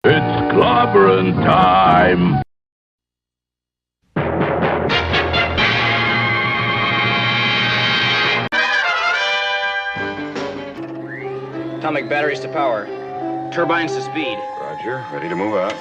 It's Clobberin time! Atomic batteries to power. Turbines to speed. Roger. Ready to move out.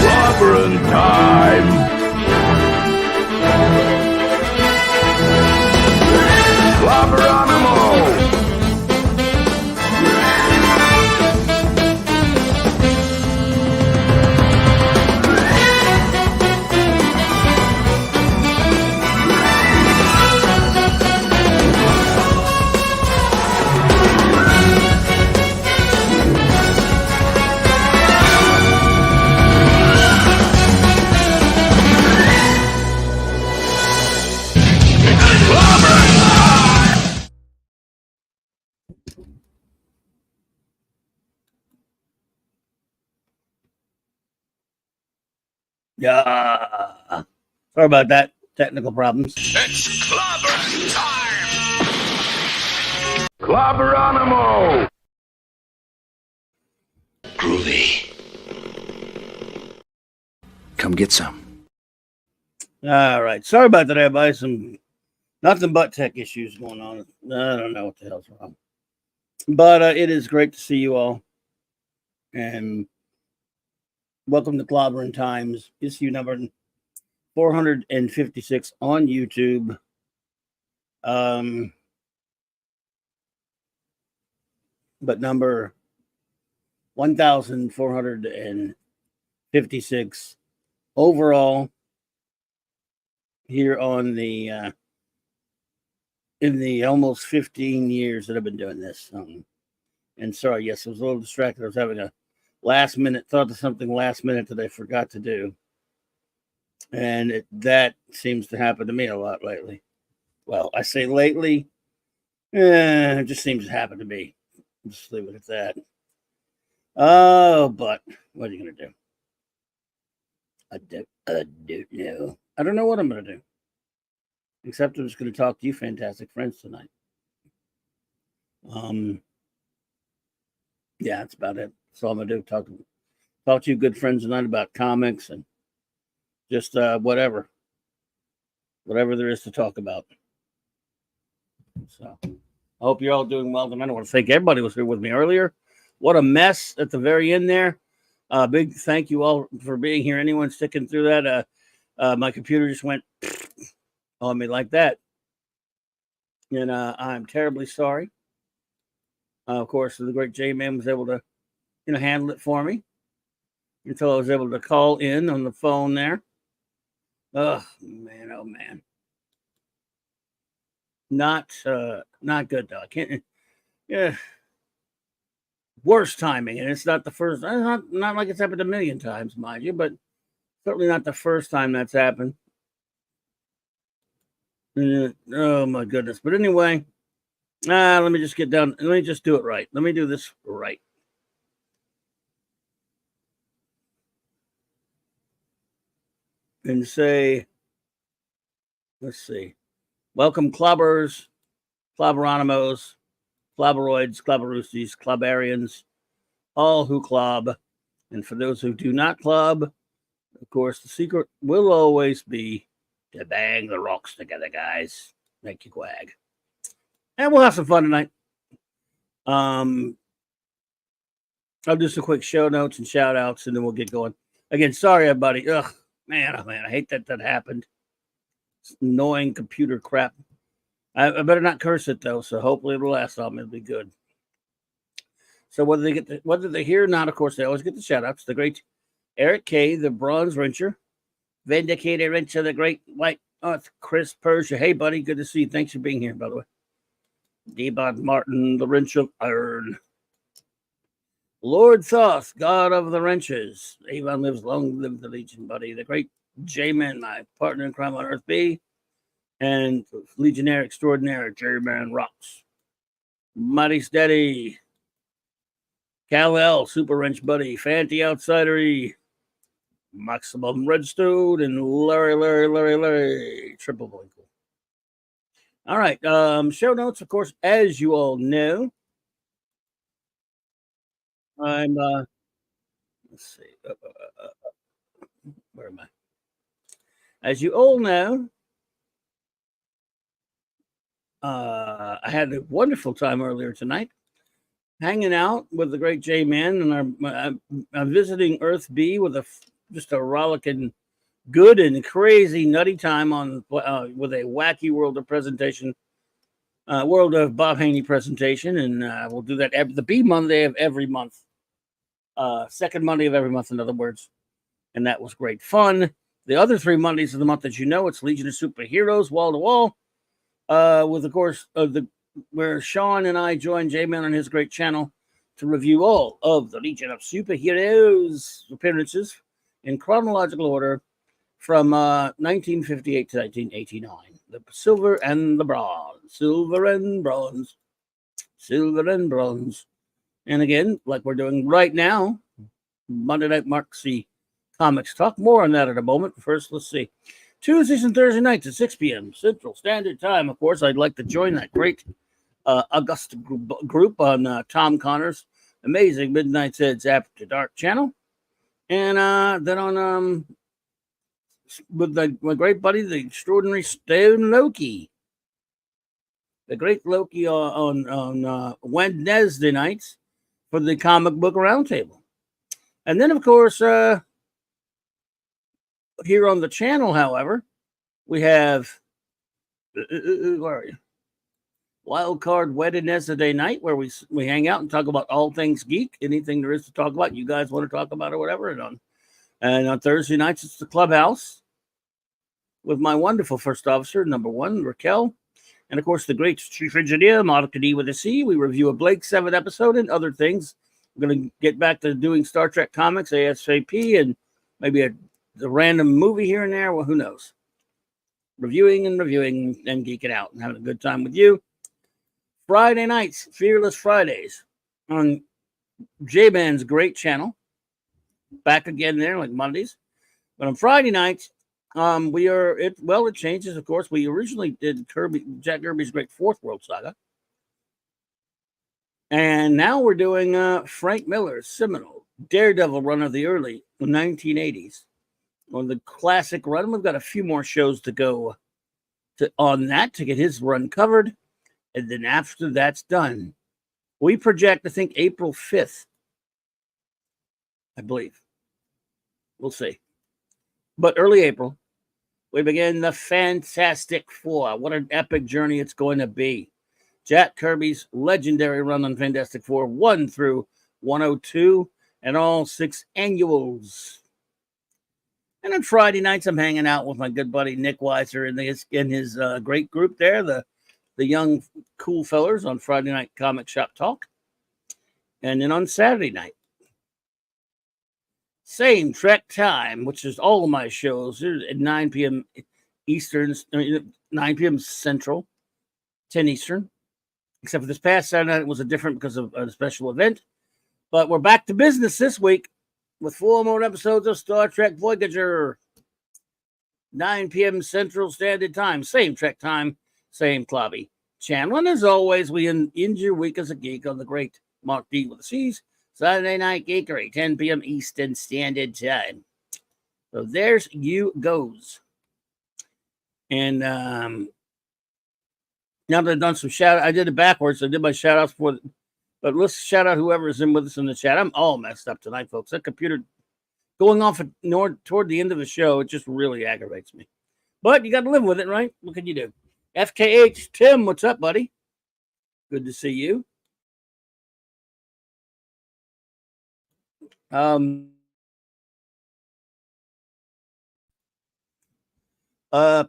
Clobberin time! Clobberanimo! Yeah. Sorry about that. Technical problems. It's Clobberin time! Clobberanimo! Groovy. Come get some. All right. Sorry about that, everybody. Some nothing but tech issues going on. I don't know what the hell's wrong. But it is great to see you all. And welcome to Clobberin Times, issue number 456 on YouTube. But number 1456 overall here on the in the almost 15 years that I've been doing this. And sorry, yes, I was a little distracted. I was having a thought of something last minute that I forgot to do. And that seems to happen to me a lot lately. Well, I say lately, it just seems to happen to me. Just leave it at that. Oh, but what are you going to do? I don't know. I don't know what I'm going to do. Except I'm just going to talk to you fantastic friends tonight. Yeah, that's about it. That's all I'm going to do. Talk to you good friends tonight about comics and just whatever there is to talk about. So I hope you're all doing well tonight. I want to thank everybody who was here with me earlier. What a mess at the very end there. Big thank you all for being here. Anyone sticking through that? My computer just went on me like that. And I'm terribly sorry. Of course, the great J-Man was able to, handle it for me until I was able to call in on the phone there. Oh man. Not good though. I can't. Yeah. Worst timing, and it's not the first. Not like it's happened a million times, mind you, but certainly not the first time that's happened. Oh my goodness! But anyway, let me just get down. Let me just do it right. Let me do this right. And say, let's see. Welcome, Clobbers, Clobberanimos, Clobberoids, Clobberoosties, Clobberians, all who clob. And for those who do not clob, of course, the secret will always be to bang the rocks together, guys. Thank you, Quag. And we'll have some fun tonight. I'll do some quick show notes and shout outs, and then we'll get going. Again, sorry, everybody. Ugh, man, I hate that happened. It's annoying computer crap. I better not curse it, though, so hopefully it'll last on me. It'll be good. So whether they hear or not, of course, they always get the shout outs. The great Eric K., the Bronze Wrencher, Vindicator Wrencher, the great white, it's Chris Persia. Hey, buddy, good to see you. Thanks for being here, by the way. D-Bod Martin, the Wrench of Iron. Lord Thoth, God of the Wrenches. Avon lives, long live the Legion, buddy. The great J-Man, my partner in crime on Earth B. And Legionnaire Extraordinaire, J-Man Rocks. Mighty Steady. Cal-El, Super Wrench Buddy, Fanty Outsidery, Maximum Redstone, and Larry, Triple Winkle. All right, show notes, of course, as you all know. I'm, let's see, where am I? As you all know, I had a wonderful time earlier tonight, hanging out with the great J-Man, and I'm visiting Earth B with just a rollicking, good and crazy, nutty time on with a wacky World of presentation, World of Bob Haney presentation, and we'll do that the B Monday of every month, second Monday of every month, in other words, and that was great fun. The other 3 Mondays of the month, as you know, it's Legion of Superheroes, wall to wall, with, of course, where Sean and I join J-Man on his great channel to review all of the Legion of Superheroes appearances in chronological order from 1958 to 1989. The silver and the bronze. Silver and bronze. Silver and bronze. And again, like we're doing right now, Monday Night Mark C. Comics Talk. More on that in a moment. First, let's see. Tuesdays and Thursday nights at 6 p.m. Central Standard Time. Of course, I'd like to join that great August group on Tom Connor's amazing Midnight's Edge After Dark channel. And then on with my great buddy, the extraordinary Stone Loki. The great Loki on Wednesday nights for the comic book roundtable. And then, of course, here on the channel, however, we have, where are you? Wild Card Wednesday night, where we hang out and talk about all things geek, anything there is to talk about, you guys want to talk about or whatever. And on Thursday nights, it's the Clubhouse with my wonderful first officer, number 1, Raquel. And, of course, the great Chief Engineer, Monica D with a C. We review a Blake 7 episode and other things. We're going to get back to doing Star Trek comics, ASAP, and maybe a random movie here and there. Well, who knows? Reviewing and geeking out and having a good time with you. Friday nights, Fearless Fridays on J-Man's great channel. Back again there like Mondays. But on Friday nights, it changes, of course. We originally did Jack Kirby's great Fourth World Saga. And now we're doing Frank Miller's seminal Daredevil run of the early 1980s. On the classic run, we've got a few more shows to go on that to get his run covered. And then after that's done, we project, I think, April 5th, I believe. We'll see. But early April, we begin the Fantastic Four. What an epic journey it's going to be. Jack Kirby's legendary run on Fantastic Four, 1 through 102, and all 6 annuals. And on Friday nights, I'm hanging out with my good buddy Nick Weiser and his great group there, the young cool fellers on Friday Night Comic Shop Talk. And then on Saturday night, same Trek time, which is all of my shows at 9 p.m. Eastern, 9 p.m. Central, 10 Eastern. Except for this past Saturday night, it was different because of a special event. But we're back to business this week with 4 more episodes of Star Trek Voyager. 9 p.m. Central Standard Time. Same Trek time, same Clobby channel. And as always, we end your week as a geek on the great Mark D with the C's. Saturday Night Geekery, 10 p.m. Eastern Standard Time. So there's you goes. And now that I've done some shout out, I did it backwards. I did my shout outs for, but let's shout out whoever is in with us in the chat. I'm all messed up tonight, folks. That computer going off toward the end of the show, it just really aggravates me. But you got to live with it, right? What can you do? FKH Tim, what's up, buddy? Good to see you.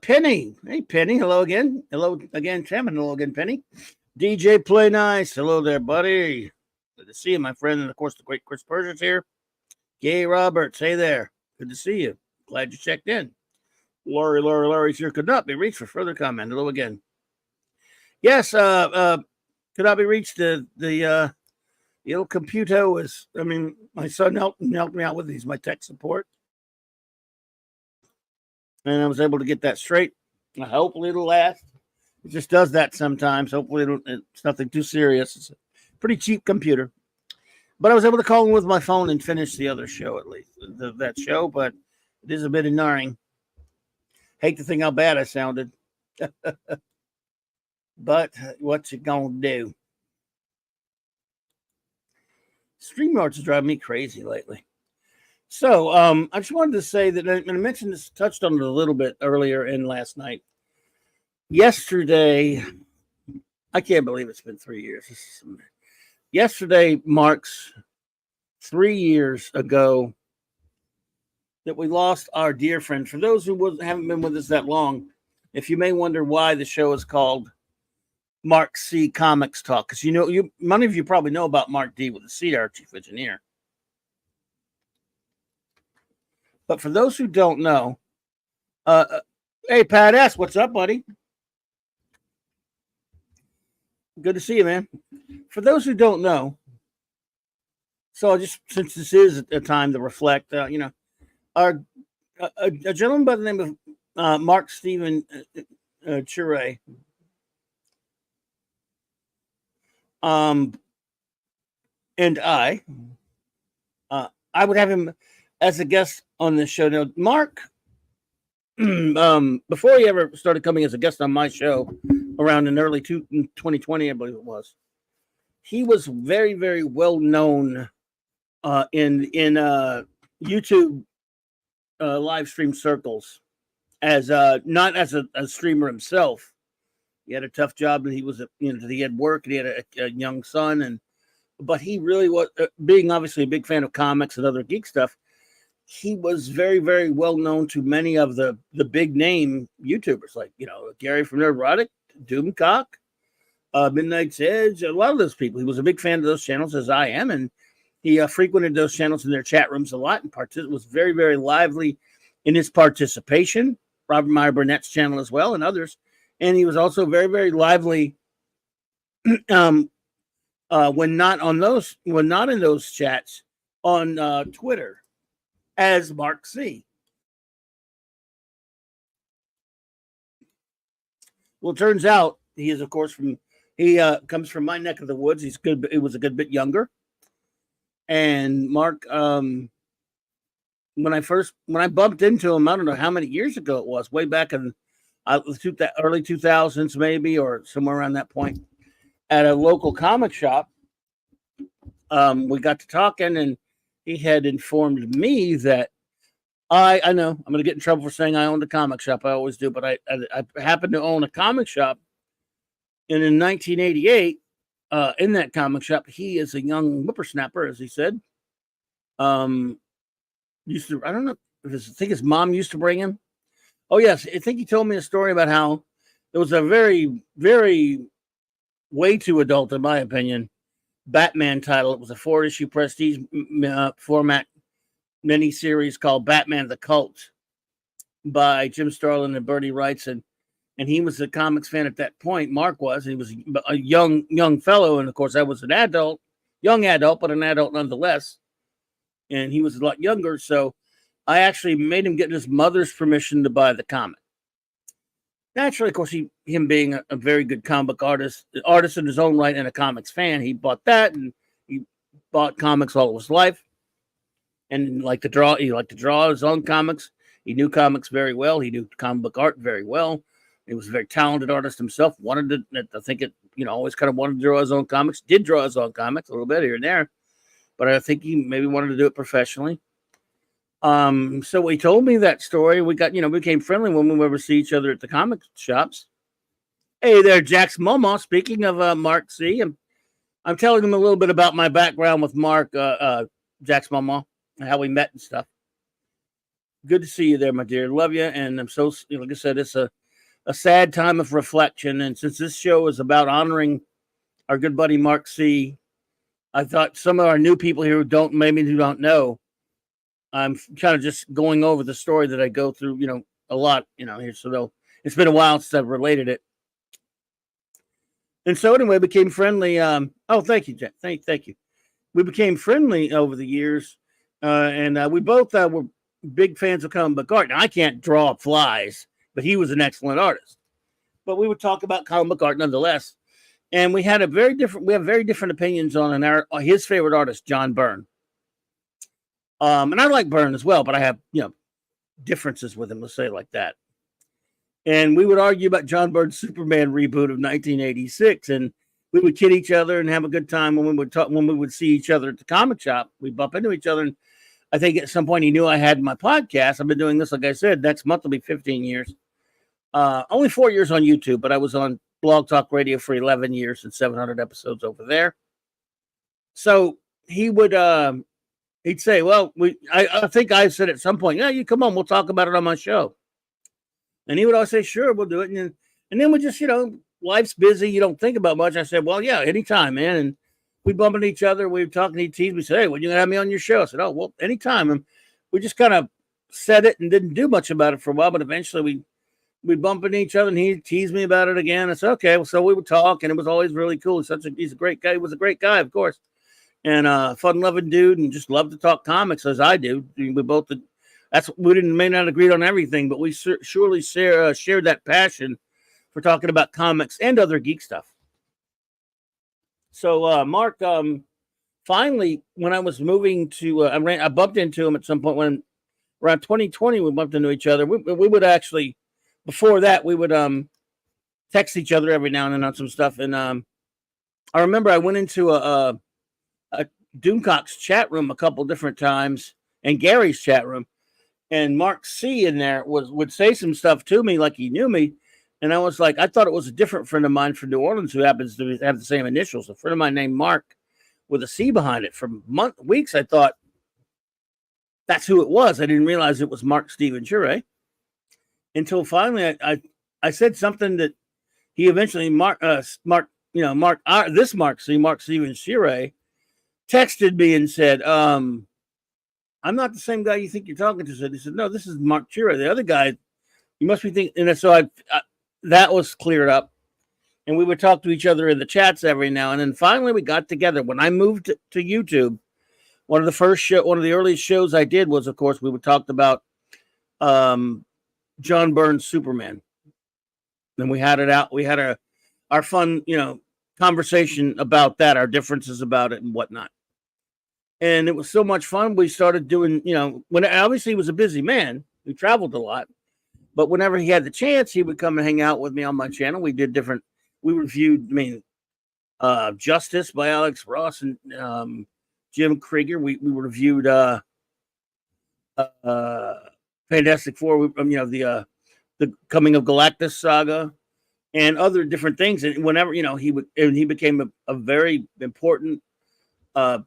Penny. Hey, Penny. Hello again. Hello again, Tim. And hello again, Penny. DJ Play Nice. Hello there, buddy. Good to see you, my friend. And of course, the great Chris Persia's here. Gay Roberts. Hey there. Good to see you. Glad you checked in. Lori sure could not be reached for further comment. Hello again. Yes, could not be reached. The old computer was, my son helped me out with these, my tech support. And I was able to get that straight. Hopefully it'll last. It just does that sometimes. Hopefully it's nothing too serious. It's a pretty cheap computer. But I was able to call him with my phone and finish the other show, at least. That show, but it is a bit annoying. Hate to think how bad I sounded. But what's it going to do? StreamYards is driving me crazy lately. So I just wanted to say that I mentioned this, touched on it a little bit earlier in last night. Yesterday, I can't believe it's been 3 years. Yesterday marks 3 years ago that we lost our dear friend. For those who haven't been with us that long, if you may wonder why the show is called Mark C. Comics Talk, because many of you probably know about Mark D. with the C, our chief engineer. But for those who don't know, hey, Pat S., what's up, buddy? Good to see you, man. For those who don't know, so just since this is a time to reflect, a gentleman by the name of Mark Stephen Chure, and I would have him as a guest on this show. Now, Mark, before he ever started coming as a guest on my show around in early 2020, I believe it was, he was very, very well known in YouTube live stream circles as not as a streamer himself. He had a tough job, and he had work, and he had a young son, but he really was, being obviously a big fan of comics and other geek stuff. He was very, very well known to many of the big name YouTubers, like Gary from Nerdrotic, Doomcock, Midnight's Edge, a lot of those people. He was a big fan of those channels, as I am, and he frequented those channels in their chat rooms a lot, and was very, very lively in his participation. Robert Meyer Burnett's channel as well, and others. And he was also very, very lively when not in those chats on Twitter as Mark C. Well, it turns out he is, of course, comes from my neck of the woods. He was a good bit younger. And Mark, when I bumped into him, I don't know how many years ago it was, way back in early 2000s, maybe, or somewhere around that point, at a local comic shop. We got to talking, and he had informed me that I know I'm going to get in trouble for saying I owned a comic shop. I always do, but I happened to own a comic shop. And in 1988, in that comic shop, he is a young whippersnapper, as he said. Used to, I don't know, I think his mom used to bring him. Oh, yes. I think he told me a story about how it was a very, very way too adult, in my opinion, Batman title. It was a 4-issue prestige format miniseries called Batman the Cult by Jim Starlin and Bernie Wrightson. And he was a comics fan at that point. Mark was. He was a young fellow. And, of course, I was an adult, young adult, but an adult nonetheless. And he was a lot younger. So I actually made him get his mother's permission to buy the comic. Naturally, of course, him being a very good comic artist in his own right and a comics fan, he bought that, and he bought comics all his life. And he liked to draw his own comics. He knew comics very well. He knew comic book art very well. He was a very talented artist himself. Always kind of wanted to draw his own comics. Did draw his own comics a little bit here and there, but I think he maybe wanted to do it professionally. So he told me that story. We became friendly when we ever see each other at the comic shops. Hey there, Jack's Momo. Speaking of Mark C, I'm telling him a little bit about my background with Mark, Jack's Momo, and how we met and stuff. Good to see you there, my dear. Love you. And I'm so, like I said, it's a sad time of reflection. And since this show is about honoring our good buddy Mark C, I thought some of our new people here who don't know, I'm kind of just going over the story that I go through, a lot, here. So though it's been a while since I've related it. And so anyway, became friendly. Thank you, Jack. Thank you. We became friendly over the years, and we both were big fans of Colin McCartney. Now, I can't draw flies, but he was an excellent artist. But we would talk about Colin McCartney nonetheless. And we have very different opinions on his favorite artist, John Byrne. And I like Byrne as well, but I have, differences with him, let's say it like that. And we would argue about John Byrne's Superman reboot of 1986. And we would kid each other and have a good time when we would see each other at the comic shop. We'd bump into each other. And I think at some point he knew I had my podcast. I've been doing this, like I said, next month will be 15 years. Only 4 years on YouTube, but I was on Blog Talk Radio for 11 years and 700 episodes over there. So he would, he'd say, well, I think I said at some point, yeah, you come on, we'll talk about it on my show. And he would always say, sure, we'll do it. And then we just, life's busy. You don't think about much. I said, well, yeah, anytime, man. And we bump into each other. We were talking to teased. We said, hey, when you going to have me on your show? I said, oh, well, anytime. And we just kind of said it and didn't do much about it for a while. But eventually we'd bump into each other and he'd tease me about it again. I said, okay. Well, so we would talk and it was always really cool. He's a great guy. He was a great guy, of course. And fun-loving dude and just loved to talk comics as I do. We both did. We may not agree on everything, but we surely shared that passion for talking about comics and other geek stuff. So Mark, finally, when I was moving to, I bumped into him at some point when around 2020, we bumped into each other. We would actually, before that, we would text each other every now and then on some stuff. And I remember I went into a Doomcock's chat room a couple different times and Gary's chat room. And Mark C in there would say some stuff to me like he knew me. And I was like, I thought it was a different friend of mine from New Orleans who happens to have the same initials. A friend of mine named Mark with a C behind it. For weeks, I thought that's who it was. I didn't realize it was Mark Steven Shure. Until finally I said something that he eventually, Mark Steven Shure, texted me and said, I'm not the same guy you think you're talking to. He said, no, this is Mark Shure. The other guy, you must be thinking. And so that was cleared up. And we would talk to each other in the chats every now and then. Finally, we got together. When I moved to YouTube, one of the earliest shows I did was, of course, we talked about John Byrne's Superman. And we had it out. We had our fun, conversation about that, our differences about it and whatnot. And it was so much fun. We started doing, when obviously he was a busy man, he traveled a lot, but whenever he had the chance, he would come and hang out with me on my channel. We reviewed, Justice by Alex Ross and Jim Krieger. We reviewed Fantastic Four, the Coming of Galactus saga and other different things. And whenever, he became a very important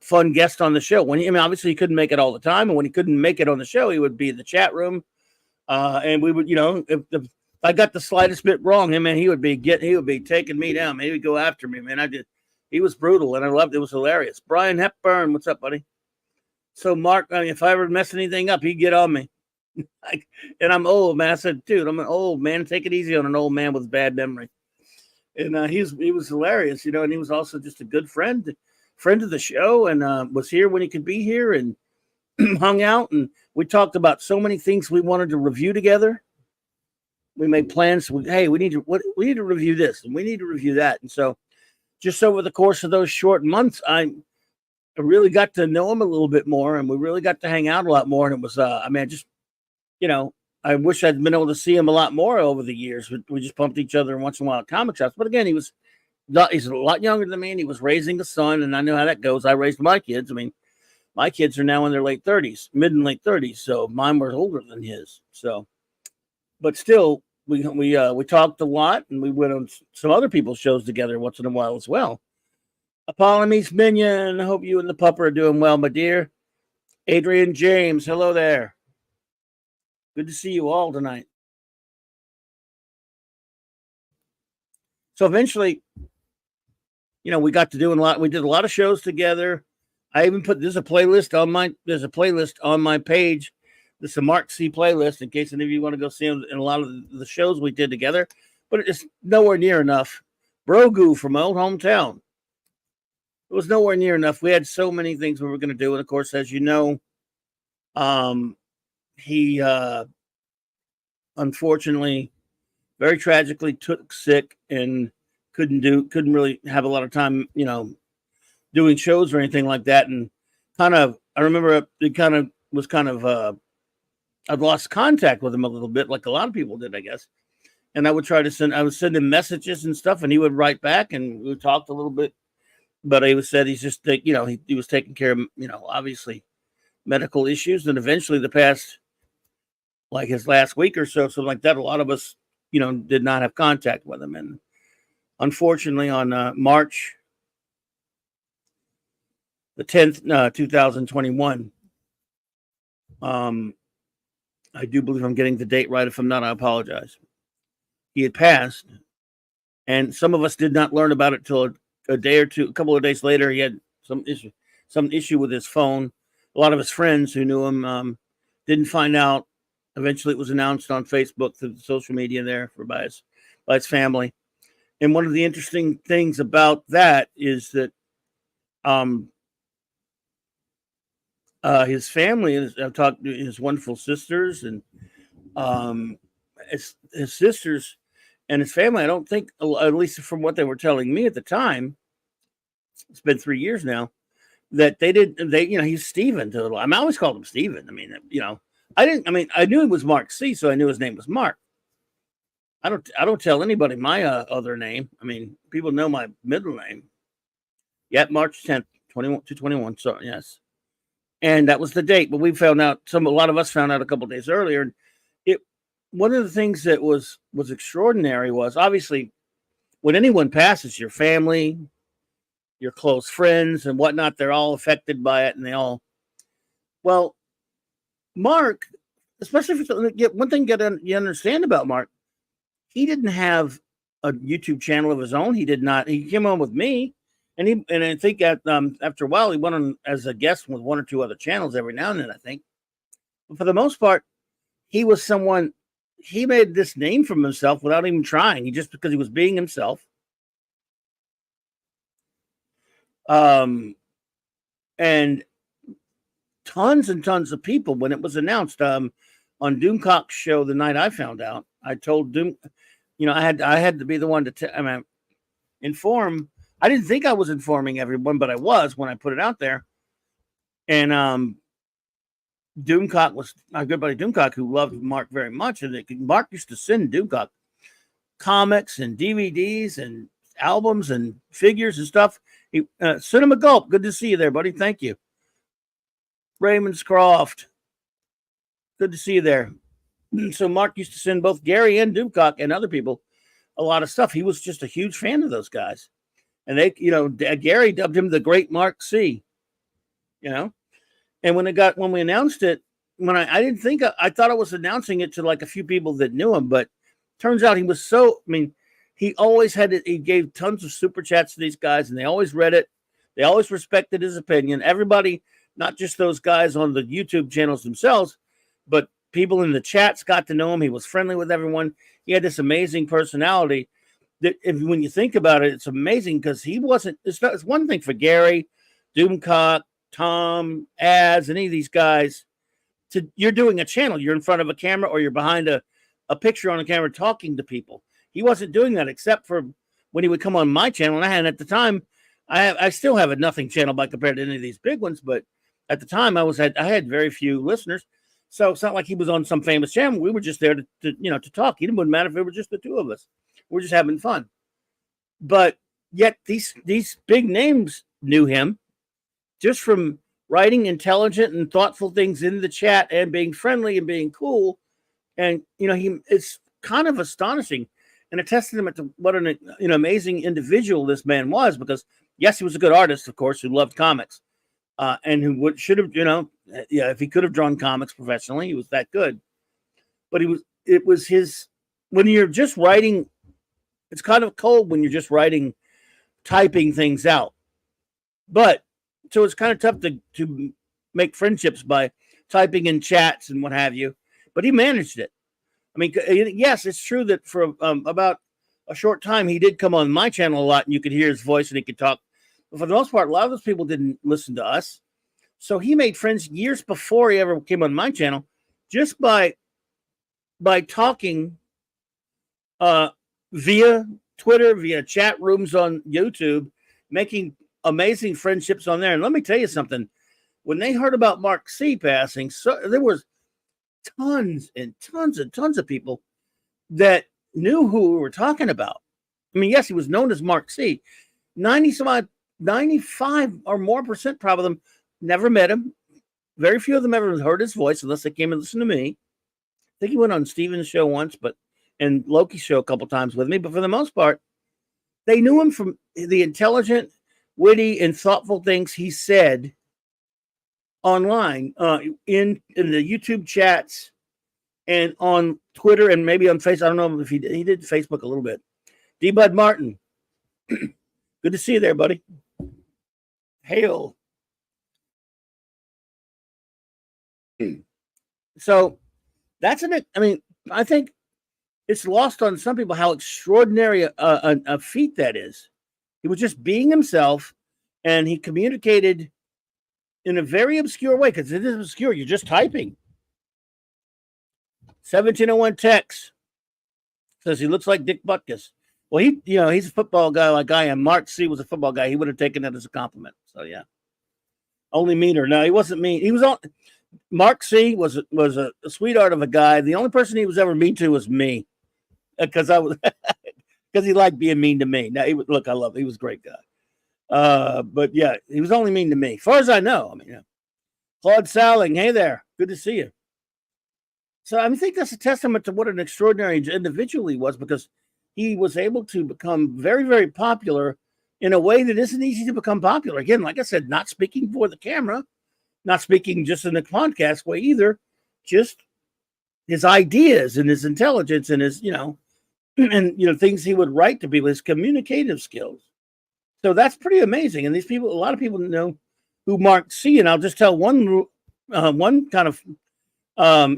fun guest on the show. Obviously he couldn't make it all the time, and when he couldn't make it on the show, he would be in the chat room, and we would, if I got the slightest bit wrong, he would be taking me down. He would go after me, man. He was brutal, and I loved it. It was hilarious. Brian Hepburn, what's up, buddy? So Mark, if I ever mess anything up, he'd get on me. And I'm old, man. I said, dude, I'm an old man. Take it easy on an old man with bad memory. And he was hilarious, and he was also just a good friend of the show, and was here when he could be here and hung out. And we talked about so many things we wanted to review together. We made plans. We need to review this and we need to review that. And so just over the course of those short months, I really got to know him a little bit more, and we really got to hang out a lot more. And it was, I wish I'd been able to see him a lot more over the years. We just bumped each other once in a while at comic shops. But again, he's a lot younger than me, and he was raising a son, and I know how that goes. I raised my kids. My kids are now in their mid and late 30s, so mine were older than his. So, but still, we talked a lot, and we went on some other people's shows together once in a while as well. Apollomies Minion, I hope you and the pup are doing well, my dear. Adrian James, hello there. Good to see you all tonight. So eventually, we got to doing a lot. We did a lot of shows together. I even there's a playlist on my page This is a Mark C playlist in case any of you want to go see him in a lot of the shows we did together, but it's nowhere near enough. Brogu from my old hometown. It was nowhere near enough. We had so many things we were going to do. And of course, as you know, he unfortunately, very tragically took sick and couldn't really have a lot of time, doing shows or anything like that. And I remember it was I'd lost contact with him a little bit, like a lot of people did, I guess. And I would send him messages and stuff, and he would write back, and we talked a little bit. But he said he's just, he was taking care of, obviously medical issues. And eventually like his last week or so, something like that, a lot of us, did not have contact with him. And unfortunately on March the 10th, 2021, I do believe I'm getting the date right. If I'm not, I apologize. He had passed, and some of us did not learn about it till a couple of days later. He had some issue with his phone. A lot of his friends who knew him didn't find out. Eventually, it was announced on Facebook through the social media there by his family. And one of the interesting things about that is that his family, I've talked to his wonderful sisters and his sisters and his family. I don't think, at least from what they were telling me at the time, it's been 3 years now, that he's Steven. I always called him Steven. I knew he was Mark C, so I knew his name was Mark. I don't tell anybody my other name. People know my middle name. Yep, March 10th, 21. So yes. And that was the date, but we found out a lot of us found out a couple of days earlier. And one of the things that was extraordinary was, obviously, when anyone passes, your family, your close friends and whatnot, they're all affected by it. And Mark, especially one thing you understand about Mark, he didn't have a YouTube channel of his own. He did not. He came on with me. And I think after a while, he went on as a guest with one or two other channels every now and then, I think. But for the most part, he was someone, he made this name for himself without even trying. Because he was being himself. And tons and tons of people, when it was announced on Doomcock's show the night I found out, I told Doom, I had to be the one to inform. I didn't think I was informing everyone, but I was when I put it out there. And Doomcock was my good buddy Doomcock, who loved Mark very much. And Mark used to send Doomcock comics and DVDs and albums and figures and stuff. He sent him a gulp. Good to see you there, buddy. Thank you. Raymond Scroft. Good to see you there. So Mark used to send both Gary and Doomcock and other people a lot of stuff. He was just a huge fan of those guys. And Gary dubbed him the Great Mark C. And when we announced it, I didn't think, I thought I was announcing it to like a few people that knew him, but turns out he was he always he gave tons of super chats to these guys, and they always read it. They always respected his opinion. Everybody, not just those guys on the YouTube channels themselves, but people in the chats got to know him. He was friendly with everyone. He had this amazing personality that, when you think about it, it's amazing because it's one thing for Gary, Doomcock, Tom, Ads, any of these guys, you're doing a channel. You're in front of a camera or you're behind a picture on a camera talking to people. He wasn't doing that except for when he would come on my channel. And at the time, I still have a nothing channel by compared to any of these big ones, but at the time I had very few listeners. So it's not like he was on some famous channel. We were just there to talk. It wouldn't matter if it were just the two of us. We're just having fun. But yet these big names knew him just from writing intelligent and thoughtful things in the chat and being friendly and being cool. And, it's kind of astonishing and a testament to what an amazing individual this man was, because yes, he was a good artist, of course, who loved comics and who should have, if he could have drawn comics professionally, he was that good. But when you're just writing, it's kind of cold when you're just typing things out. But so it's kind of tough to make friendships by typing in chats and what have you, but he managed it. I mean, yes, it's true that for about a short time he did come on my channel a lot, and you could hear his voice and he could talk. But for the most part, a lot of those people didn't listen to us. So he made friends years before he ever came on my channel, just by talking via Twitter, via chat rooms on YouTube, making amazing friendships on there. And let me tell you something. When they heard about Mark C passing, so there was tons and tons and tons of people that knew who we were talking about. I mean, yes, he was known as Mark C. 95 or more percent probably of them never met him. Very few of them ever heard his voice unless they came and listened to me. I think he went on Steven's show once, and Loki's show a couple times with me. But for the most part, they knew him from the intelligent, witty, and thoughtful things he said online, in the YouTube chats, and on Twitter, and maybe on Facebook. I don't know if he did Facebook a little bit. D. Bud Martin, good to see you there, buddy. Hail. So that's I think it's lost on some people how extraordinary a feat that is. He was just being himself, and he communicated in a very obscure way, because it is obscure. You're just typing. 1701 Tex says he looks like Dick Butkus. Well, he's a football guy like I am. Mark C was a football guy. He would have taken that as a compliment. So yeah, only meaner. No, he wasn't mean. He was on. Mark C was a sweetheart of a guy. The only person he was ever mean to was me, because he liked being mean to me. Now I love him. He was a great guy. But yeah, he was only mean to me, as far as I know. I mean, yeah. Claude Salling, hey there, good to see you. So I think that's a testament to what an extraordinary individual he was, because he was able to become very, very popular in a way that isn't easy to become popular. Again, like I said, not speaking for the camera, not speaking just in the podcast way either, just his ideas and his intelligence and his, things he would write to people, his communicative skills. So that's pretty amazing. And a lot of people know who Mark C. And I'll just tell one kind of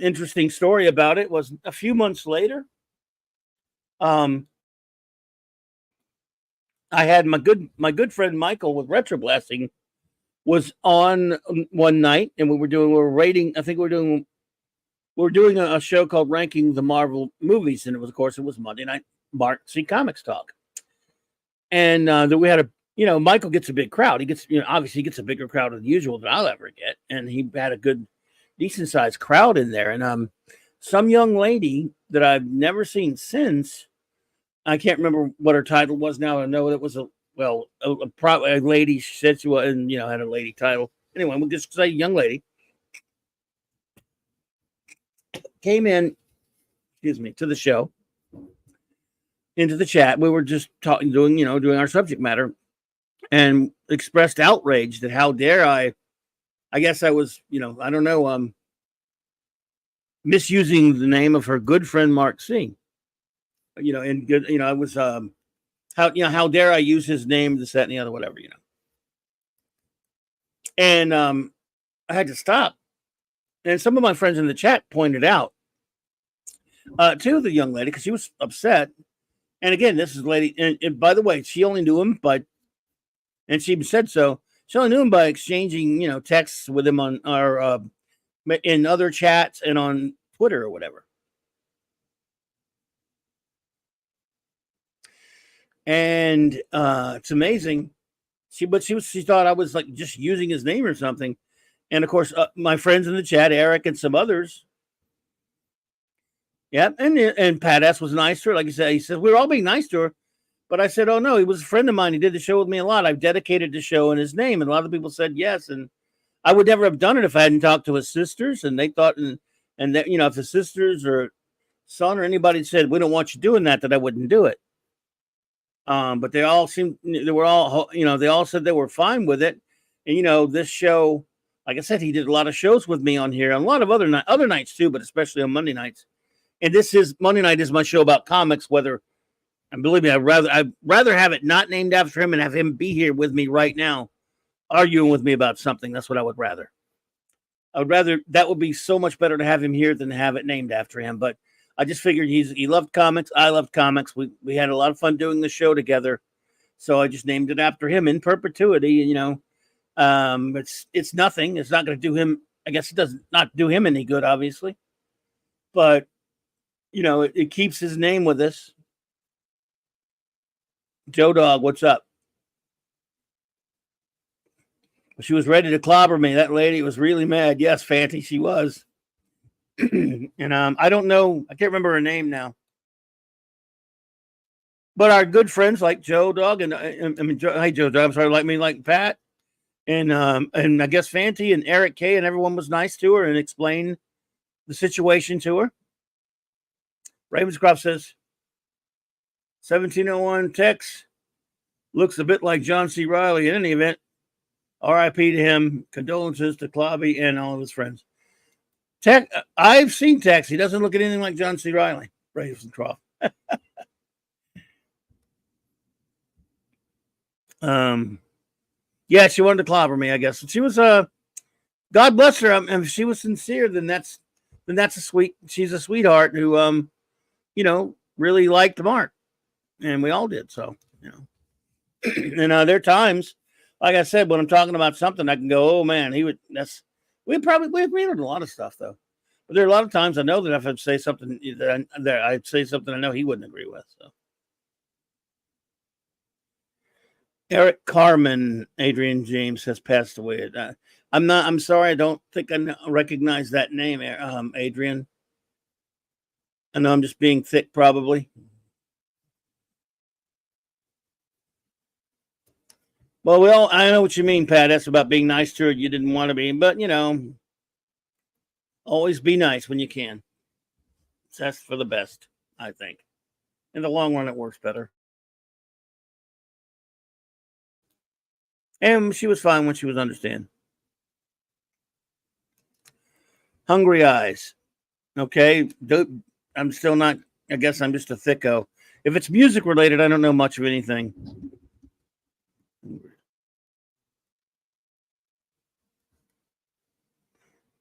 interesting story about it. Was a few months later. I had my good friend Michael with Retroblasting was on one night, and we were doing a show called Ranking the Marvel Movies, and it was Monday night Mark C Comics Talk. And that we had Michael gets a big crowd. He gets, obviously he gets a bigger crowd than usual than I'll ever get. And he had a good, decent sized crowd in there. And some young lady that I've never seen since, I can't remember what her title was now. I know it was a lady. She said she was, and had a lady title. Anyway, we'll just say young lady came in, to the show, into the chat. We were just talking, doing our subject matter, and expressed outrage that how dare I guess I was, I don't know, misusing the name of her good friend Mark C. And good, I was how dare I use his name, this, that, and the other, whatever, And I had to stop. And some of my friends in the chat pointed out to the young lady, because she was upset. And again, this is a lady, and by the way, she only knew him, and she said so. She only knew him by exchanging, texts with him on our in other chats and on Twitter or whatever. And it's amazing. She thought I was like just using his name or something. And of course, my friends in the chat, Eric and some others. Yeah, and Pat S was nice to her. Like I said, he said we were all being nice to her. But I said, oh, no, he was a friend of mine. He did the show with me a lot. I've dedicated the show in his name. And a lot of people said yes. And I would never have done it if I hadn't talked to his sisters. And they thought, and that, if the sisters or son or anybody said, we don't want you doing that I wouldn't do it. But they all said they were fine with it. And, this show, like I said, he did a lot of shows with me on here, and a lot of other nights too, but especially on Monday nights. And Monday night is my show about comics, and believe me, I'd rather have it not named after him and have him be here with me right now, arguing with me about something. That's what I would rather. I would rather that would be so much better to have him here than to have it named after him. But I just figured he loved comics. I loved comics. We had a lot of fun doing the show together. So I just named it after him in perpetuity. You know, it's nothing. It's not going to do him. I guess it does not do him any good, obviously. But you know, it keeps his name with us. Joe Dog, what's up? She was ready to clobber me. That lady was really mad. Yes, Fanty, she was. And I don't know. I can't remember her name now. But our good friends like Joe Dog and hey Joe Dog, I'm sorry, like Pat and I guess Fanty and Eric K and everyone was nice to her and explained the situation to her. Ravenscroft says 1701 Tex looks a bit like John C. Reilly in any event. R.I.P. to him. Condolences to Clobby and all of his friends. I've seen Tex. He doesn't look anything like John C. Reilly. Ravenscroft. Yeah, she wanted to clobber me, I guess. She was God bless her. If she was sincere, then that's she's a sweetheart who you know, really liked Mark. And we all did, so, you know. And there are times, like I said, when I'm talking about something, I can go, oh man, we agreed on a lot of stuff though. But there are a lot of times I know that if I'd say something I'd say something I know he wouldn't agree with. So Eric Carmen, Adrian James has passed away. I'm sorry, I don't think I recognize that name, Adrian. I know I'm just being thick, probably. Well, I know what you mean, Pat. That's about being nice to her. You didn't want to be, but you know, always be nice when you can. That's for the best, I think. In the long run, it works better. And she was fine when she was understand. Hungry eyes. Okay. I'm still not, I guess I'm just a thicko. If it's music related, I don't know much of anything.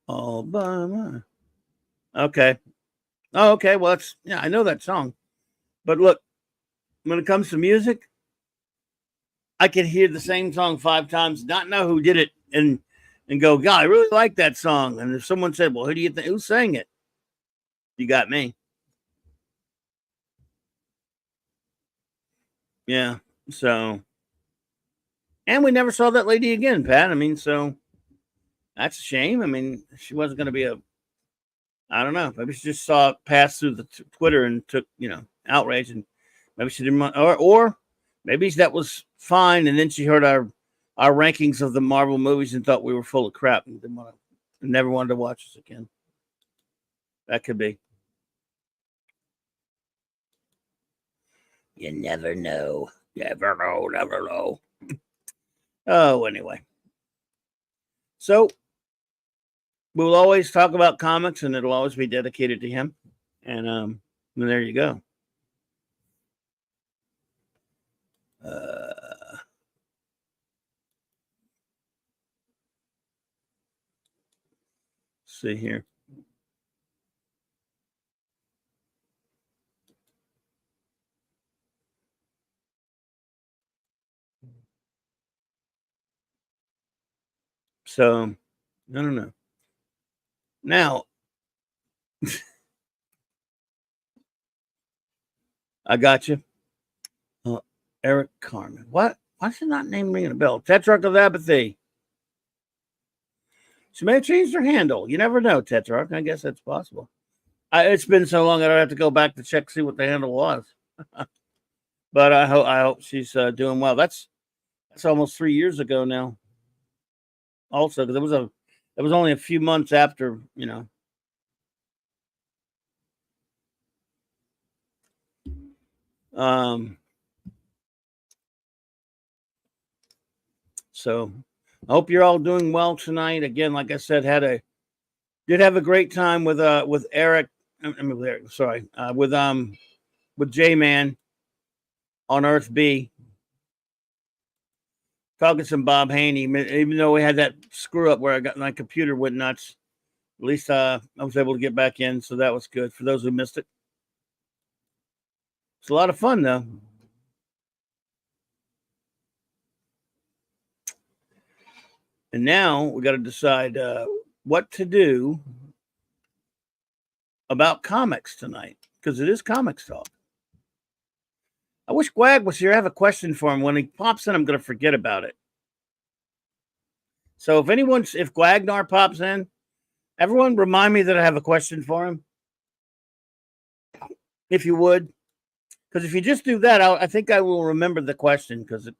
All by my. Okay. Oh, okay. Well, I know that song. But look, when it comes to music, I can hear the same song 5 times, not know who did it, and go, God, I really like that song. And if someone said, well, who do you think, who sang it? You got me. Yeah. So, and we never saw that lady again, Pat. I mean, so that's a shame. I mean, she wasn't going to be I don't know. Maybe she just saw it pass through the Twitter and took, you know, outrage, and maybe she didn't want, or maybe that was fine. And then she heard our rankings of the Marvel movies and thought we were full of crap and never wanted to watch us again. That could be. You never know. Never know. Oh, anyway. So we'll always talk about comics, and it'll always be dedicated to him. And there you go. See here. So I don't know. Now I got you. Eric Carmen. What? Why should not name ringing a bell? Tetrarch of Apathy. She may have changed her handle. You never know, Tetrarch. I guess that's possible. It's been so long I don't have to go back to check see what the handle was. But I hope she's doing well. That's almost 3 years ago now. Also, because it was only a few months after, you know. So I hope you're all doing well tonight. Again, like I said, did have a great time with Eric. With J-Man on Earth B. Talking some Bob Haney, even though we had that screw up where my computer went nuts. At least I was able to get back in, so that was good for those who missed it. It's a lot of fun, though. And now we got to decide what to do about comics tonight, because it is comics talk. I wish Gwag was here. I have a question for him. When he pops in, I'm going to forget about it. So if Gwagnar pops in, everyone remind me that I have a question for him. If you would. Because if you just do that, I think I will remember the question, because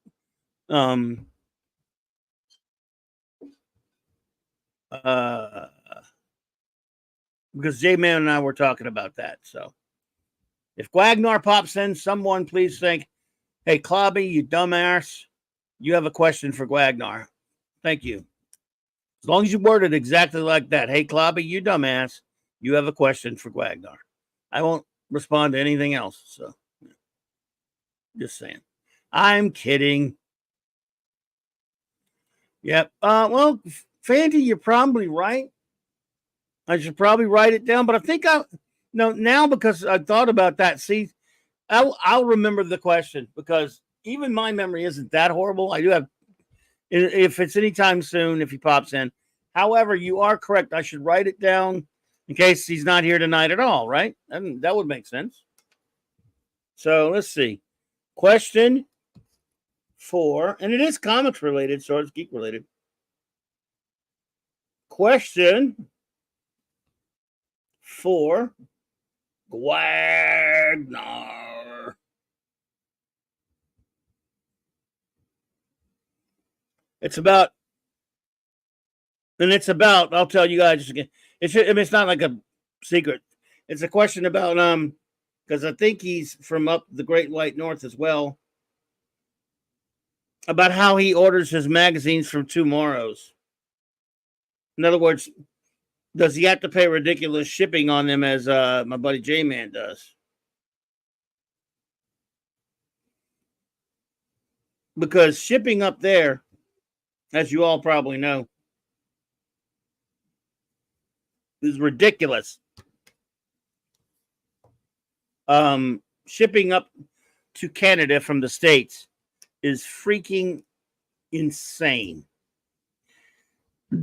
because J-Man and I were talking about that. So if Gwagnar pops in, someone please think, hey, Clobby, you dumbass, you have a question for Gwagnar. Thank you. As long as you word it exactly like that. Hey, Clobby, you dumbass, you have a question for Gwagnar. I won't respond to anything else. So just saying. I'm kidding. Yep. Well, Fanty, you're probably right. I should probably write it down, but I think now because I thought about that. See, I'll remember the question, because even my memory isn't that horrible. I do have, if it's anytime soon, if he pops in. However, you are correct. I should write it down in case he's not here tonight at all, right? And that would make sense. So let's see. Question 4, and it is comics related, so it's geek related. Question 4, Gwagnar. It's about, I'll tell you guys again. It's not like a secret. It's a question about, because I think he's from up the Great White North as well, about how he orders his magazines from tomorrows. In other words, does he have to pay ridiculous shipping on them as my buddy J-Man does? Because shipping up there, as you all probably know, is ridiculous. Shipping up to Canada from the States is freaking insane.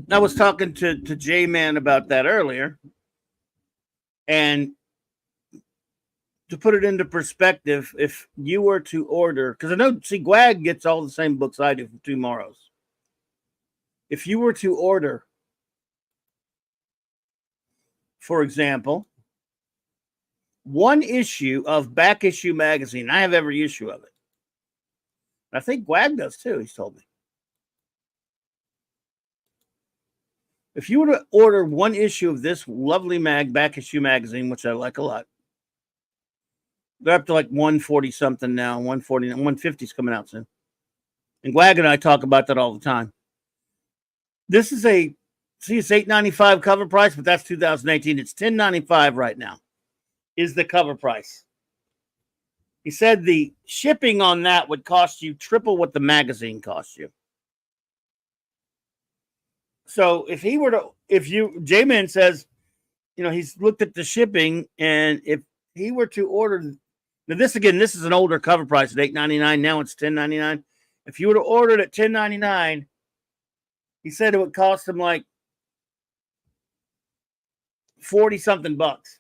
I was talking to J-Man about that earlier. And to put it into perspective, if you were to order, because I know, Gwag gets all the same books I do from tomorrows. If you were to order, for example, one issue of Back Issue magazine, I have every issue of it. I think Gwag does too, he's told me. If you were to order one issue of this lovely Back Issue magazine, which I like a lot, they're up to like 140 something now, 140, 150 is coming out soon. And Gwag and I talk about that all the time. This is it's $8.95 cover price, but that's 2018. It's $10.95 right now is the cover price. He said the shipping on that would cost you triple what the magazine costs you. So J-Man says, he's looked at the shipping, and if he were to order, now this is an older cover price at $8.99. Now it's $10.99. If you were to order it at $10.99, he said it would cost him like 40 something bucks.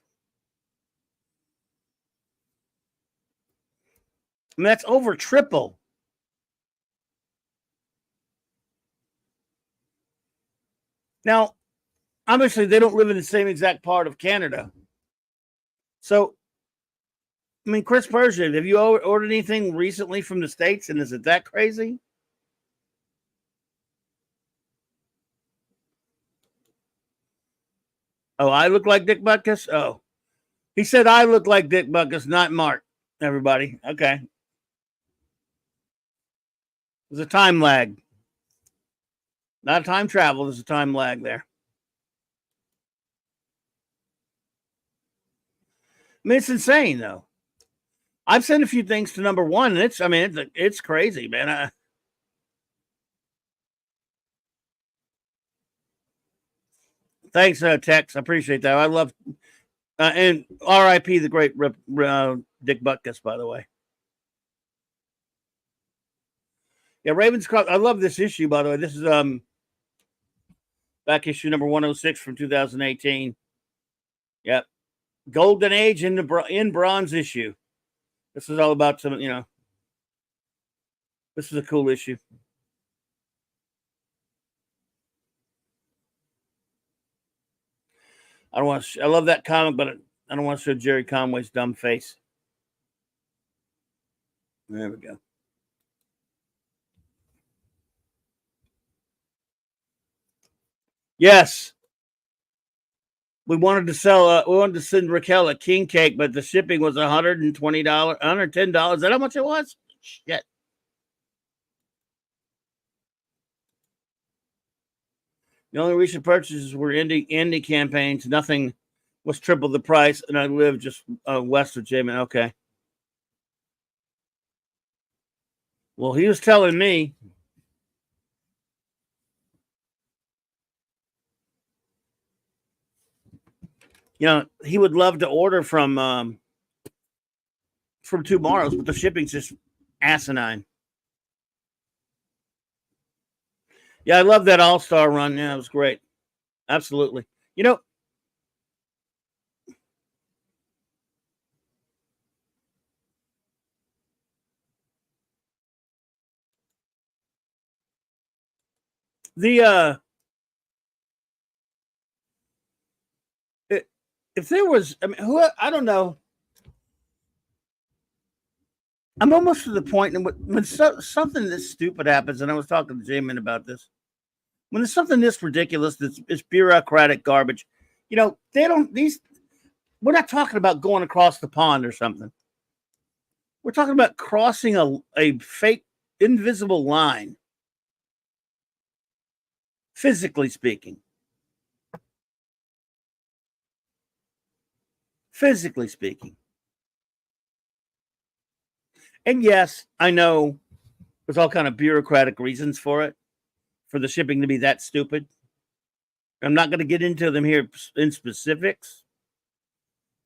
I mean, that's over triple. Now, obviously, they don't live in the same exact part of Canada. So, I mean, Chris Persian, have you ordered anything recently from the States, and is it that crazy? Oh, I look like Dick Butkus? Oh. He said I look like Dick Butkus, not Mark, everybody. Okay. There's a time lag. Not a time travel. There's a time lag there. I mean, it's insane, though. I've sent a few things to number one, and it's crazy, man. Thanks, Tex. I appreciate that. I love and R.I.P. the great Dick Butkus, by the way. Yeah, Ravens. I love this issue, by the way. This is back issue number 106 from 2018. Yep, Golden Age in bronze issue. This is all about some, This is a cool issue. I don't want to. I love that comic, but I don't want to show Jerry Conway's dumb face. There we go. Yes, we wanted to sell. We wanted to send Raquel a king cake, but the shipping was $120, $110. Is that how much it was? Shit. The only recent purchases were indie campaigns. Nothing was triple the price, and I live just west of Jamin. Okay. Well, he was telling me. He would love to order from tomorrow's, but the shipping's just asinine. Yeah, I love that All-Star run. Yeah, it was great. Absolutely. If there was, I don't know. I'm almost to the point when something this stupid happens, and I was talking to Jamin about this. When there's something this ridiculous, it's bureaucratic garbage. We're not talking about going across the pond or something. We're talking about crossing a fake, invisible line, physically speaking. Physically speaking. And yes, I know there's all kind of bureaucratic reasons for it, for the shipping to be that stupid. I'm not going to get into them here in specifics.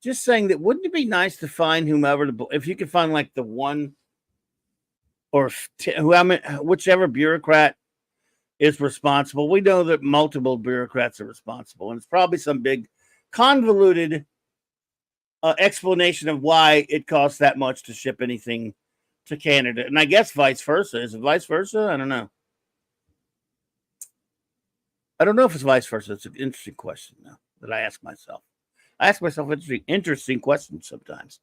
Just saying that wouldn't it be nice to find whomever, if you could find like the one or whichever bureaucrat is responsible. We know that multiple bureaucrats are responsible, and it's probably some big convoluted explanation of why it costs that much to ship anything to Canada. And I guess vice versa. Is it vice versa? I don't know. I don't know if it's vice versa. It's an interesting question now that I ask myself. I ask myself interesting questions sometimes.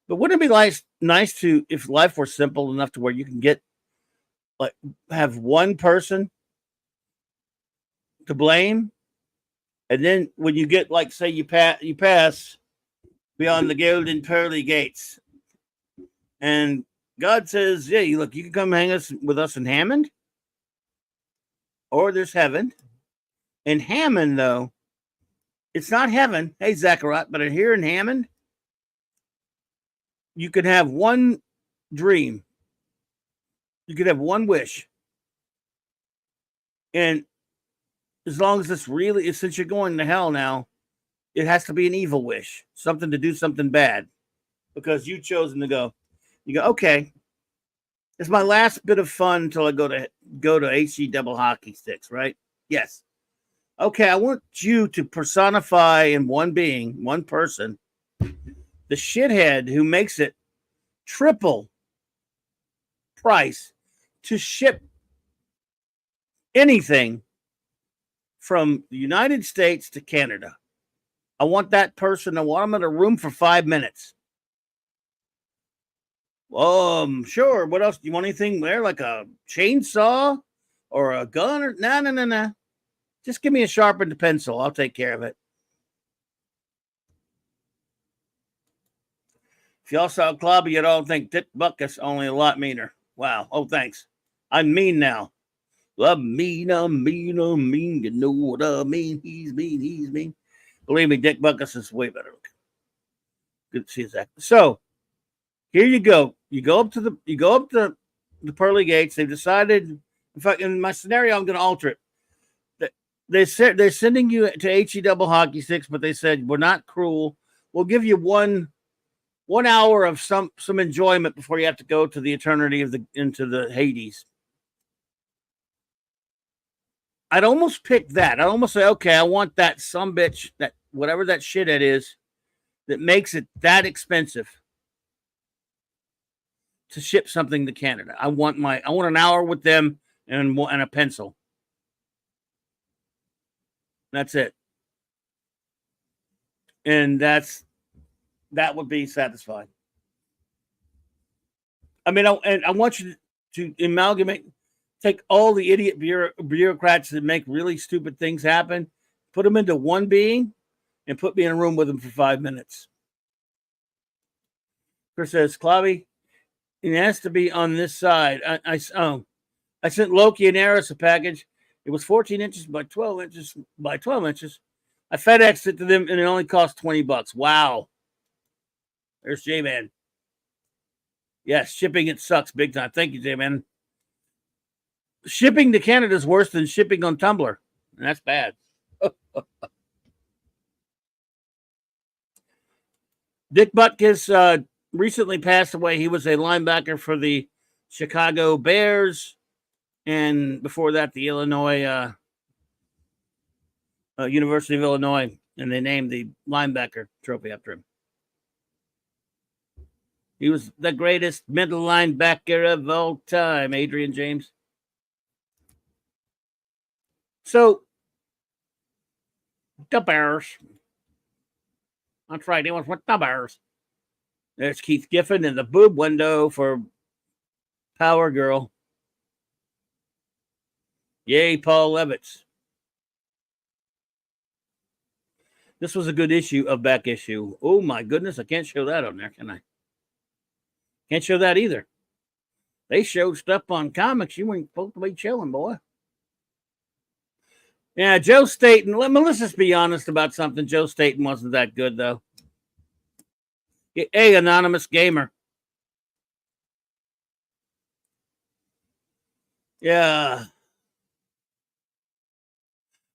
But wouldn't it be nice to, if life were simple enough to where you can have one person to blame, and then when you get, say you pass beyond the golden pearly gates, and God says, "Yeah, you can come hang with us in Hammond, or there's heaven." In Hammond, though, it's not heaven. Hey, Zachariah, but here in Hammond, you can have one dream. You could have one wish, and as long as it's really, since you're going to hell now, it has to be an evil wish, something to do something bad, because you've chosen to go. You go, okay, it's my last bit of fun until I go to HE double hockey sticks, right? Yes. Okay, I want you to personify in one being, one person, the shithead who makes it triple price to ship anything from the United States to Canada. I want that person. I want them in a room for 5 minutes. Sure. What else? Do you want anything there, like a chainsaw or a gun? Or no. Just give me a sharpened pencil. I'll take care of it. If y'all saw Clobberin, you'd all think Dick Butkus, only a lot meaner. Wow. Oh, thanks. I'm mean now. I'm mean. You know what I mean? He's mean. Believe me, Dick Butkus is way better looking. Good to see that. So here you go. You go up to the pearly gates. They've decided. In fact, in my scenario, I'm going to alter it. They said they're sending you to HE double hockey sticks, but they said we're not cruel. We'll give you 1 hour of some enjoyment before you have to go to the eternity of into the Hades. I'd almost pick that. I'd almost say, okay, I want that sumbitch, that whatever that shithead is that makes it that expensive to ship something to Canada. I want an hour with them and a pencil. That's it. And that would be satisfying. I mean, I want you to amalgamate, take all the idiot bureaucrats that make really stupid things happen, put them into one being, and put me in a room with them for 5 minutes. Chris says, Clobby, it has to be on this side. I sent Loki and Eris a package. It was 14 inches by 12 inches by 12 inches. I FedExed it to them, and it only cost $20. Wow. There's J-Man. Yes, shipping it sucks big time. Thank you, J-Man. Shipping to Canada is worse than shipping on Tumblr. And that's bad. Dick Butkus recently passed away. He was a linebacker for the Chicago Bears. And before that, the Illinois University of Illinois. And they named the linebacker trophy after him. He was the greatest middle linebacker of all time, Adrian James. So, the Bears. That's right, he was with the Bears. There's Keith Giffen in the boob window for Power Girl. Yay, Paul Levitz. This was a good issue of Back Issue. Oh, my goodness, I can't show that on there, can I? Can't show that either. They showed stuff on comics. You weren't supposed to be chilling, boy. Yeah, Joe Staten. Let's just be honest about something. Joe Staten wasn't that good, though. Hey, anonymous gamer. Yeah.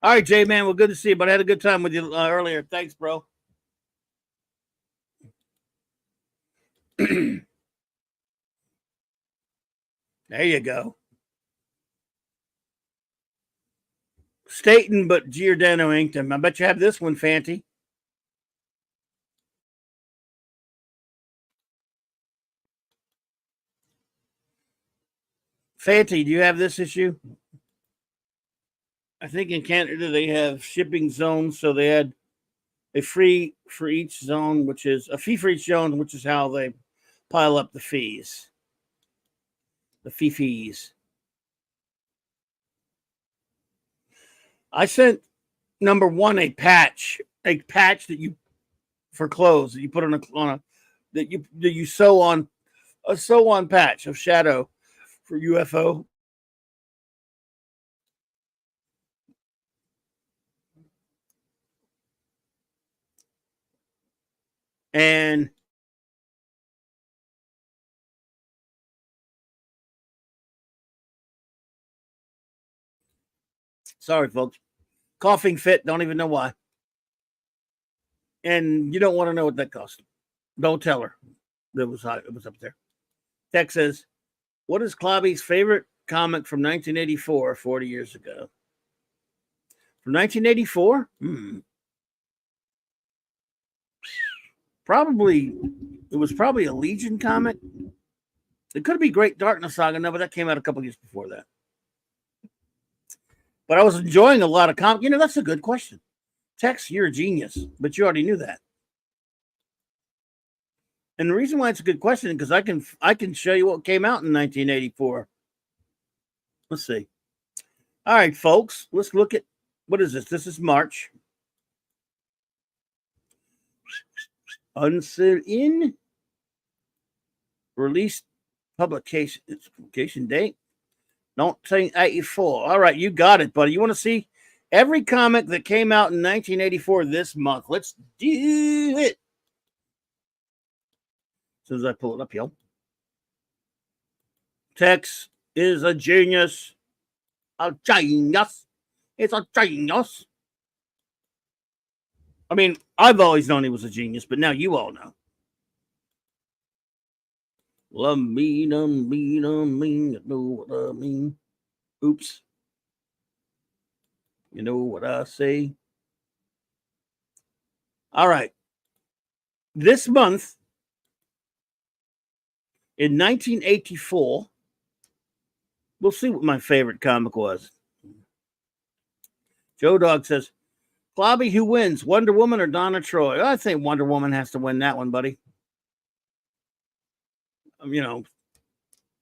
All right, Jay, man. Well, good to see you, but I had a good time with you earlier. Thanks, bro. There you go. Staten, but Giordano inked him. I bet you have this one, Fanty. Fanty, do you have this issue? I think in Canada they have shipping zones, so they had a fee for each zone, which is a fee for each zone, which is how they pile up the fees. The fees. I sent number one a patch that you for clothes that you put on a that you sew on a sew on patch of shadow for UFO. And sorry, folks. Coughing fit. Don't even know why. And you don't want to know what that cost. Don't tell her. It was hot. It was up there. Tex says, what is Clobby's favorite comic from 1984, 40 years ago? From 1984? It was probably a Legion comic. It could be Great Darkness Saga. No, but that came out a couple years before that. But I was enjoying a lot of comics. That's a good question. Tex, you're a genius, but you already knew that. And the reason why it's a good question is because I can show you what came out in 1984. Let's see. All right, folks, let's look at what is this? This is March. Unsealed in release publication date. Don't say 84. All right, you got it, buddy. You want to see every comic that came out in 1984 this month? Let's do it. As soon as I pull it up, yo. Tex is a genius. A genius. He's a genius. I mean, I've always known he was a genius, but now you all know. Love me, you know what I mean. Oops. You know what I say. All right. This month, in 1984, we'll see what my favorite comic was. Joe Dog says, Clobby, who wins, Wonder Woman or Donna Troy? I think Wonder Woman has to win that one, buddy. You know,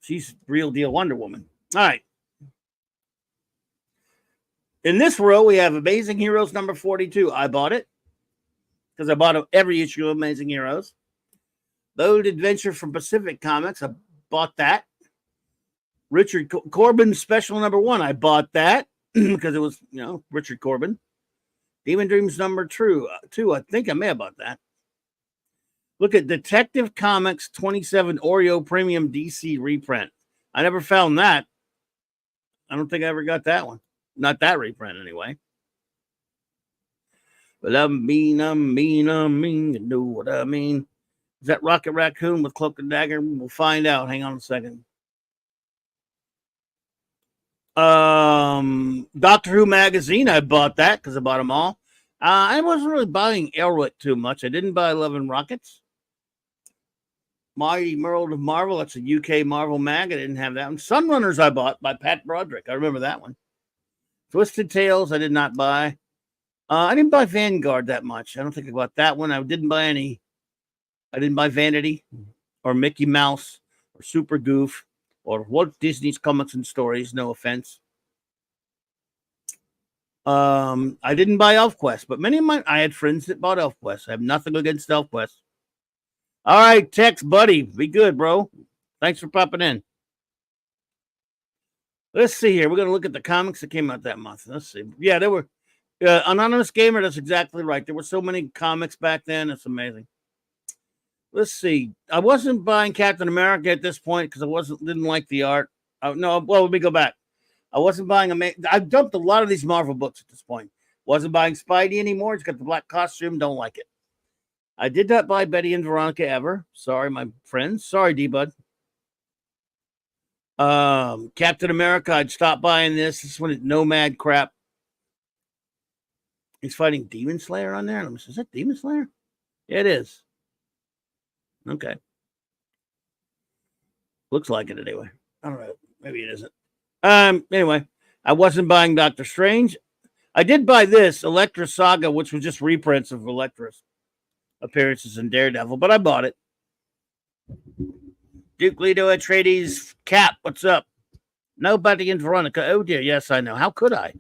she's real deal Wonder Woman. All right. In this row, we have Amazing Heroes number 42. I bought it because I bought every issue of Amazing Heroes. Bold Adventure from Pacific Comics. I bought that. Richard Corbin special number 1. I bought that because it was, Richard Corbin. Demon Dreams number 2. I think I may have bought that. Look at Detective Comics 27 Oreo Premium DC reprint. I never found that. I don't think I ever got that one. Not that reprint, anyway. But I mean, you know what I mean. Is that Rocket Raccoon with Cloak and Dagger? We'll find out. Hang on a second. Doctor Who magazine, I bought that because I bought them all. I wasn't really buying Elric too much. I didn't buy 11 Rockets. Mighty World of Marvel, that's a UK Marvel mag. I didn't have that one. Sunrunners I bought by Pat Broderick. I remember that one. Twisted Tales I did not buy. I didn't buy Vanguard that much. I don't think I bought that one. I didn't buy any. I didn't buy Vanity or Mickey Mouse or Super Goof or Walt Disney's Comics and Stories. No offense. I didn't buy ElfQuest, but I had friends that bought ElfQuest. I have nothing against ElfQuest. All right, Tex, buddy. Be good, bro. Thanks for popping in. Let's see here. We're going to look at the comics that came out that month. Let's see. Yeah, there were Anonymous Gamer. That's exactly right. There were so many comics back then. It's amazing. Let's see. I wasn't buying Captain America at this point because I didn't like the art. No, well, let me go back. I wasn't buying I dumped a lot of these Marvel books at this point. Wasn't buying Spidey anymore. He's got the black costume. Don't like it. I did not buy Betty and Veronica ever. Sorry, my friends. Sorry, D-Bud. Captain America, I'd stop buying this. This one is Nomad crap. He's fighting Demon Slayer on there. Is that Demon Slayer? Yeah, it is. Okay. Looks like it anyway. I don't know. Maybe it isn't. Anyway, I wasn't buying Doctor Strange. I did buy this, Elektra Saga, which was just reprints of Elektra's appearances in Daredevil, but I bought it. Duke Leto Atreides, Cap, what's up? Nobody in Veronica. Oh dear, yes, I know. How could I?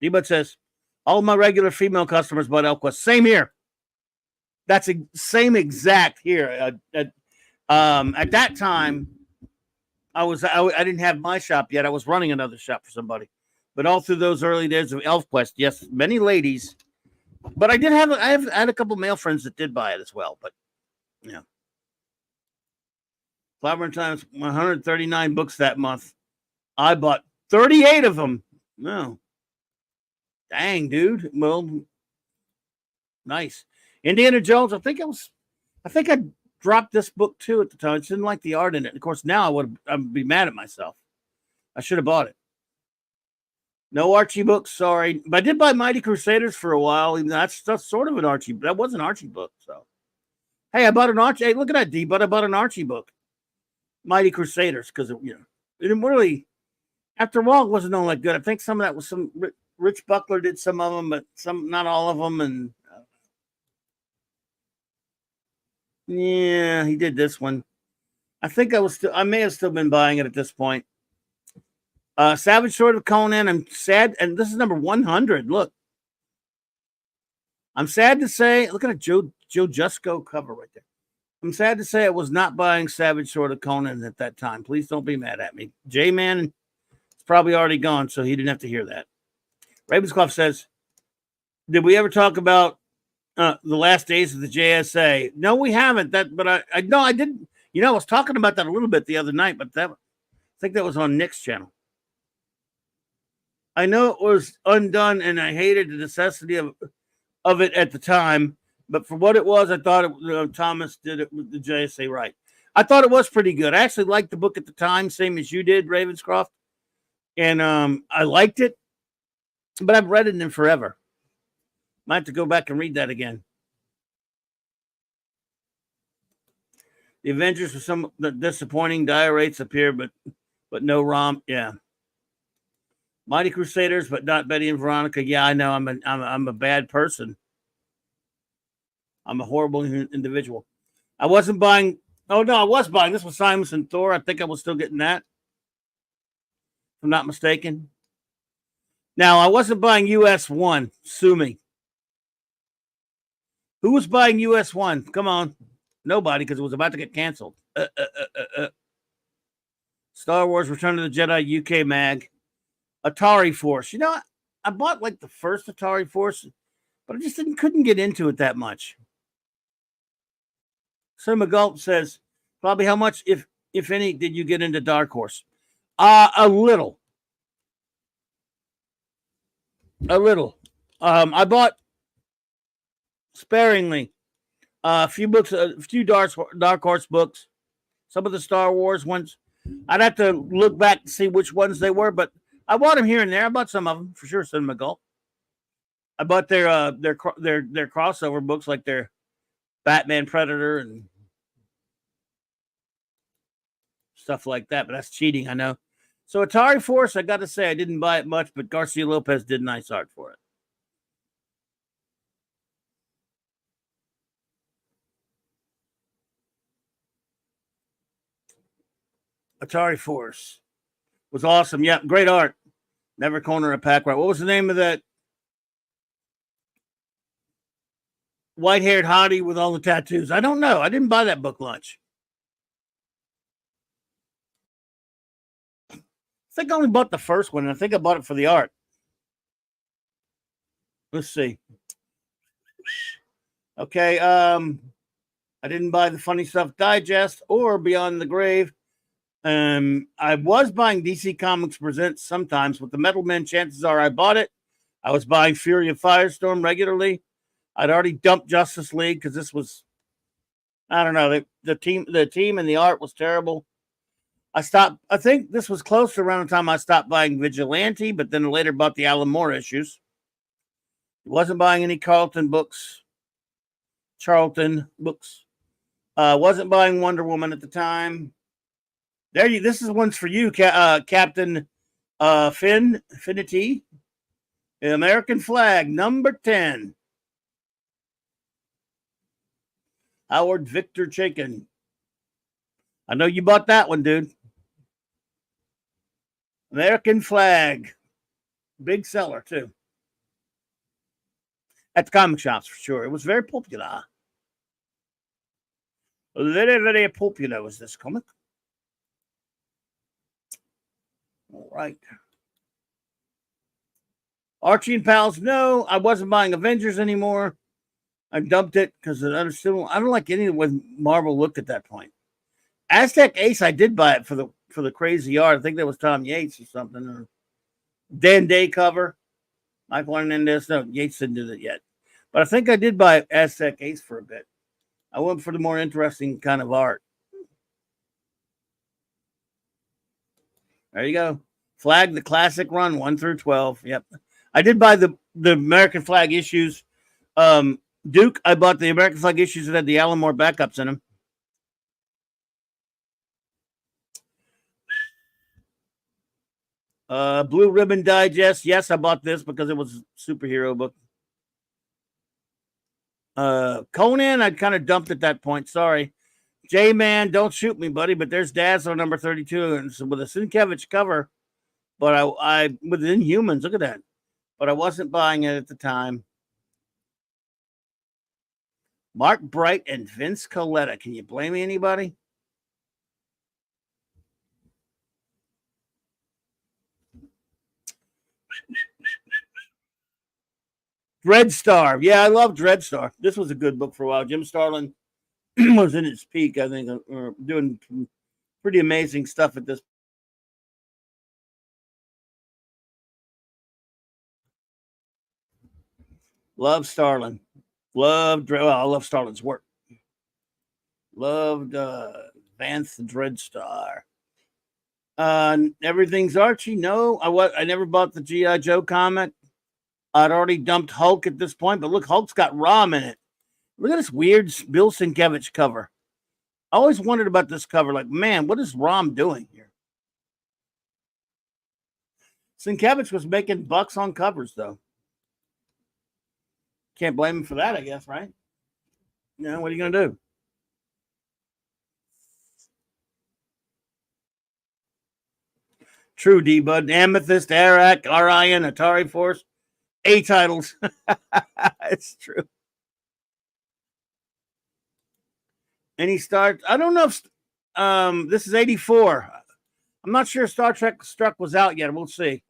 D-Bud says, all my regular female customers bought ElfQuest. Same here. That's same exact here. At that time, I didn't have my shop yet. I was running another shop for somebody. But all through those early days of ElfQuest, yes, many ladies. But I had a couple male friends that did buy it as well. But yeah. Clobberin Times 139 books that month. I bought 38 of them. No. Dang, dude. Well, nice. Indiana Jones, I think I dropped this book too at the time. I just didn't like the art in it. Of course, now I'd be mad at myself. I should have bought it. No Archie books, sorry. But I did buy Mighty Crusaders for a while. That's sort of an Archie. That was an Archie book. So, hey, I bought an Archie. Hey, look at that, D. But I bought an Archie book, Mighty Crusaders, because it didn't really. After a while, it wasn't all that good. I think some of that was some Rich Buckler did some of them, but not all of them, and. Yeah, he did this one. I think I may have still been buying it at this point. Savage Sword of Conan. I'm sad, and this is number 100. Look, I'm sad to say. Look at a Joe Jusko cover right there. I'm sad to say I was not buying Savage Sword of Conan at that time. Please don't be mad at me. J-Man is probably already gone, so he didn't have to hear that. Ravenscroft says, "Did we ever talk about the last days of the JSA?" No, we haven't. But I didn't. I was talking about that a little bit the other night, but I think that was on Nick's channel. I know it was undone, and I hated the necessity of it at the time. But for what it was, I thought Thomas did it with the JSA right. I thought it was pretty good. I actually liked the book at the time, same as you did, Ravenscroft, and I liked it. But I've read it in forever. Might have to go back and read that again. The Avengers were some the disappointing. Dire rates appear, but no rom. Yeah. Mighty Crusaders, but not Betty and Veronica. Yeah, I know. I'm a bad person. I'm a horrible individual. I wasn't buying. Oh no, I was buying. This was Simonson Thor. I think I was still getting that. If I'm not mistaken. Now I wasn't buying US 1. Sue me. Who was buying US 1? Come on. Nobody, because it was about to get canceled. Star Wars Return of the Jedi UK mag. Atari Force. You know, I bought like the first Atari Force, but I just couldn't get into it that much. Sir McGulp says, probably how much, if any, did you get into Dark Horse? A little. A little. I bought sparingly a few books, a few Dark Horse books, some of the Star Wars ones. I'd have to look back to see which ones they were, but I bought them here and there. I bought some of them for sure. Sir McGulp. I bought their crossover books, like their Batman Predator and stuff like that, but that's cheating, I know. So Atari Force, I got to say, I didn't buy it much, but Garcia Lopez did nice art for it. Atari Force was awesome. Yeah, great art. Never corner a pack right. What was the name of that white-haired hottie with all the tattoos? I don't know. I didn't buy that book lunch. I think I only bought the first one, and I think I bought it for the art. Let's see. Okay, I didn't buy the Funny Stuff Digest or Beyond the Grave. I was buying DC Comics Presents sometimes. With the Metal Men, chances are I bought it. I was buying Fury of Firestorm regularly. I'd already dumped Justice League because this was, I don't know, the team and the art was terrible. I think this was close to around the time I stopped buying Vigilante, but then later bought the Alan Moore issues. Wasn't buying any Charlton books. Wasn't buying Wonder Woman at the time. This is one's for you, Captain Finity. The American Flag, number 10. Howard Victor Chaikin. I know you bought that one, dude. American Flag. Big seller, too. At the comic shops, for sure. It was very popular. Very, very popular was this comic. All right. Archie and Pals, no, I wasn't buying Avengers anymore. I dumped it because I don't like any of what Marvel looked at that point. Aztec Ace, I did buy it for the crazy art. I think that was Tom Yates or something. Or Dan Day cover. Michael Hernandez. No, Yates didn't do that yet. But I think I did buy Aztec Ace for a bit. I went for the more interesting kind of art. There you go. Flag, the classic run, 1 through 12. Yep. I did buy the American Flag issues. Duke, I bought the American Flag issues that had the Alan Moore backups in them. Blue Ribbon Digest. Yes, I bought this because it was a superhero book. Conan, I'd kind of dumped at that point. Sorry. J-Man, don't shoot me, buddy, but there's Dazzler number 32 and so with a Sienkiewicz cover. But I with Inhumans, look at that. But I wasn't buying it at the time. Mark Bright and Vince Coletta. Can you blame anybody? Dreadstar. Yeah, I love Dreadstar. This was a good book for a while. Jim Starlin was in its peak, I think, doing pretty amazing stuff at this Love Starlin. I love Starlin's work. Loved Vance the Dreadstar. Everything's Archie. No, I never bought the G.I. Joe comic. I'd already dumped Hulk at this point, but look, Hulk's got Rom in it. Look at this weird Bill Sienkiewicz cover. I always wondered about this cover. Like, man, what is Rom doing here? Sienkiewicz was making bucks on covers, though. Can't blame him for that, I guess, right? What are you going to do? True, D-Bud. Amethyst, Arak, Orion, Atari Force. A titles. It's true. And he starts. I don't know if this is 84. I'm not sure Star Trek Struck was out yet. We'll see.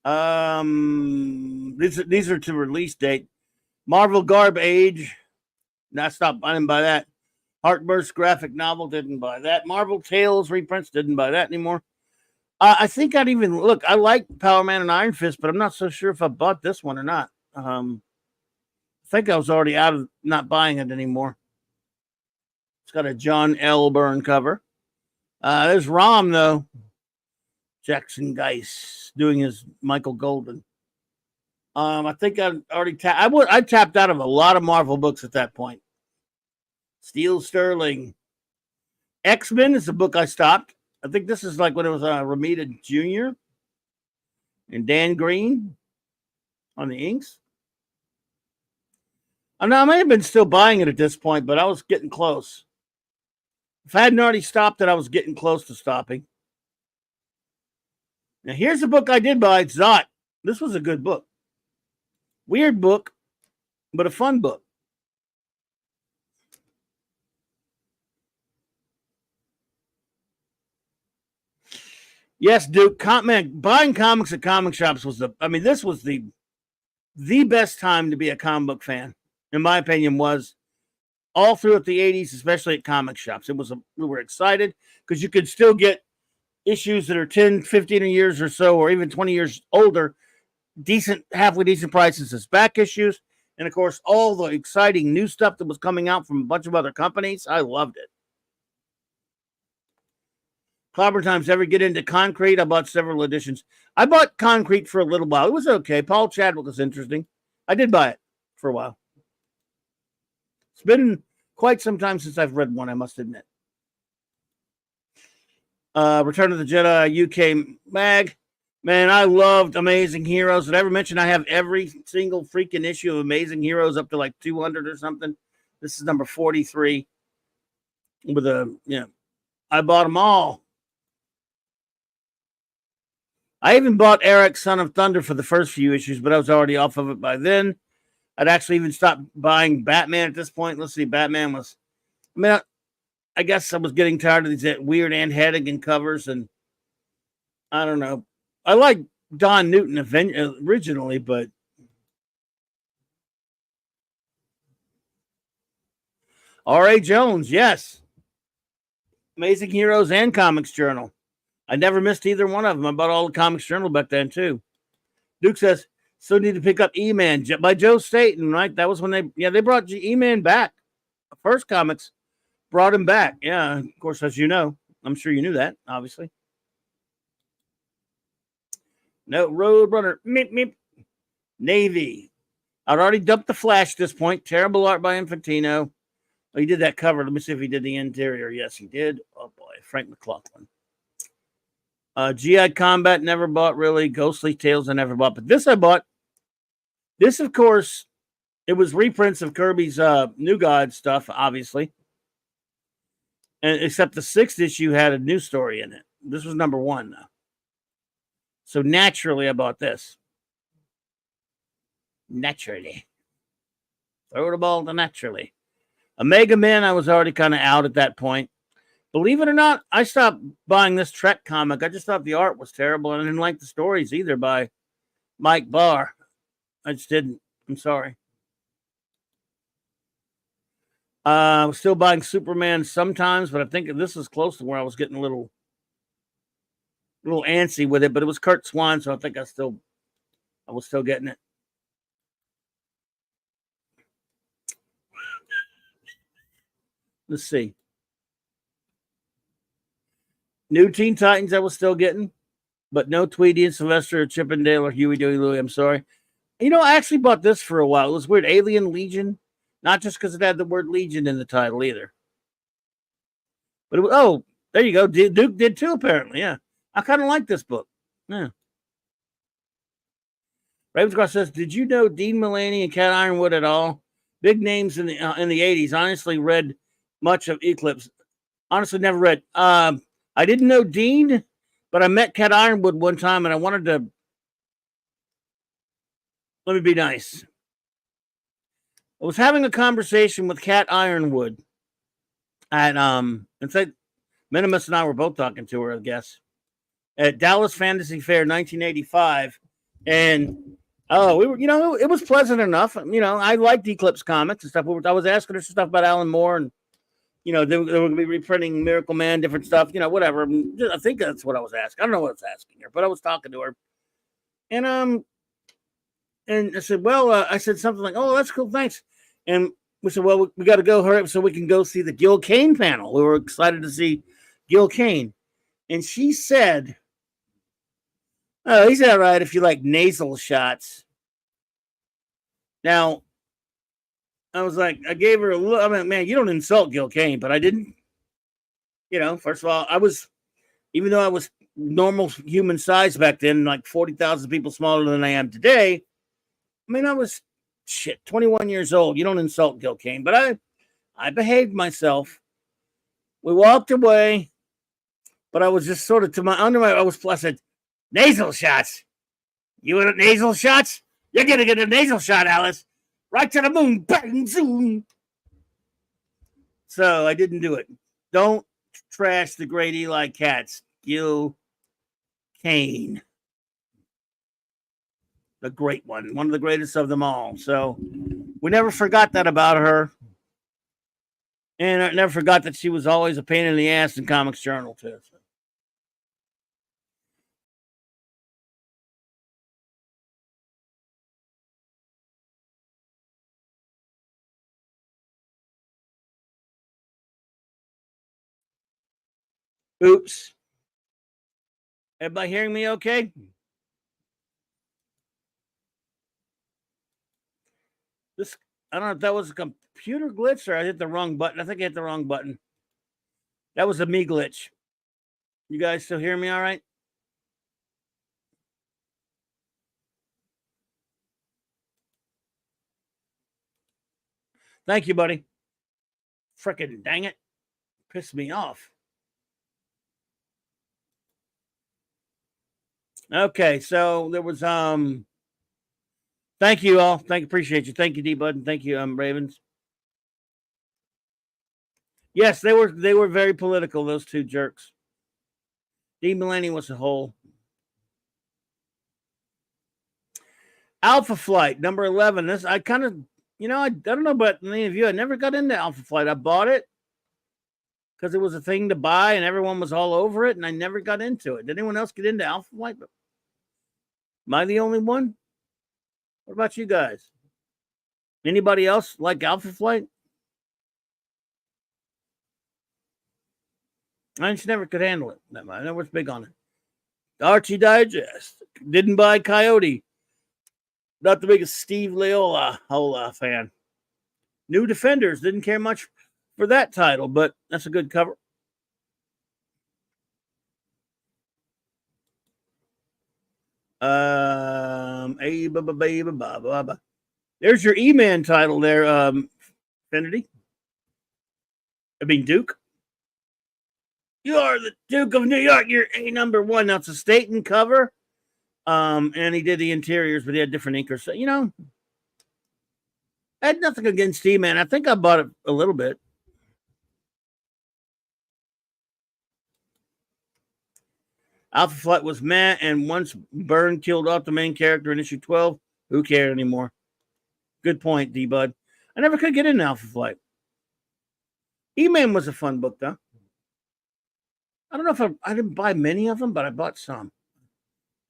These are to release date. Marvel Garb Age. I didn't buy that. Heartburst graphic novel, didn't buy that. Marvel Tales reprints, didn't buy that anymore. I think I'd even look. I like Power Man and Iron Fist, but I'm not so sure if I bought this one or not. I think I was already out of not buying it anymore. It's got a John L. Byrne cover. There's Rom though. Jackson Geis doing his Michael Golden. I think I already I tapped out of a lot of Marvel books at that point. Steel Sterling. X-Men is the book I stopped. I think this is like when it was Romita Jr. and Dan Green on the inks. I may have been still buying it at this point, but I was getting close. If I hadn't already stopped it, I was getting close to stopping. Now, here's a book I did buy. Zot. This was a good book. Weird book, but a fun book. Yes, Duke. Buying comics at comic shops this was the best time to be a comic book fan, in my opinion, was all throughout the 80s, especially at comic shops. We were excited because you could still get issues that are 10, 15 years or so, or even 20 years older, halfway decent prices as back issues. And of course, all the exciting new stuff that was coming out from a bunch of other companies. I loved it. Clobberin Times. Ever get into Concrete? I bought several editions. I bought Concrete for a little while. It was okay. Paul Chadwick was interesting. I did buy it for a while. It's been quite some time since I've read one, I must admit. Return of the Jedi UK mag. Man, I loved Amazing Heroes. Did I ever mention I have every single freaking issue of Amazing Heroes up to like 200 or something? This is number 43. I bought them all. I even bought Eric, Son of Thunder for the first few issues, but I was already off of it by then. I'd actually even stopped buying Batman at this point. Let's see, Batman was... I guess I was getting tired of these weird Ann Heddigan covers, and I don't know. I like Don Newton originally, but R.A. Jones, yes. Amazing Heroes and Comics Journal. I never missed either one of them. I bought all the Comics Journal back then, too. Duke says, still need to pick up E-Man by Joe Staten, right? That was when they brought E-Man back. The first comics brought him back. Yeah, of course, as you know. I'm sure you knew that, obviously. No, Roadrunner. Meep, meep. Navy. I'd already dumped the Flash at this point. Terrible art by Infantino. Oh, he did that cover. Let me see if he did the interior. Yes, he did. Oh, boy. Frank McLaughlin. GI Combat, never bought, really. Ghostly Tales, I never bought. But this I bought. This, of course, it was reprints of Kirby's New God stuff, obviously. And except the 6th issue had a new story in it. This was number 1, though. So naturally, I bought this. Naturally. Throw the ball to naturally. Omega Men, I was already kind of out at that point. Believe it or not, I stopped buying this Trek comic. I just thought the art was terrible, and I didn't like the stories either by Mike Barr. I just didn't. I'm sorry. I was still buying Superman sometimes, but I think this is close to where I was getting a little antsy with it. But it was Kurt Swan, so I think I still I was still getting it. Let's see. New Teen Titans I was still getting, but no Tweety and Sylvester or Chippendale or Huey, Dewey, Louie. I'm sorry. You know, I actually bought this for a while. It was weird. Alien Legion. Not just because it had the word Legion in the title either. But it was, oh, there you go. Duke did too, apparently. Yeah. I kind of like this book. Yeah. Ravenscroft says, did you know Dean Mulaney and Cat Ironwood at all? Big names in the 80s. Honestly, read much of Eclipse. Honestly, never read. I didn't know Dean, but I met Cat Ironwood one time, and I wanted to. Let me be nice. I was having a conversation with Cat Ironwood at in fact, Minimus and I were both talking to her, I guess, at Dallas Fantasy Fair 1985, and we were, it was pleasant enough. I liked Eclipse comics and stuff. I was asking her some stuff about Alan Moore, and they were going to be reprinting Miracle Man, different stuff, whatever. I think that's what I was asking. I don't know what I was asking her, but I was talking to her, and I said, well, I said something like, oh, that's cool, thanks. And we said, well, we got to go hurry up so we can go see the Gil Kane panel. We were excited to see Gil Kane. And she said, oh, he's all right if you like nasal shots. Now, I was like, I gave her a look. I mean, man, you don't insult Gil Kane, but I didn't. First of all, even though I was normal human size back then, like 40,000 people smaller than I am today, I mean, I was 21 years old. You don't insult Gil Kane, but I behaved myself. We walked away, but I was just sort of I said, nasal shots. You want nasal shots? You're going to get a nasal shot, Alice. Right to the moon. Bang, zoom. So I didn't do it. Don't trash the great Eli Katz. Gil Kane. The great one of the greatest of them all. So we never forgot that about her. And I never forgot that she was always a pain in the ass in Comics Journal, too. Oops. Everybody hearing me okay? I don't know if that was a computer glitch or I hit the wrong button. I think I hit the wrong button. That was a me glitch. You guys still hear me all right? Thank you, buddy. Frickin' dang it. Pissed me off. Okay, so there was thank you all. Appreciate you. Thank you, D-Bud, and thank you, Ravens. Yes, they were very political, those two jerks. Dean Mulaney was a whole. Alpha Flight, number 11. This I kind of, I don't know about any of you. I never got into Alpha Flight. I bought it because it was a thing to buy and everyone was all over it, and I never got into it. Did anyone else get into Alpha Flight? Am I the only one? What about you guys? Anybody else like Alpha Flight? I just never could handle it. I never was big on it. Archie Digest. Didn't buy Coyote. Not the biggest Steve Leola fan. New Defenders. Didn't care much for that title, but that's a good cover. There's your E-Man title there, Infinity. Duke. You are the Duke of New York. You're a number one. Now it's a Staten cover. And he did the interiors, but he had different inkers. So, I had nothing against E-Man. I think I bought it a little bit. Alpha Flight was meh, and once Byrne killed off the main character in issue 12, who cared anymore? Good point, D-Bud. I never could get into Alpha Flight. E-Man was a fun book, though. I don't know if I didn't buy many of them, but I bought some.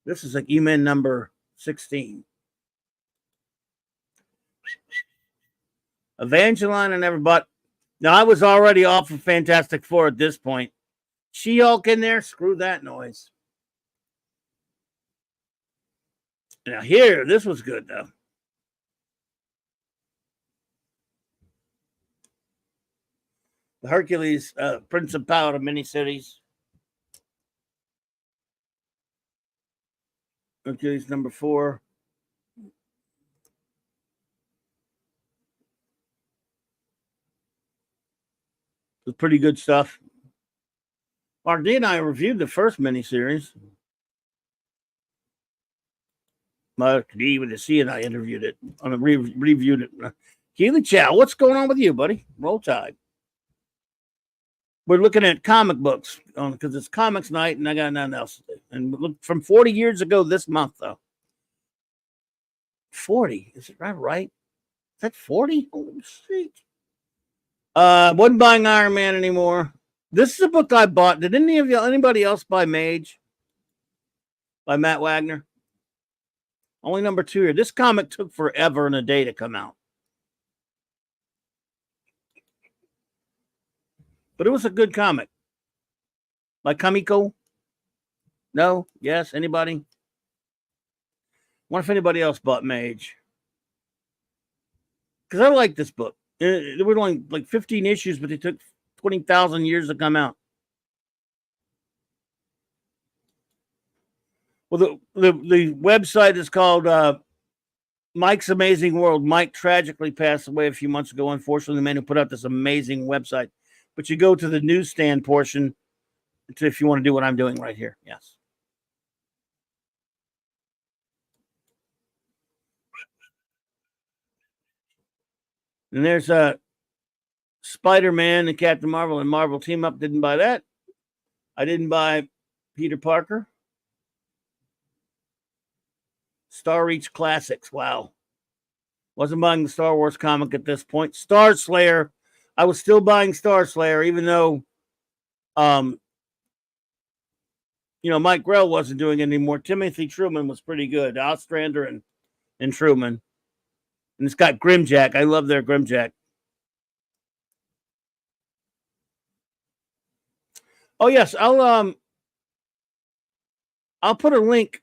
This is like E-Man number 16. Evangeline, I never bought. Now, I was already off of Fantastic Four at this point. She-Hulk in there? Screw that noise. Now, here, this was good, though. The Hercules, Prince of Power, miniseries. Hercules number 4. It was pretty good stuff. Mark D and I reviewed the first miniseries. Mark D with a C and I interviewed it. Reviewed it. Keely Chow, what's going on with you, buddy? Roll Tide. We're looking at comic books because it's comics night and I got nothing else to do. And look, from 40 years ago this month, though. 40. Is it right? Is that 40? Holy shit. Wasn't buying Iron Man anymore. This is a book I bought. Did anybody else buy Mage? By Matt Wagner? Only number 2 here. This comic took forever and a day to come out. But it was a good comic. By Kamiko? No? Yes? Anybody? Wonder if anybody else bought Mage. Because I like this book. There were only like 15 issues, but they took 20,000 years to come out. Well, the website is called Mike's Amazing World. Mike tragically passed away a few months ago. Unfortunately, the man who put out this amazing website. But you go to the newsstand portion if you want to do what I'm doing right here. Yes. And there's Spider-Man and Captain Marvel and Marvel Team Up. Didn't buy that. I didn't buy Peter Parker. Star Reach Classics. Wow. Wasn't buying the Star Wars comic at this point. Star Slayer. I was still buying Star Slayer, even though, Mike Grell wasn't doing it anymore. Timothy Truman was pretty good. Ostrander and Truman. And it's got Grimjack. I love their Grimjack. Oh, yes. I'll put a link.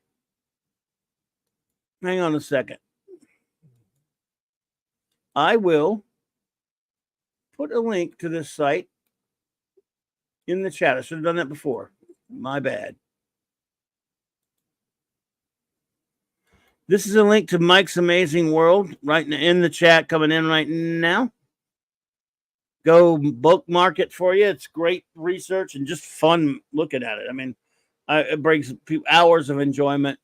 Hang on a second. I will put a link to this site in the chat. I should have done that before. My bad. This is a link to Mike's Amazing World right in the chat coming in right now. Go bookmark it for you. It's great research and just fun looking at it. I mean, it brings hours of enjoyment.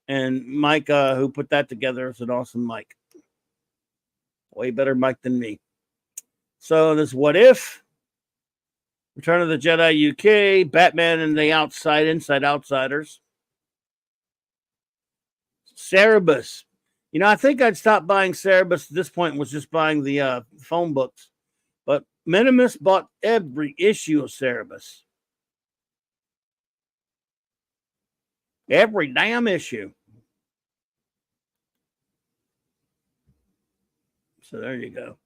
And Mike, who put that together, is an awesome Mike. Way better Mike than me. So this What If, Return of the Jedi UK, Batman and the Inside Outsiders. Cerebus. I think I'd stop buying Cerebus at this point and was just buying the phone books. But Minimus bought every issue of Cerebus. Every damn issue. So there you go.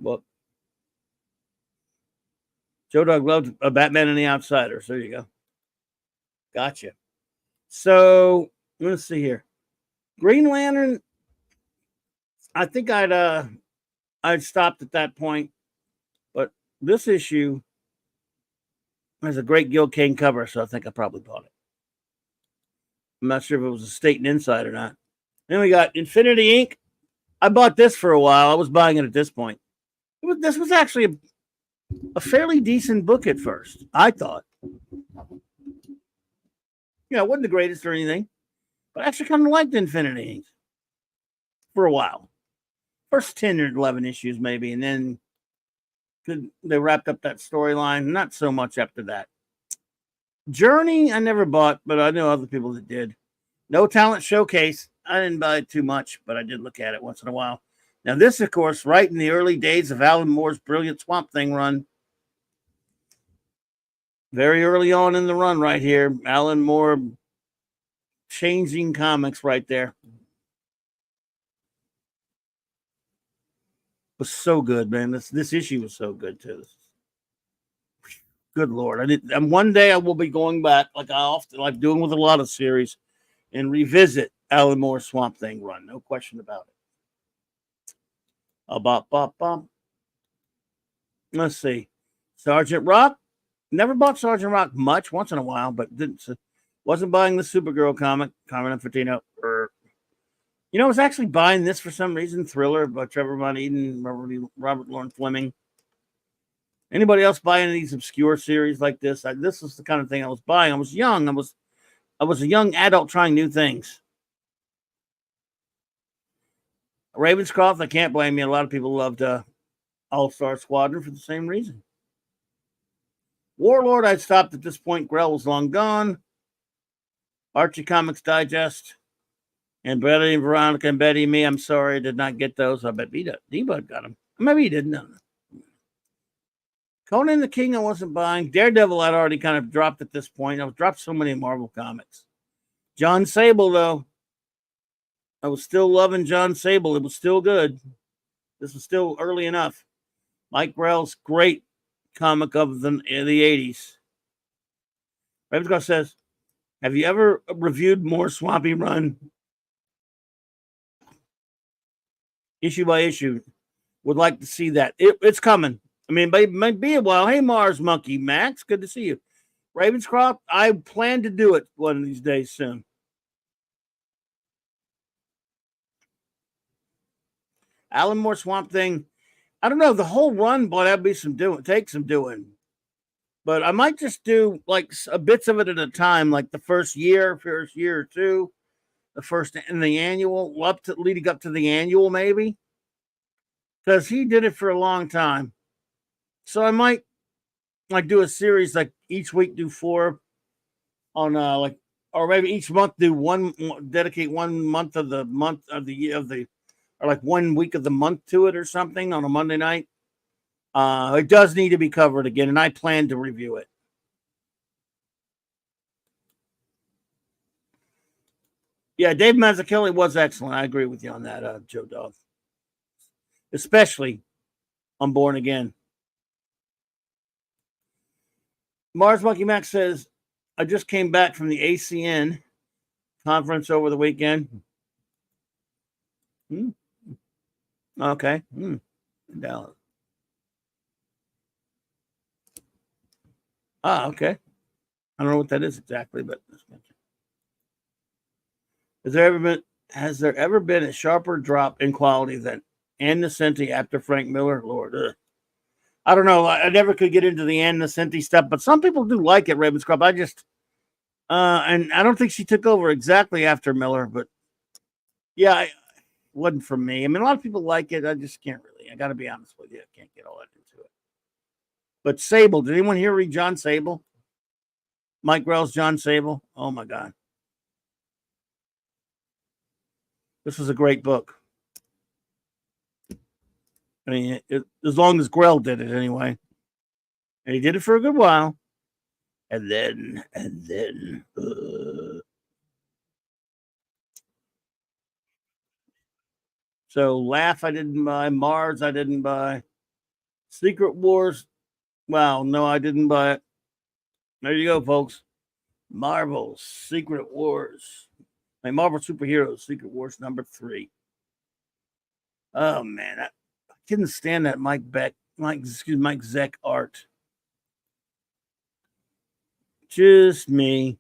Well, Joe Dog loved Batman and the Outsiders. There you go. Gotcha. So let's see here. Green Lantern. I think I'd stopped at that point, but this issue has a great Gil Kane cover, so I think I probably bought it. I'm not sure if it was a State and Inside or not. Then we got Infinity Inc. I bought this for a while. I was buying it at this point. This was actually a fairly decent book at first, I thought. It wasn't the greatest or anything, but I actually kind of liked Infinity Inc. for a while. First 10 or 11 issues maybe, and then they wrapped up that storyline. Not so much after that. Journey, I never bought, but I know other people that did. No Talent Showcase. I didn't buy it too much, but I did look at it once in a while. Now, this, of course, right in the early days of Alan Moore's brilliant Swamp Thing run. Very early on in the run right here. Alan Moore changing comics right there. Was so good, man. This issue was so good too. Good Lord. And one day I will be going back like I often like doing with a lot of series and revisit Alan Moore's Swamp Thing run. No question about it. Let's see. Sergeant Rock. Never bought Sergeant Rock much, once in a while, but wasn't buying the Supergirl comic, Carmen Infantino. I was actually buying this for some reason, Thriller by Trevor Von Eden, Robert Lauren Fleming. Anybody else buy any of these obscure series like this? This is the kind of thing I was buying. I was young. I was a young adult trying new things. Ravenscroft, I can't blame you. A lot of people loved All-Star Squadron for the same reason. Warlord, I'd stopped at this point. Grell was long gone. Archie Comics Digest. And Betty, Veronica, and Betty, me, I'm sorry, I did not get those. I bet D-Bud got them. Maybe he didn't. No. Conan the King, I wasn't buying. Daredevil, I'd already kind of dropped at this point. I've dropped so many Marvel comics. John Sable, though. I was still loving John Sable. It was still good. This was still early enough. Mike Grell's great comic of the 80s. Ravenscroft says, have you ever reviewed more Swampy Run? Issue by issue. Would like to see that. It's coming. I mean, it might be a while. Hey, Mars Monkey Max, good to see you. Ravenscroft, I plan to do it one of these days soon. Alan Moore Swamp Thing. I don't know. The whole run, boy, that'd be take some doing. But I might just do like bits of it at a time, like the first year or two, the first in the annual, leading up to the annual, maybe. Because he did it for a long time. So I might like do a series like each week do 4 on or maybe each month dedicate 1 month of the year or like 1 week of the month to it or something on a Monday night. It does need to be covered again, and I plan to review it. Yeah, Dave Mazzucchelli was excellent. I agree with you on that, Joe Dog. Especially on Born Again. Mars Monkey Max says, I just came back from the ACN conference over the weekend. Okay. Dallas. Okay. I don't know what that is exactly, but has there ever been a sharper drop in quality than Ann Nocenti after Frank Miller? Lord, I don't know. I never could get into the Ann Nocenti stuff, but some people do like it, Ravenscroft. I just, and I don't think she took over exactly after Miller, but yeah, it wasn't for me. I mean, a lot of people like it. I just can't really. I got to be honest with you. I can't get all that into it. But Sable, did anyone here read John Sable? Mike Grell's John Sable? Oh, my God. This was a great book. I mean, as long as Grell did it anyway. And he did it for a good while. And then. So Laugh, I didn't buy. Mars, I didn't buy. Secret Wars. Wow, no, I didn't buy it. There you go, folks. Marvel's Secret Wars. Marvel Superheroes, Secret Wars #3. Oh, man. I couldn't stand that Mike Zeck art. Just me.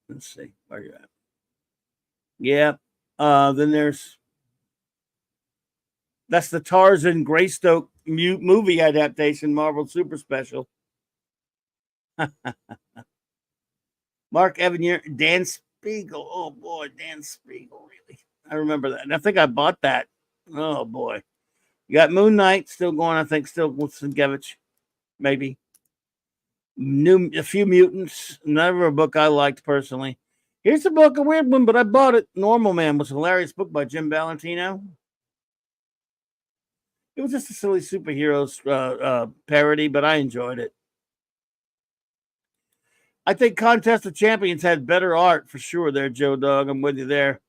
Let's see. Where you at? Yeah. Then that's the Tarzan Greystoke movie adaptation, Marvel Super Special. Mark Evanier, Dan Spiegel. Oh boy, Dan Spiegel, really. I remember that. And I think I bought that. Oh boy. You got Moon Knight still going, I think, still with Sienkiewicz, maybe. A Few Mutants, never a book I liked personally. Here's a book, a weird one, but I bought it. Normal Man was a hilarious book by Jim Valentino. It was just a silly superheroes parody, but I enjoyed it. I think Contest of Champions had better art for sure there, Joe Dog. I'm with you there.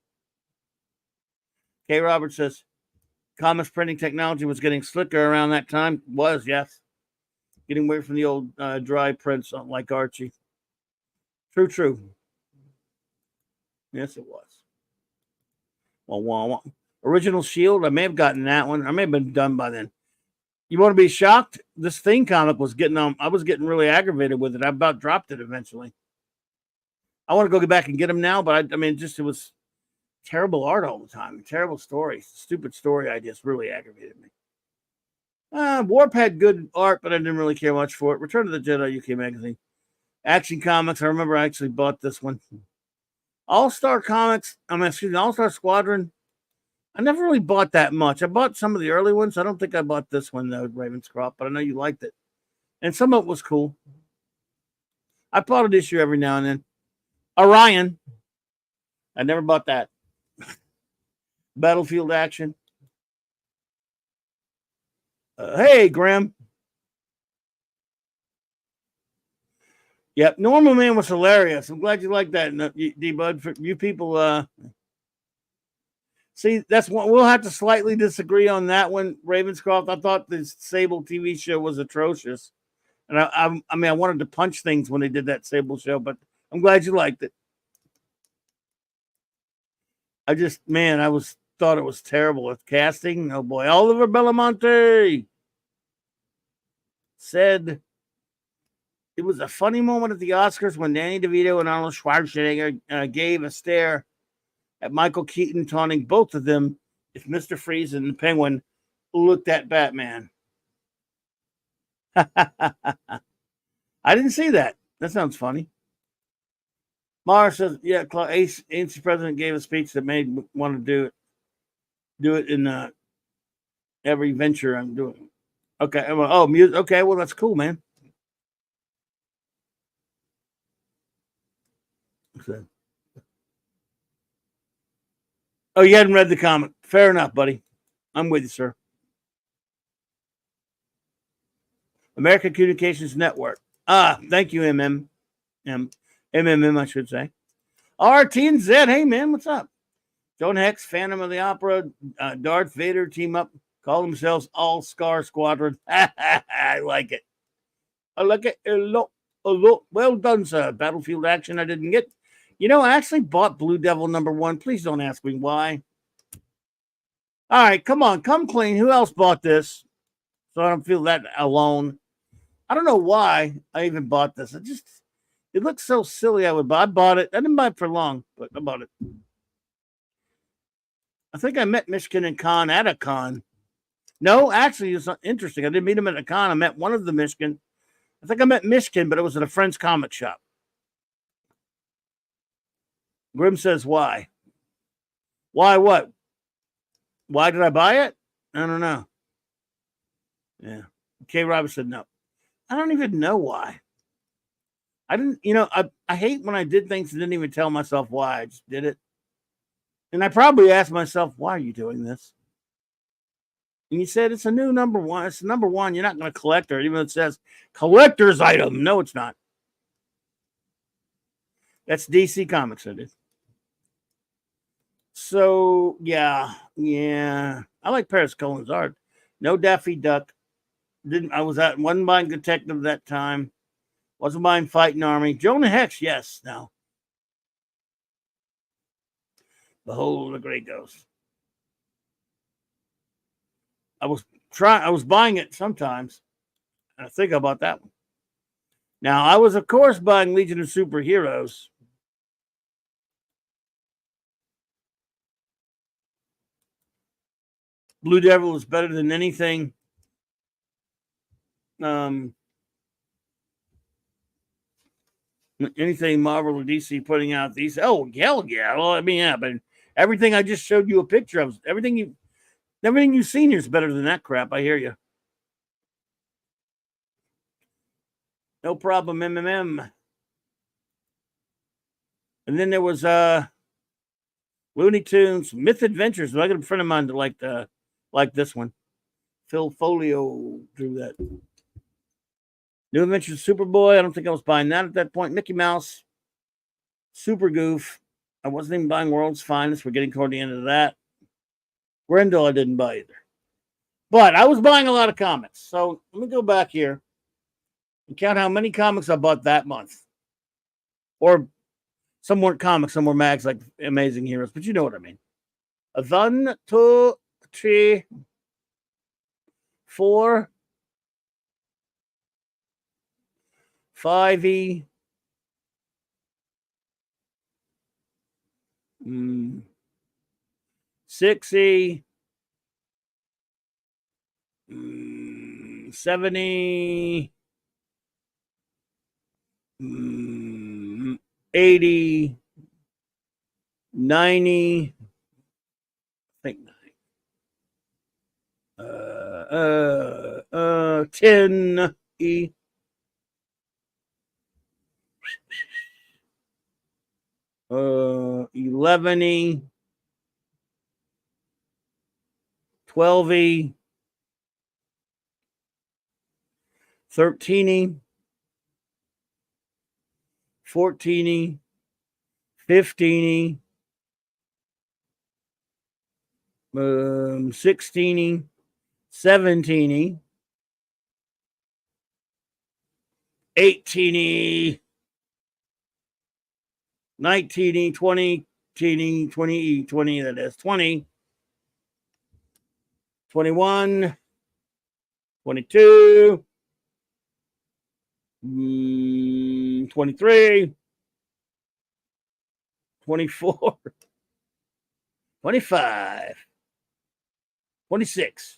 K. Robert says, comics printing technology was getting slicker around that time. Was, yes. Getting away from the old dry prints like Archie. True. Yes, it was. Well, Original Shield, I may have gotten that one. I may have been done by then. You want to be shocked? This Thing comic was getting on. I was getting really aggravated with it. I about dropped it eventually. I want to go back and get them now, but I mean, it was terrible art all the time. Terrible stories. Stupid story ideas really aggravated me. Warp had good art, but I didn't really care much for it. Return to the Jedi UK magazine. Action Comics. I remember I actually bought this one. All-Star Comics. All-Star Squadron. I never really bought that much. I bought some of the early ones. I don't think I bought this one, though, Ravenscroft, but I know you liked it. And some of it was cool. I bought an issue every now and then. Orion. I never bought that. Battlefield Action. Hey, Graham. Yep, Normal Man was hilarious. I'm glad you like that, D-Bud. For you people, see, that's one. We'll have to slightly disagree on that one, Ravenscroft. I thought the Sable TV show was atrocious. And I mean, I wanted to punch things when they did that Sable show, but I'm glad you liked it. I thought it was terrible with casting. Oh boy, Oliver Belamonte said it was a funny moment at the Oscars when Danny DeVito and Arnold Schwarzenegger gave a stare at Michael Keaton, taunting both of them if Mr. Freeze and the Penguin looked at Batman. I didn't see that. That sounds funny. Mara says, yeah, ancient president gave a speech that made me want to do it in every venture I'm doing. Okay. Oh, music. Okay. Well, that's cool, man. Okay. Oh, you hadn't read the comic. Fair enough, buddy. I'm with you, sir. American Communications Network. Thank you, MMM, I should say. RT and Z. Hey, man, what's up? Joan Hex, Phantom of the Opera, Darth Vader team up, call themselves All Scar Squadron. I like it. I like it. Hello. Well done, sir. Battlefield Action I didn't get. You know, I actually bought Blue Devil #1. Please don't ask me why. All right, come on. Come clean. Who else bought this? So I don't feel that alone. I don't know why I even bought this. It looks so silly. I bought it. I didn't buy it for long, but I bought it. I think I met Michigan and Con at a con. No, actually, it's interesting. I didn't meet him at a con. I met one of the Michigan. I think I met Michigan, but it was at a friend's comic shop. Grim says, why? Why what? Why did I buy it? I don't know. Yeah. K. Roberts said no. I don't even know why. I didn't, I hate when I did things and didn't even tell myself why. I just did it. And I probably asked myself, why are you doing this? And you said, it's a new #1. It's #1. You're not going to collect it, even though it says collector's item. No, it's not. That's DC Comics, I did. So, yeah. I like Paris Cullen's art. No Daffy Duck. Wasn't buying Detective that time. Wasn't buying Fighting Army. Jonah Hex, yes. Now. Behold the Great Ghost. I was buying it sometimes. I think about that one. Now, I was, of course, buying Legion of Superheroes. Blue Devil is better than anything. Anything Marvel or DC putting out these. Oh, hell yeah. Well, I mean, yeah, but everything I just showed you a picture of, everything you've seen here is better than that crap. I hear you. No problem, MMM. And then there was Looney Tunes, Myth Adventures. I got a friend of mine that liked this one. Phil Folio drew that. New Adventures of Superboy. I don't think I was buying that at that point. Mickey Mouse. Super Goof. I wasn't even buying World's Finest. We're getting toward the end of that. Grendel I didn't buy either. But I was buying a lot of comics. So let me go back here and count how many comics I bought that month. Or some weren't comics, some were mags like Amazing Heroes. But you know what I mean. 1, 2, 3, 4, 5, 6, 70, 80, 90, I think 10 11, 12, 13, 14, 15, 16, 17, 18, 19, 20, 20, that is 20, 21, 22, 23, 24, 25, 26,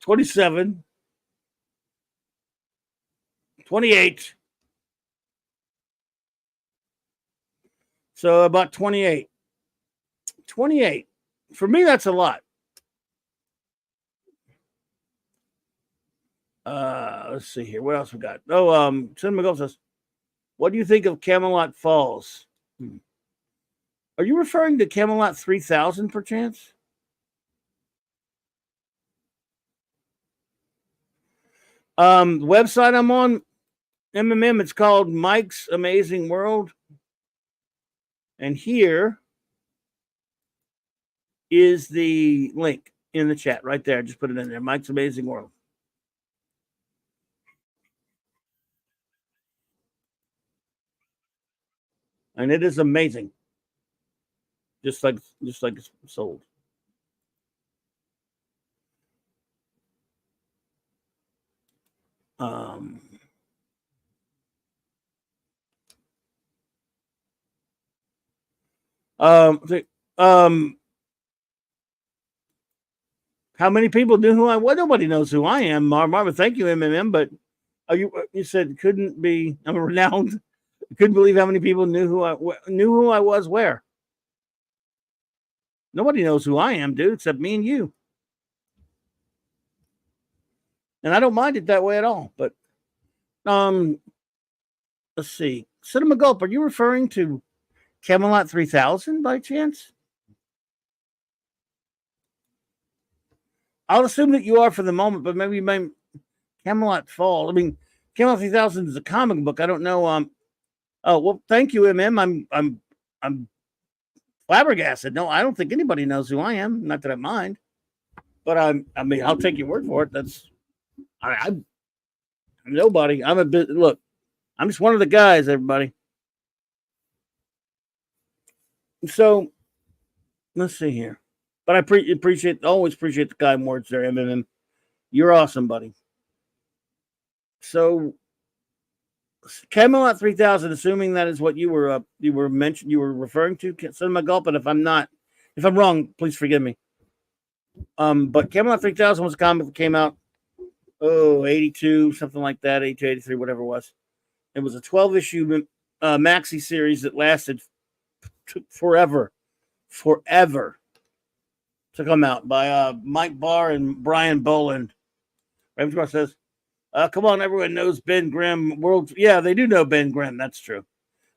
27, 28. So about 28. 28. For me, that's a lot. Let's see here. What else we got? Oh, Cinema Gold says, what do you think of Camelot Falls? Are you referring to Camelot 3000 perchance? The website I'm on, MMM, it's called Mike's Amazing World. And here is the link in the chat right there. Just put it in there. Mike's Amazing World. And it is amazing. Just like it's sold. How many people knew who I was? Nobody knows who I am, Marvin. Thank you, MMM. But you said couldn't be. I'm renowned. Couldn't believe how many people knew who I was. Where? Nobody knows who I am, dude, except me and you. And I don't mind it that way at all. But let's see. Cinema Gulp, are you referring to Camelot 3000 by chance? I'll assume that you are for the moment, but maybe you may Camelot Fall. I mean, Camelot 3000 is a comic book. I don't know. Oh well, thank you, MM. I'm flabbergasted. No, I don't think anybody knows who I am. Not that I mind, but I mean, I'll take your word for it. I'm nobody. I'm a bit. Look, I'm just one of the guys. Everybody. So let's see here. But I always appreciate the kind words there, MMM. You're awesome, buddy. So, Camelot 3000, assuming that is what you were referring to, Cinema Gulp. But if I'm wrong, please forgive me. But Camelot 3000 was a comic that came out, 82, something like that, 82, 83, whatever it was. It was a 12-issue maxi series that lasted forever. To come out by Mike Barr and Brian Boland. Raven's says, come on, everyone knows Ben Grimm. Yeah, they do know Ben Grimm. That's true.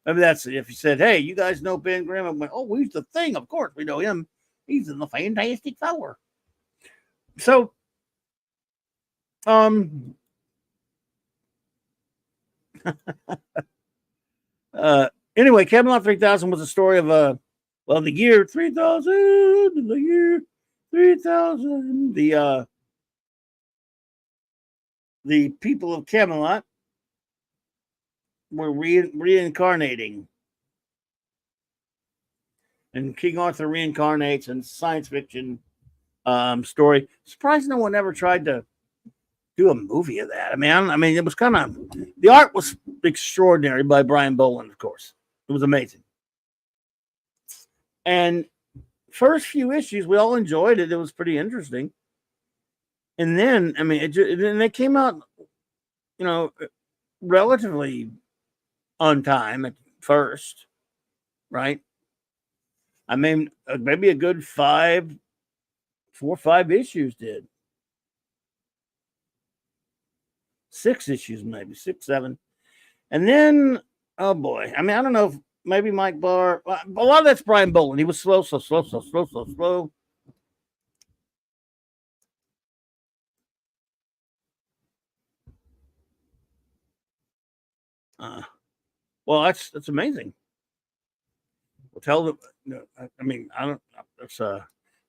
Maybe that's it. If you said, hey, you guys know Ben Grimm, I went, oh, he's the Thing. Of course, we know him. He's in the Fantastic Four. So, anyway, Camelot 3000 was a story of the year 3000, the year 3000. The people of Camelot were reincarnating, and King Arthur reincarnates in science fiction story. Surprised no one ever tried to do a movie of that. I mean, it was kind of, the art was extraordinary by Brian Boland, of course. It was amazing. And first few issues, we all enjoyed it. It was pretty interesting. And then, I mean, then they came out, relatively on time at first, right? I mean, maybe a good 4 or 5 issues did. 6 issues, maybe 6, 7. And then, oh boy. I mean, I don't know if maybe Mike Barr, a lot of that's Brian Boland. He was slow. Well, that's amazing. We'll tell them. I mean, I don't. It's I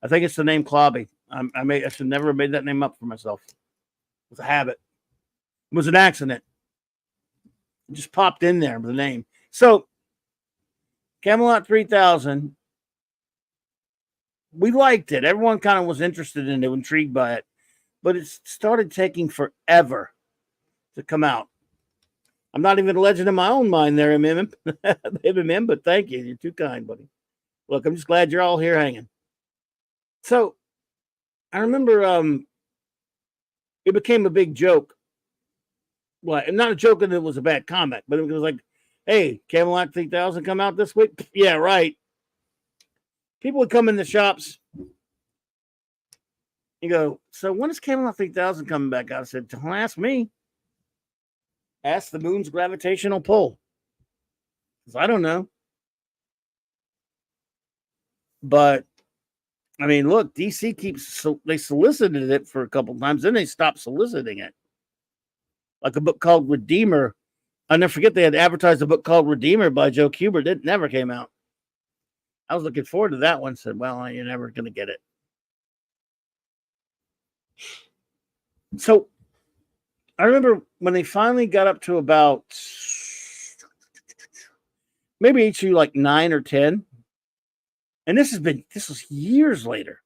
think it's the name Clobby. I should never have made that name up for myself. It was a habit. It was an accident. It just popped in there with the name. So, Camelot 3000. We liked it. Everyone kind of was interested in it, intrigued by it, but it started taking forever to come out. I'm not even a legend in my own mind there, MMM, but thank you. You're too kind, buddy. Look, I'm just glad you're all here hanging. So, I remember it became a big joke. Well, not a joke that it was a bad comic, but it was like, hey, Camelot 3000 come out this week? Yeah, right. People would come in the shops. You go, so when is Camelot 3000 coming back out? I said, don't ask me. Ask the moon's gravitational pull. Because I don't know. But, I mean, look, DC they solicited it for a couple times, then they stopped soliciting it. Like a book called Redeemer. I never forget they had advertised a book called Redeemer by Joe Kubert. It never came out. I was looking forward to that one. Said, well, you're never going to get it. So, I remember when they finally got up to about maybe issue like 9 or 10. And this was years later.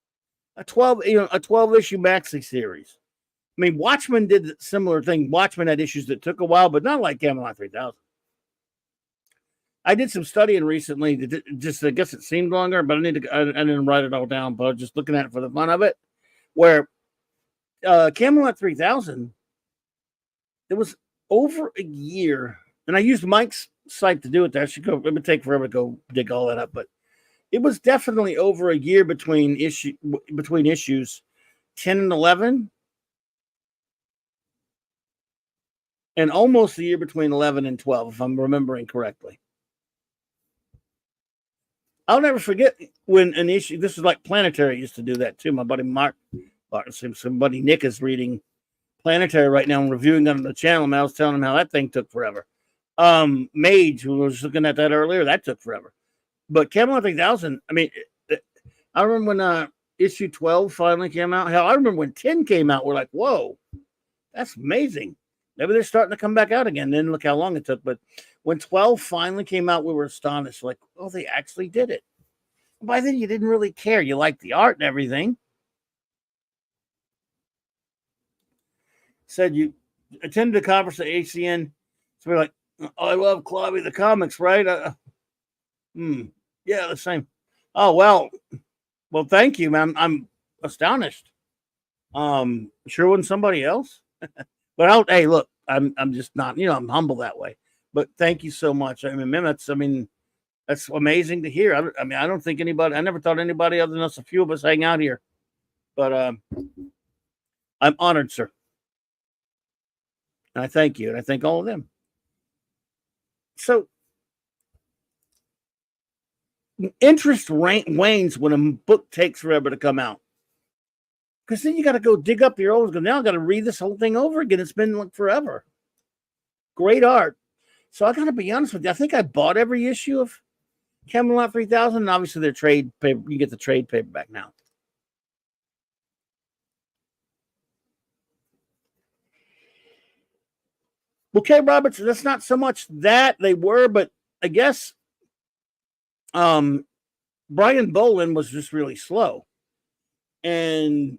A 12 issue maxi series. I mean, Watchmen did a similar thing. Watchmen had issues that took a while, but not like Camelot 3000. I did some studying recently. I guess it seemed longer, but I didn't write it all down, but I was just looking at it for the fun of it. Where Camelot 3000, it was over a year, and I used Mike's site to do it. It would take forever to go dig all that up, but it was definitely over a year between issues 10 and 11, and almost a year between 11 and 12, if I'm remembering correctly. I'll never forget when an issue, this is like Planetary used to do that too. My buddy somebody Nick is reading Planetary right now and reviewing on the channel, and I was telling him how that thing took forever. Mage, who was looking at that earlier, that took forever. But Camelot 3000, I mean, I remember when issue 12 finally came out. Hell, I remember when 10 came out, we're like, whoa, that's amazing. Maybe they're starting to come back out again. Then look how long it took. But when 12 finally came out, we were astonished. Like, oh, they actually did it. By then, you didn't really care. You liked the art and everything. Said you attended a conference at ACN. So we're like, oh, I love Clobby the comics, right? Yeah, the same. Oh, well, thank you, man. I'm astonished. Sure wasn't somebody else. But hey, look, I'm just not, I'm humble that way. But thank you so much. I mean, that's amazing to hear. I don't think I never thought anybody other than us, a few of us hang out here. But I'm honored, sir. And I thank you. And I thank all of them. So interest wanes when a book takes forever to come out. Because then you got to go dig up your old. Now I got to read this whole thing over again. It's been like forever. Great art. So I got to be honest with you. I think I bought every issue of Camelot 3000. And obviously, their trade paper. You get the trade paperback now. Okay, Roberts. That's not so much that they were, but I guess Brian Boland was just really slow, and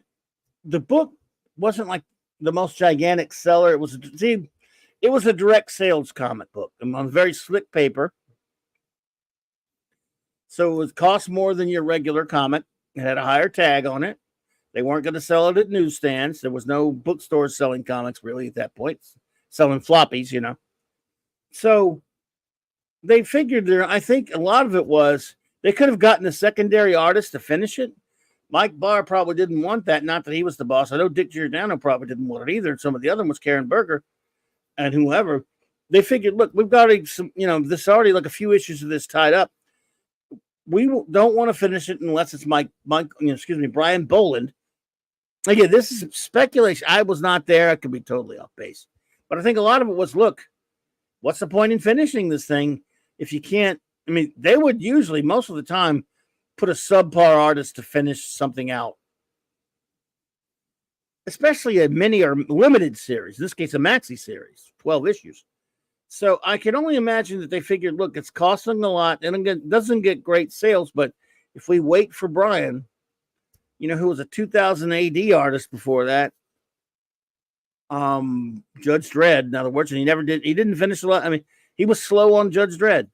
the book wasn't like the most gigantic seller. It was a direct sales comic book on very slick paper. So it would cost more than your regular comic. It had a higher tag on it. They weren't going to sell it at newsstands. There was no bookstores selling comics really at that point, selling floppies, you know. So they figured I think a lot of it was they could have gotten a secondary artist to finish it. Mike Barr probably didn't want that. Not that he was the boss. I know Dick Giordano probably didn't want it either. And some of the other ones, Karen Berger and whoever, they figured, look, we've got some, this already like a few issues of this tied up. We don't want to finish it unless it's Brian Boland. Again, this is speculation. I was not there. I could be totally off base. But I think a lot of it was, look, what's the point in finishing this thing if you can't? I mean, they would usually, most of the time, put a subpar artist to finish something out, especially a mini or limited series. In this case, a maxi series, 12 issues. So I can only imagine that they figured, look, it's costing a lot and it doesn't get great sales. But if we wait for Brian, who was a 2000 AD artist before that, Judge Dredd, in other words, and he didn't finish a lot. I mean, he was slow on Judge Dredd.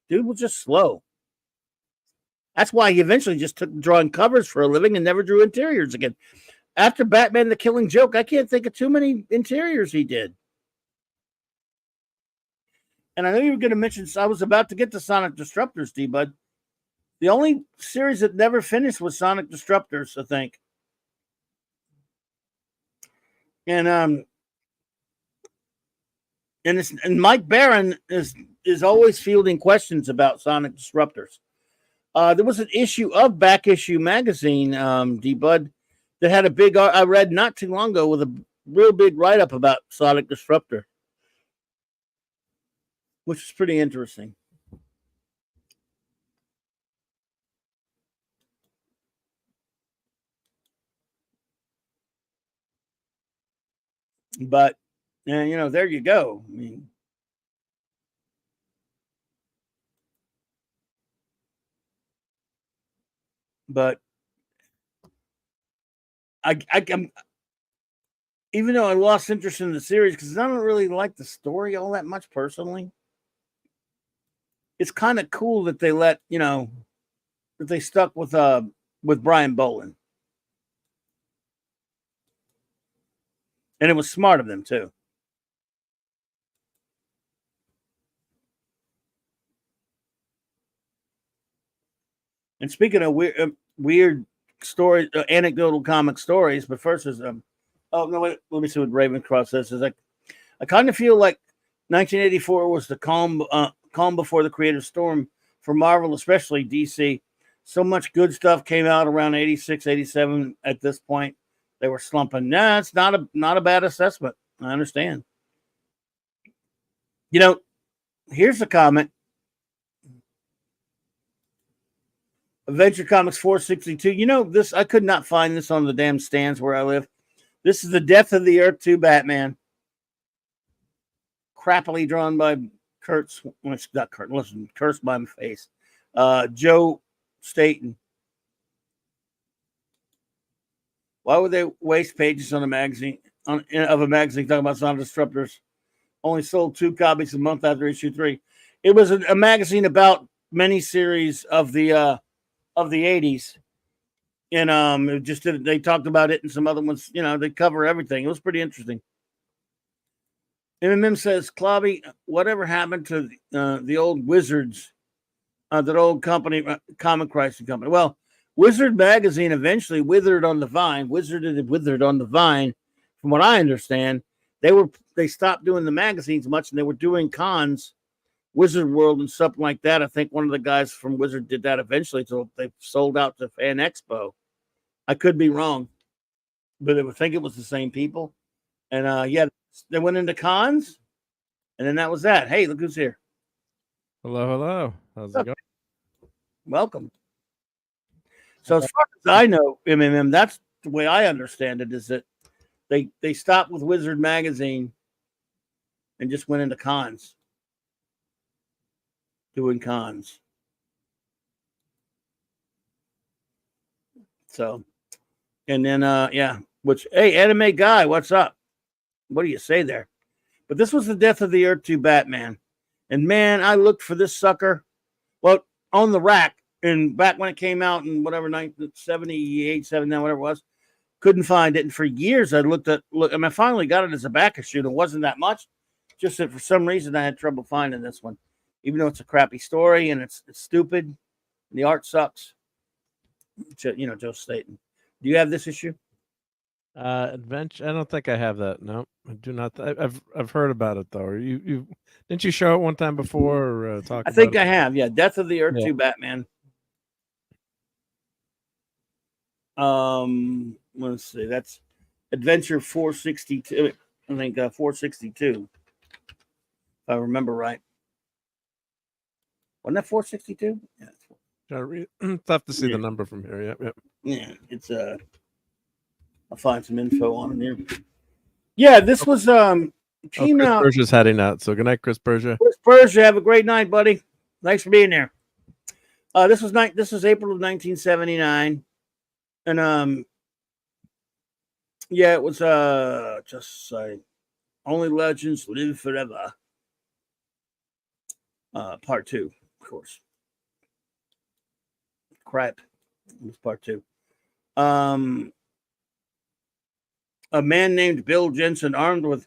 Dude was just slow. That's why he eventually just took drawing covers for a living and never drew interiors again. After Batman the Killing Joke, I can't think of too many interiors he did. And I know you were going to mention, I was about to get to Sonic Disruptors, D-Bud. The only series that never finished was Sonic Disruptors, I think. And Mike Barron is always fielding questions about Sonic Disruptors. There was an issue of Back Issue magazine, D-Bud, that had a big, I read not too long ago with a real big write-up about Sonic Disruptor, which is pretty interesting. But, there you go. I mean, but I'm, even though I lost interest in the series because I don't really like the story all that much personally, it's kind of cool that they let, that they stuck with Brian Boland. And it was smart of them too. And speaking of weird stories, anecdotal comic stories, but first is let me see what Ravencroft says. Is like, I kind of feel like 1984 was the calm before the creative storm for Marvel, especially DC. So much good stuff came out around 86, 87. At this point, they were slumping. Nah, it's not a bad assessment. I understand. Here's a comment. Adventure Comics 462. This, I could not find this on the damn stands where I live. This is the Death of the Earth 2 Batman. Crappily drawn by Cursed by my face. Joe Staten. Why would they waste pages on a magazine talking about Sonic Disruptors? Only sold 2 copies a month after issue 3. It was a magazine about miniseries of the 80s, and it just did. They talked about it, and some other ones. They cover everything. It was pretty interesting. MMM says, Clobby, whatever happened to the old Wizards, that old company, Comic Crisis Company? Well, Wizard Magazine eventually withered on the vine. Withered on the vine. From what I understand, they stopped doing the magazines much, and they were doing cons Wizard World and something like that. I think one of the guys from Wizard did that eventually, so they sold out to Fan Expo. I could be wrong, but I would think it was the same people. And yeah, they went into cons, and then that was that. Hey, look who's here. Hello. How's it going? Welcome. So as far as I know, MMM, that's the way I understand it, is that they stopped with Wizard Magazine and just went into cons. Doing cons. So, and then yeah, which, hey, Anime Guy, what's up? What do you say there? But this was the Death of the Earth 2 Batman. And man, I looked for this sucker. Well, on the rack, and back when it came out in whatever, 1978, 79, whatever it was, couldn't find it. And for years I I finally got it as a back issue. It wasn't that much. Just that for some reason I had trouble finding this one. Even though it's a crappy story and it's stupid, and the art sucks. You know, Joe Staten. Do you have this issue? Adventure. I don't think I have that. No, I do not. I've heard about it though. You didn't you show it one time before or talk? I think I have. Yeah, Death of the Earth 2 Batman. Let's see. That's Adventure 462. I think 462. If I remember right. Wasn't that 462? Yeah. Tough to see the number from here. Yep. Yeah, it's I'll find some info on it here. Yeah, this was came Chris out. Persia's heading out. So good night, Chris Persia. Chris Persia, have a great night, buddy. Thanks for being there. This was April of 1979. And yeah, it was just say Only Legends Live Forever. Part 2, of course. Crap. It was part 2. A man named Bill Jensen, armed with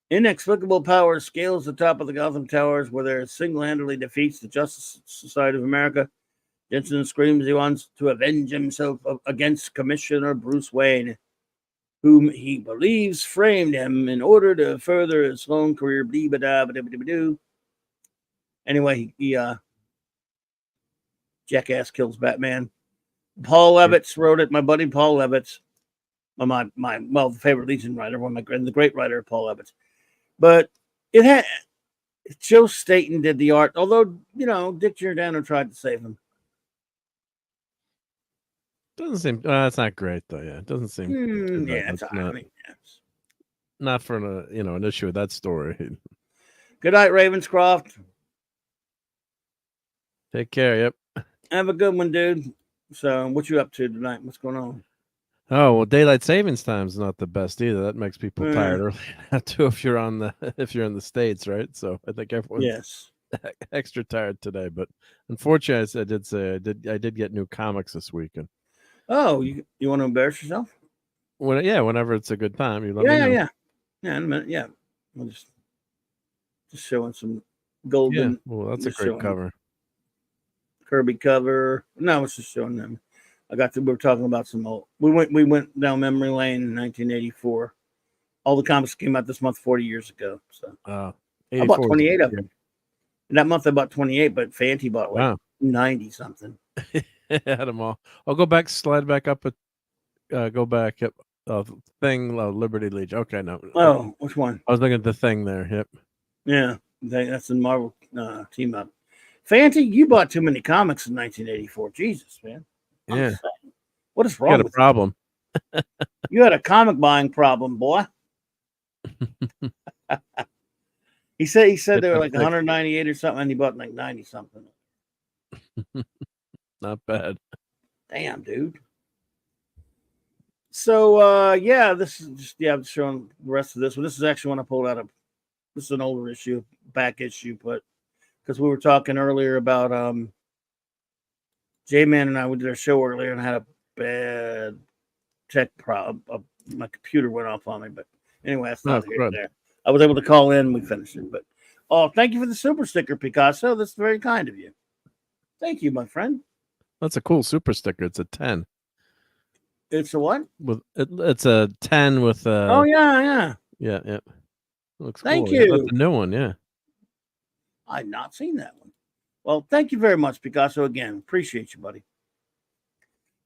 inexplicable powers, scales the top of the Gotham Towers, where there single-handedly defeats the Justice Society of America. Jensen screams he wants to avenge himself against Commissioner Bruce Wayne, whom he believes framed him in order to further his own career. Anyway, he jackass kills Batman. Paul Levitz wrote it. My buddy Paul Levitz, the favorite Legion writer, the great writer Paul Levitz. But it had Joe Staten did the art, although Dick Giordano tried to save him. Doesn't seem. It's not great though. Yeah, it doesn't seem. Yeah, not for an issue with that story. Good night, Ravenscroft. Take care. Yep. Have a good one, dude. So, what you up to tonight? What's going on? Oh well, daylight savings time is not the best either. That makes people tired early too. If you're in the States, right? So I think everyone's extra tired today. But unfortunately, I did get new comics this weekend. Oh, you want to embarrass yourself? Whenever it's a good time, you let me know. Yeah. In a minute, yeah. We'll just showing some golden. Yeah, well, that's a great cover. Kirby cover. No, it's just showing them. We were talking about some old. We went down memory lane in 1984. All the comics came out this month 40 years ago. So I bought 28 of them. In that month I bought 28, but Fanti bought 90 something. Had them all. I'll go back, slide back up, go back up. Thing, Liberty Legion. Okay, no. Oh, which one? I was looking at the Thing there. Yep. Yeah, that's the Marvel team up. Fanti, you bought too many comics in 1984. Jesus, man. Yeah. What is wrong? You got a problem. You had a comic buying problem, boy. He said they were like 198 or something, and he bought like 90 something. Not bad. Damn, dude. So this is just I'm showing the rest of this one. This is actually one I pulled out of. This is an older issue, back issue, but because we were talking earlier about J-Man and I did our show earlier and I had a bad tech problem. My computer went off on me, but anyway, that's not here there. I was able to call in and we finished it. But thank you for the super sticker, Picasso. That's very kind of you. Thank you, my friend. That's a cool super sticker. It's a 10. It's a what? It's a 10 with Oh yeah. Yeah. Looks Thank cool. you. That's a new one, yeah. I've not seen that one. Well, thank you very much, Picasso. Again, appreciate you, buddy.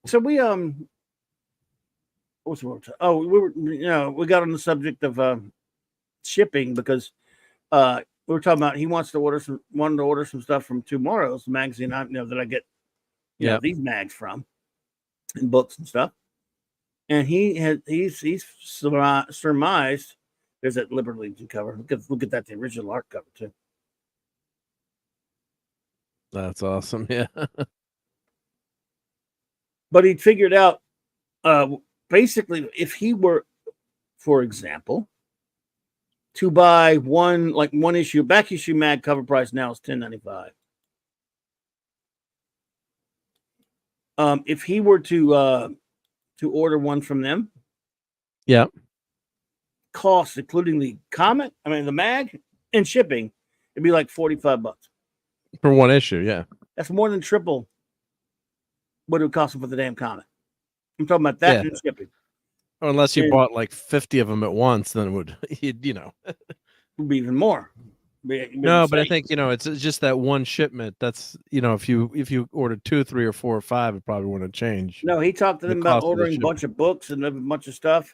So we what's the word? Oh, we got on the subject of shipping because we were talking about he wanted to order some stuff from Tomorrow's magazine. That I get these mags from and books and stuff. And he's surmised there's that Liberty Legion cover. Look at that, the original art cover too. That's awesome. Yeah. But he figured out basically if he were, for example, to buy one issue, back issue mag cover price now is $10.95. If he were to order one from them, yeah, costs including the the mag and shipping, it'd be like $45 for one issue. Yeah, that's more than triple what it would cost him for the damn comic. I'm talking about that and shipping. Or unless you bought like 50 of them at once, then it would would be even more. No, but I think it's just that one shipment. That's if you ordered 2, 3, or 4 or 5, it probably wouldn't change. No, he talked to them about ordering a bunch of books and a bunch of stuff.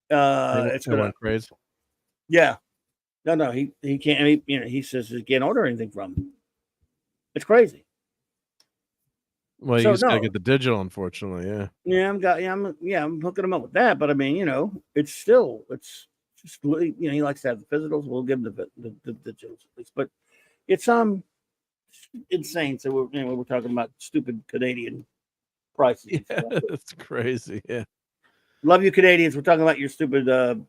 It's gonna crazy. Yeah, no, he can't. He says he can't order anything from them. It's crazy. Well, you just gotta get the digital, unfortunately. Yeah. Yeah, I'm hooking him up with that. But I mean, it's just he likes to have the physicals. We'll give him the digitals at least. But it's insane. So we're talking about stupid Canadian prices. Yeah, it's crazy. Yeah. Love you, Canadians. We're talking about your stupid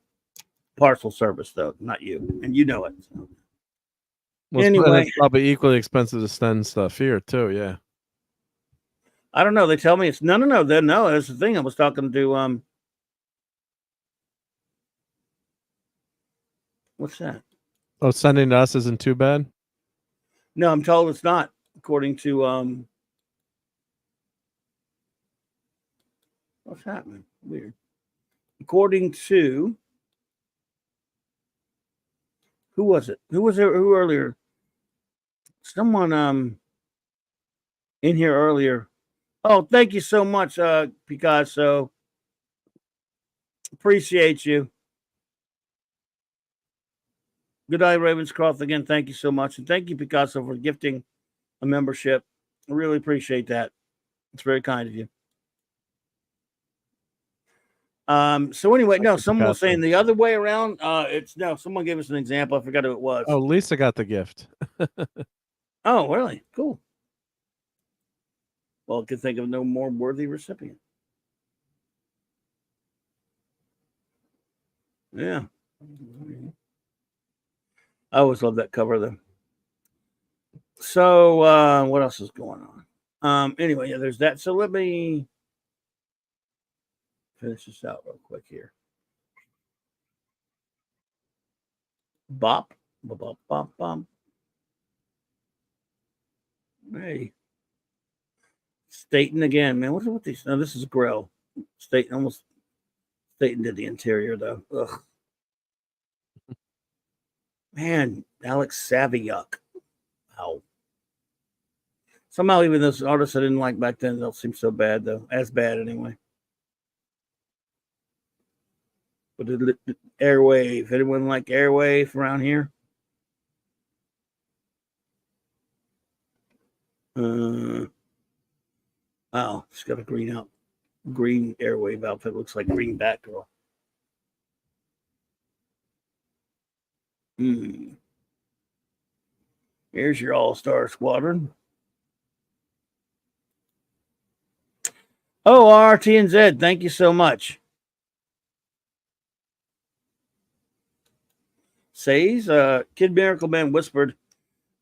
parcel service, though, not you, and you know it. So. Well, anyway, it's probably equally expensive to send stuff here too. Yeah. I don't know. They tell me it's no. That's the thing. I was talking to what's that? Oh, sending to us isn't too bad. No, I'm told it's not. According to what's happening? Weird. According to who was it? Who was there? Who earlier? Someone in here earlier. Oh, thank you so much, Picasso. Appreciate you. Good eye, Ravenscroft. Again, thank you so much. And thank you, Picasso, for gifting a membership. I really appreciate that. It's very kind of you. So anyway, someone was saying the other way around. Someone gave us an example. I forgot who it was. Oh, Lisa got the gift. Oh, really? Cool. Well, I could think of no more worthy recipient. Yeah. I always love that cover, though. So, what else is going on? Anyway, there's that. So let me finish this out real quick here. Bop. Bop, bop, bop. Hey. Staten again, man. What's with these? No, this is Grill. Staten did the interior, though. Ugh. Man, Alex Saviuk. Wow. Somehow, even those artists I didn't like back then don't seem so bad, though. As bad, anyway. But Airwave. Anyone like Airwave around here? Oh, she's got a green Airwave outfit. Looks like green Batgirl. Here's your all-star squadron. Oh, RTNZ, thank you so much. Says, Kid Miracle Man whispered,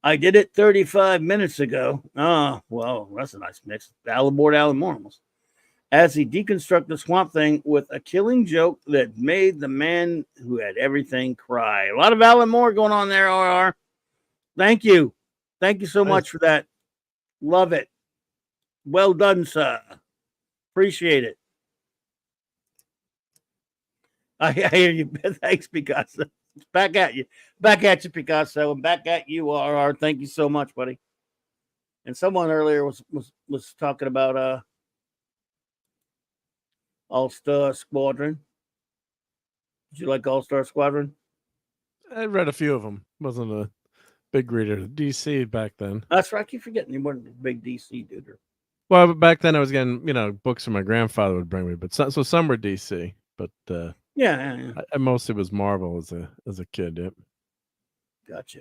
I did it 35 minutes ago. Oh, well, that's a nice mix. Alan Moore almost. As he deconstructed Swamp Thing with a killing joke that made the man who had everything cry. A lot of Alan Moore going on there, RR. Thank you. Thank you so much for that. Love it. Well done, sir. Appreciate it. I hear you. Thanks, Picasso. Back at you. Back at you, Picasso, and back at you, RR. Thank you so much, buddy. And someone earlier was talking about All-Star Squadron. Did you like All-Star Squadron? I read a few of them. Wasn't a big reader of DC back then. That's right. I keep forgetting you weren't a big DC dude. Well, back then I was getting, books from my grandfather would bring me, but so some were DC, but yeah. I mostly was Marvel as a kid. Yep. Gotcha.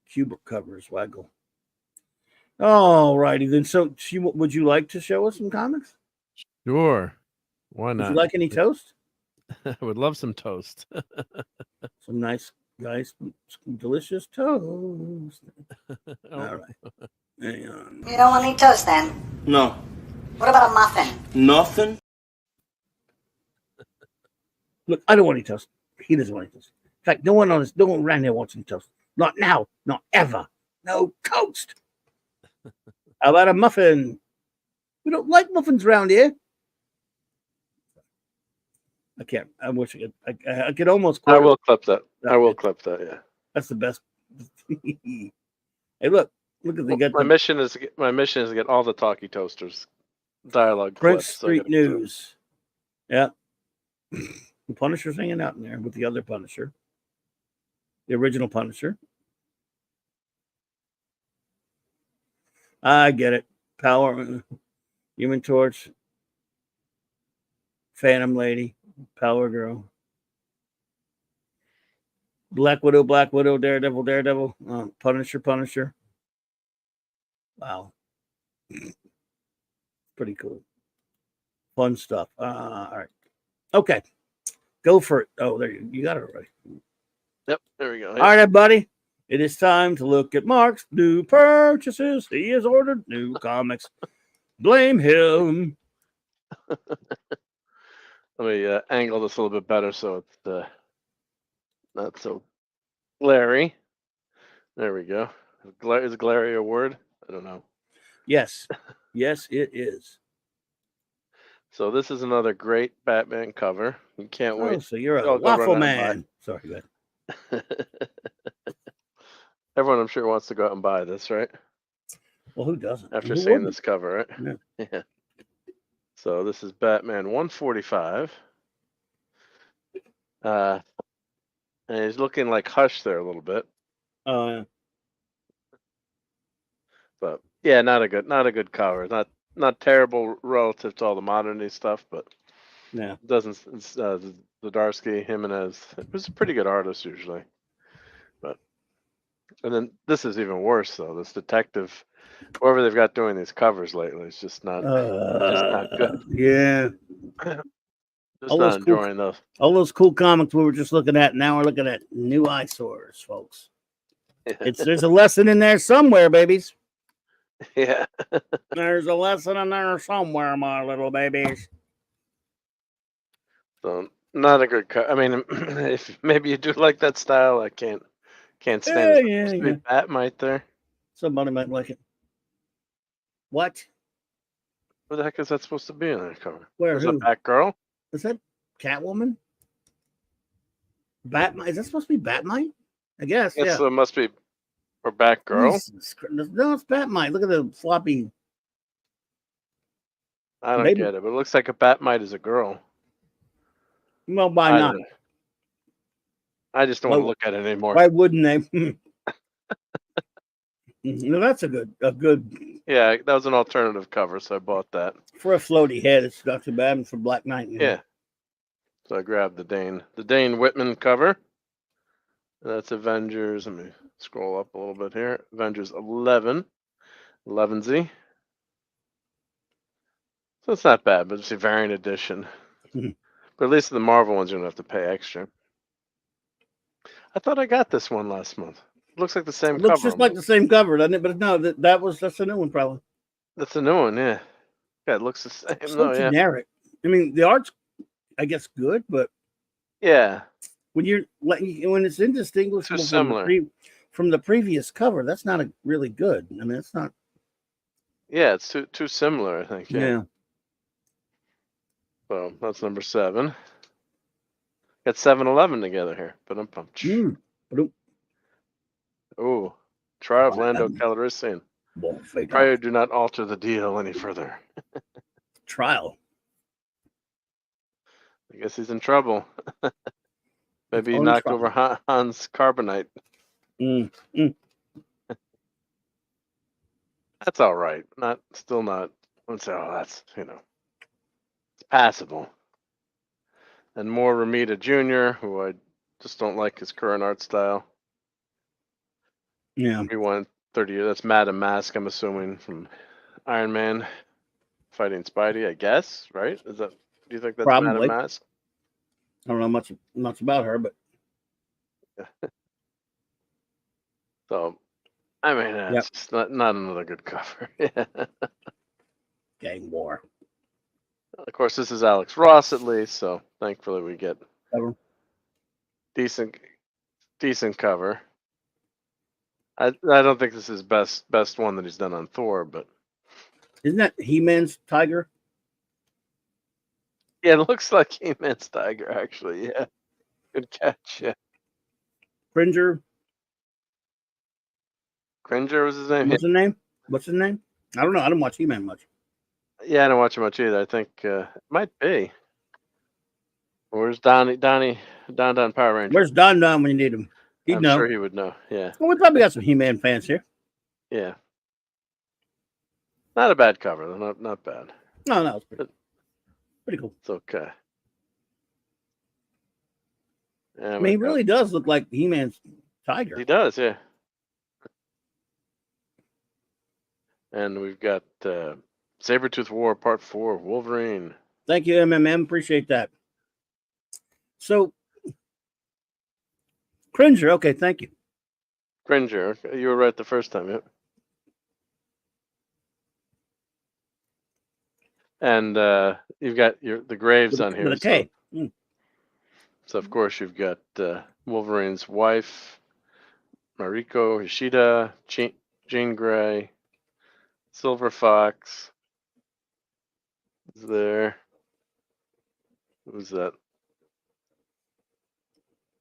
Cubic covers waggle. All righty then. So, would you like to show us some comics? Sure. Why not? Would you like any toast? I would love some toast. Some nice, delicious toast. All right. Hang on. You don't want any toast then? No. What about a muffin? Nothing. Look, I don't want any toast. He doesn't want any toast. In fact, no one around here wants any toast. Not now. Not ever. No toast. How about a muffin? We don't like muffins around here. I can't. I wish I could. I could almost. I will clip that. I will clip that. Yeah. That's the best. Hey, look at the. My mission is to get all the talkie toasters dialogue. Prince clips, Street News. Yeah. The Punisher's hanging out in there with the other Punisher. The original Punisher. I get it. Power, Human Torch, Phantom Lady, Power Girl, Black Widow, Daredevil, Punisher. Wow. Pretty cool. Fun stuff. All right. Okay. Go for it. Oh, there you got it already. Yep, there we go. All right, everybody. It is time to look at Mark's new purchases. He has ordered new comics. Blame him. Let me angle this a little bit better so it's not so glary. There we go. Is glary a word? I don't know. Yes. Yes, it is. So this is another great Batman cover. You can't wait. So you're a waffle man. Sorry, go ahead. Everyone, I'm sure, wants to go out and buy this, right? Well, who doesn't? After Who seeing wouldn't? this cover, right? Yeah. So this is Batman 145. And he's looking like Hush there a little bit. Oh, yeah. But yeah, not a good cover. Not terrible relative to all the modern day stuff, but Yeah. it doesn't. Zdarsky, Jimenez. It was a pretty good artist usually, and then this is even worse though. This detective, whoever they've got doing these covers lately, is just not good. Yeah. Just not enjoying those. All those cool comics we were just looking at. Now we're looking at new eyesores, folks. There's a lesson in there somewhere, babies. Yeah. There's a lesson in there somewhere, my little babies. So not a good cut. I mean, if maybe you do like that style, I can't stand it. Yeah. Batmite there. Somebody might like it. What? What the heck is that supposed to be in that cover? Where? Is Who? that Batgirl? Is that Catwoman? Batmite? Is that supposed to be Batmite? I guess. Yes, Yeah. so it must be. Or Batgirl. No, it's Batmite. Look at the floppy. I don't get it, but it looks like a Batmite is a girl. Well, why not? I just don't want to look at it anymore. Why wouldn't they? No, that's a good. Yeah, that was an alternative cover, so I bought that. For a floaty head, it's not too bad. And for Black Knight, Yeah. So I grabbed the Dane Whitman cover. That's Avengers. Let me scroll up a little bit here. Avengers 11. 11Z. So it's not bad, but it's a variant edition. But at least the Marvel ones, you don't have to pay extra. I thought I got this one last month. It looks like the same cover. Looks just like the same cover, doesn't it? But no, that's a new one, probably. That's a new one, yeah. Yeah, it looks the same. It's so generic. I mean, the art's, I guess, good, but yeah, when it's indistinguishable from the previous cover, that's not really good. I mean, it's not. Yeah, it's too similar, I think. Yeah. So that's number 7. Got 7-Eleven together here. But I'm pumped. Ba-doom. Oh, Trial of Lando Wow. Calrissian. Well, fake Pray off. do not alter the deal any further. Trial. I guess he's in trouble. Maybe he On knocked trial. over Han's carbonite. Mm. That's all right. Still not. Let's say, oh, that's it's passable. And more Ramita Jr., who I just don't like his current art style. Yeah. He won 30 years. That's Madam Mask, I'm assuming, from Iron Man fighting Spidey, I guess, right? Do you think that's Probably. Madam Mask? I don't know much about her, but So, I mean, it's just not another good cover. Yeah. Gang War. Of course, this is Alex Ross at least, so thankfully we get Cover. decent cover. I don't think this is best one that he's done on Thor, but Isn't that He-Man's tiger? yeah, it looks like He-Man's tiger actually. Yeah, good catch. Yeah, Cringer. Cringer was his name. What's his name? What's his name? I don't know. I don't watch He-Man much. Yeah, I don't watch him much either. I think it might be. Where's Don Power Ranger? Where's Don when you need him? He'd I'm know. sure he would know. Yeah. Well, we probably got some He-Man fans here. Yeah. Not a bad cover though. Not bad. No, it's pretty cool. It's okay. Yeah, I mean, he really does look like He-Man's tiger. He does, yeah. And we've got Sabretooth War Part 4, Wolverine. Thank you, MMM. Appreciate that. So, Cringer. Okay, thank you. Cringer. You were right the first time, yep. And you've got the graves on here. With a K. So, of course, you've got Wolverine's wife, Mariko Ishida, Jean Grey, Silver Fox is there. Who's that?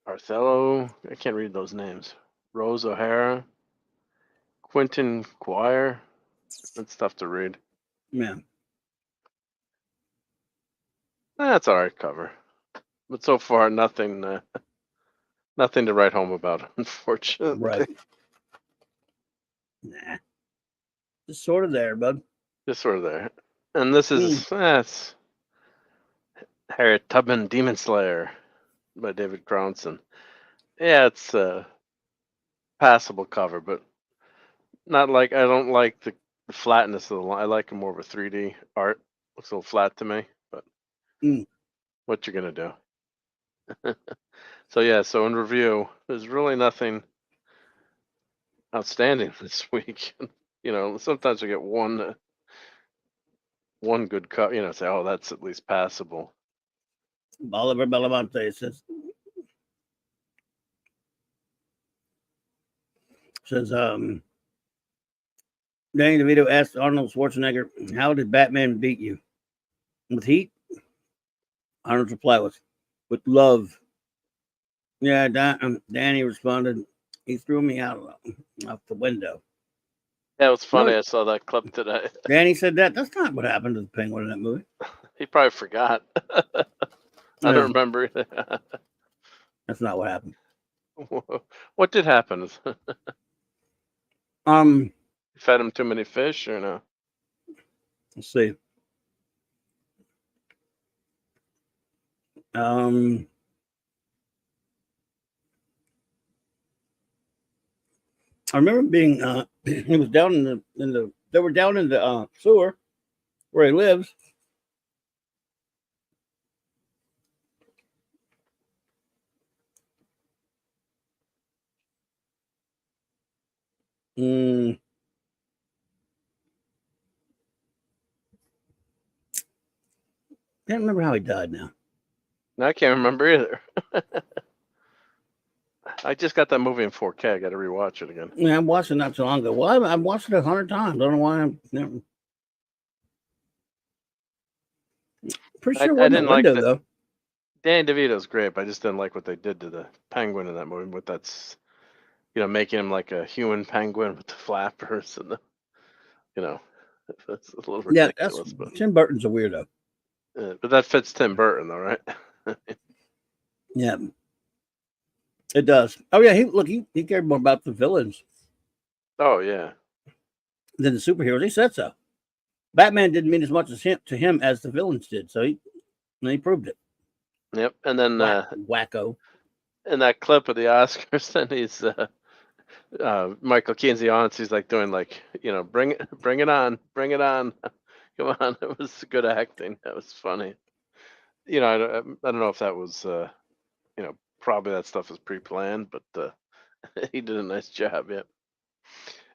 Othello. I can't read those names. Rose O'Hara. Quentin Quire. That's tough to read. Yeah. That's all right cover. But so far, nothing to write home about, unfortunately. Right. Nah. Just sort of there, bud. Just sort of there. And this is that's Harriet Tubman Demon Slayer by David Crownson. Yeah, it's a passable cover, but not like I don't like the flatness of the line. I like more of a 3D art. Looks a little flat to me, but what you're gonna do? So in review, there's really nothing outstanding this week. Sometimes we get one good cut. Say, oh, that's at least passable. Oliver Belamonte says Danny DeVito asked Arnold Schwarzenegger, "How did Batman beat you? With heat?" Arnold's reply was, "With love." Yeah, Danny responded, "He threw me out the window." Yeah, it was funny. I saw that clip today. Danny said that. That's not what happened to the Penguin in that movie. He probably forgot. I don't remember either. That's not what happened. What did happen? You fed him too many fish, or no? Let's see. I remember being he was down in the they were down in the sewer where he lives. Can't remember how he died now. No, I can't remember either. I just got that movie in 4K. I got to rewatch it again. Yeah, I watched it not so long ago. Well, I've watched it 100 times. I don't know why I'm never. Pretty sure it wasn't a window, though. Danny DeVito's great, but I just didn't like what they did to the penguin in that movie. With that's, making him like a human penguin with the flappers and the, that's a little Yeah, ridiculous. But Tim Burton's a weirdo. but that fits Tim Burton, though, right? Yeah, it does. Oh yeah, he cared more about the villains Oh yeah. than the superheroes. He said so. Batman didn't mean as much to him as the villains did. So he proved it. Yep. And then Wacko. in that clip of the Oscars, then he's Michael Keaton's the audience. He's like doing like, bring it on, come on. It was good acting. That was funny. I don't know if that was probably that stuff was pre-planned, but he did a nice job. Yeah.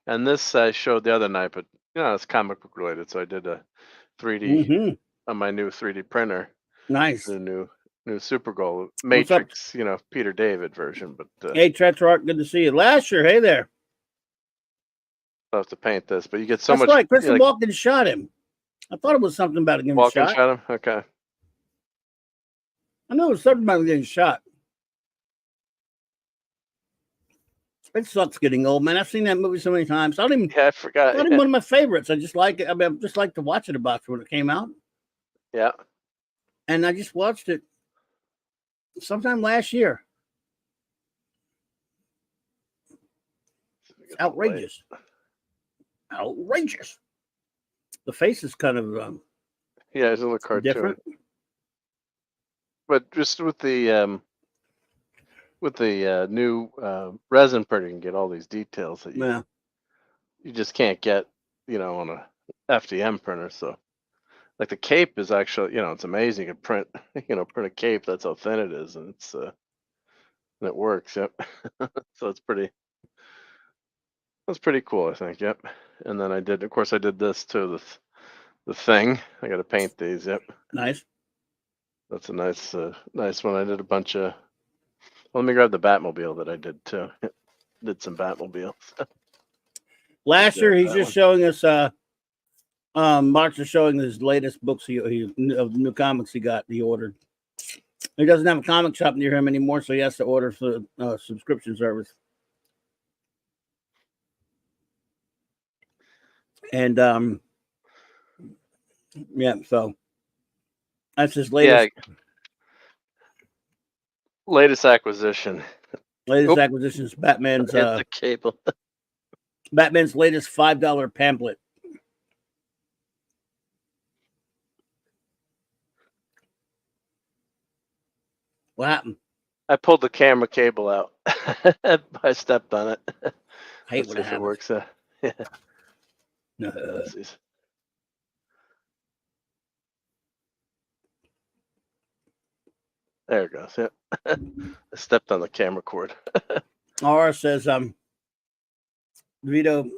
And this I showed the other night, but it's comic book related, so I did a 3D on my new 3D printer. Nice. The new Supergirl Matrix, Peter David version. But hey, Tetrarch, good to see you. Lasher, hey there. I'll have to paint this, but you get so That's much. Right, Christian Walken shot him. I thought it was something about getting Walken shot. shot him. Okay. I know it was something about getting shot. It sucks getting old, man. I've seen that movie so many times. I forgot. It's not even one of my favorites. I just like it. I mean, I just like to watch it about when it came out. Yeah. And I just watched it sometime last year. It's outrageous. Outrageous. The face is kind of yeah, it's a little cartoon. Different. But just with the new resin printer, you can get all these details that you just can't get, on a FDM printer. So, like the cape is actually, it's amazing. You can print, print a cape. That's how thin it is, and it's and it works. Yep. So that's pretty cool, I think. Yep. And then I did this too. The thing. I got to paint these. Yep. Nice. That's a nice one. I did a bunch of. Let me grab the Batmobile that I did too. Did some Batmobiles. Lasher, he's just showing us. Mark's is showing his latest books. He of new comics he ordered. He doesn't have a comic shop near him anymore, so he has to order for subscription service. And so that's his latest. Yeah. Latest acquisition. Acquisition is Batman's the cable. Batman's latest $5 pamphlet. What happened? I pulled the camera cable out. I stepped on it. I hate when it works. Yeah. No. There it goes. Yeah. I stepped on the camera cord. R says Vito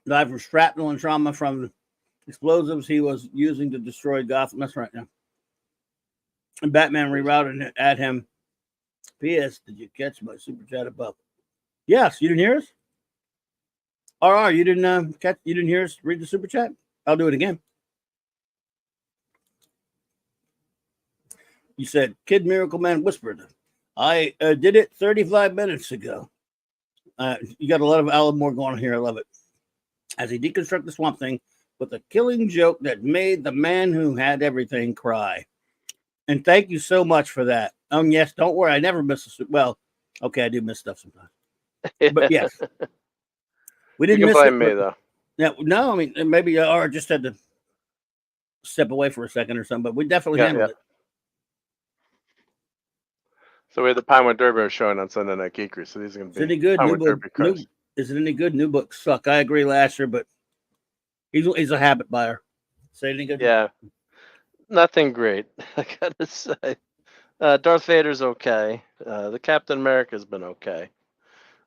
died from shrapnel and trauma from explosives he was using to destroy Gotham. That's right now. And Batman rerouted it at him. P.S. Did you catch my super chat above? Yes, you didn't hear us? RR, you didn't you didn't hear us read the super chat? I'll do it again. You said, Kid Miracle Man whispered, I did it 35 minutes ago. You got a lot of Alan Moore going on here. I love it. As he deconstructed the Swamp Thing with a killing joke that made the man who had everything cry. And thank you so much for that. Yes, don't worry. I never miss a well. Okay, I do miss stuff sometimes. But yes. We didn't you can miss blame me though. Yeah, no, I mean maybe or just had to step away for a second or something, but we definitely handled it. So we had the Pinewood Derby showing on Sunday Night Geekery. So these are going to be any good? Pinewood Derby cars. Is it any good? New books suck. I agree, Lasher, but he's a habit buyer. Say any good? Yeah, nothing great. I gotta say, Darth Vader's okay. The Captain America's been okay.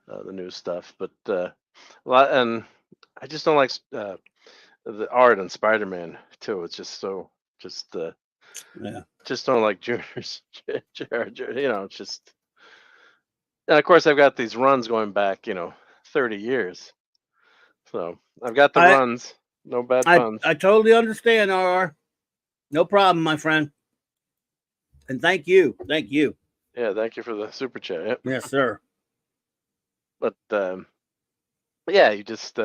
The new stuff, but a lot, and I just don't like the art on Spider-Man too. It's just so just don't like Junior's. It's just, and of course I've got these runs going back 30 years, so I've got the runs. No bad puns. I totally understand, RR. No problem, my friend. And thank you. Thank you. Yeah, thank you for the super chat. Yep. Yes, sir. But yeah, you just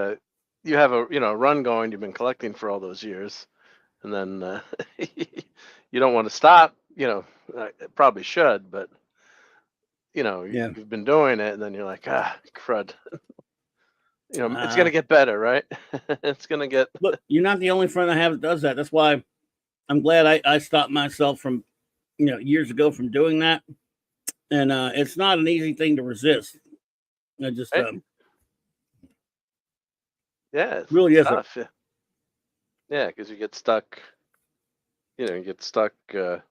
you have a run going. You've been collecting for all those years, and then you don't want to stop. Probably should, but Yeah. you've been doing it, and then you're like, crud. It's Uh, gonna get better, right? It's gonna get. Look, you're not the only friend I have that does that. That's why I'm glad I stopped myself from, years ago from doing that. And it's not an easy thing to resist. I just Right? Yeah, it's really isn't. tough. Yeah, because you get stuck. You get stuck, and